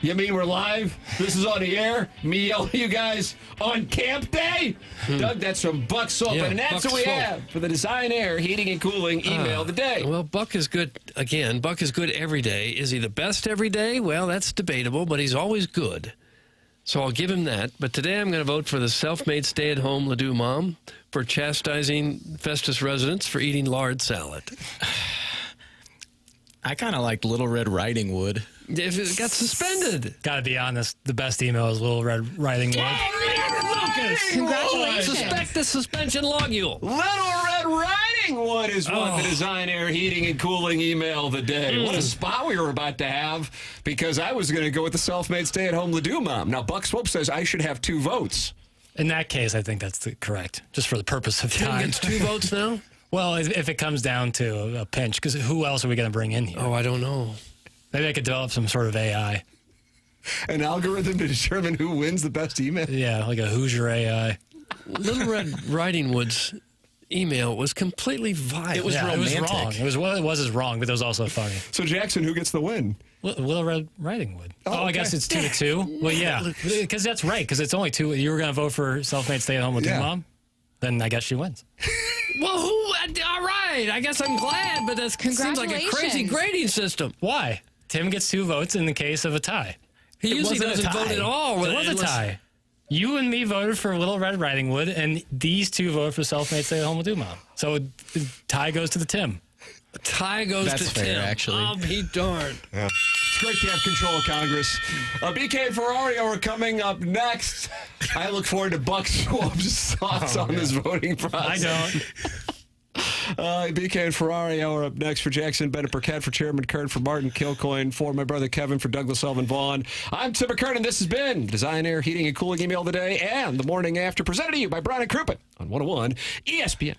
You mean we're live? This is on the air? Me yelling at you guys on camp day? Doug, that's from Buck Soap. Yeah, and that's Buck's what we Soap. have for the Design Air Heating and Cooling email of the day. Well, Buck is good. Again, Buck is good every day. Is he the best every day? Well, that's debatable, but he's always good. So I'll give him that. But today I'm going to vote for the self-made stay-at-home Ledoux mom for chastising Festus residents for eating lard salad. I kind of liked Little Red Riding Hood. If it got suspended. Gotta be honest, the best email is Little Red Riding Hood. Lucas! Congratulations. Suspect the suspension logule. Little Red Riding Hood is what the Design Air Heating and Cooling email of the day. What a spot we were about to have, because I was going to go with the self-made stay-at-home Ledoux mom. Now, Buck Swope says I should have 2 votes. In that case, I think that's correct, just for the purpose of Tim time. gets 2 votes now? Well, if it comes down to a pinch, because who else are we going to bring in here? Oh, I don't know. Maybe I could develop some sort of AI. An algorithm to determine who wins the best email? Yeah, like a Hoosier AI. Little Red Riding Hood's email was completely vile. It was It was romantic. wrong. It was wrong, but it was also funny. So, Jackson, who gets the win? Little Red Riding Hood. Oh, I okay. guess it's 2-2. Well, yeah, because that's right. Because it's only 2. You were going to vote for self-made stay-at-home with your mom. Then I guess she wins. Well, all right. I guess I'm glad, but that seems like a crazy grading system. Why? Tim gets 2 votes in the case of a tie. He usually wasn't a doesn't tie. vote at all. It was a tie. You and me voted for Little Red Riding Hood, and these 2 voted for self-made stay-at-home with mom. So the tie goes to the Tim. A tie goes That's to fair, Tim. actually. I'll be darned. Yeah. It's great to have control of Congress. BK and Ferrario are coming up next. I look forward to Buck Swope's thoughts on this voting process. I don't. BK and Ferrario are up next. For Jackson Bennett Burkett, for Chairman Kurt, for Martin Kilcoyne, for my brother Kevin, for Douglas Sullivan Vaughn. I'm Tim McKernan. This has been Design Air Heating and Cooling email of the day and the morning after, presented to you by Brian and Crouppen on 101 ESPN.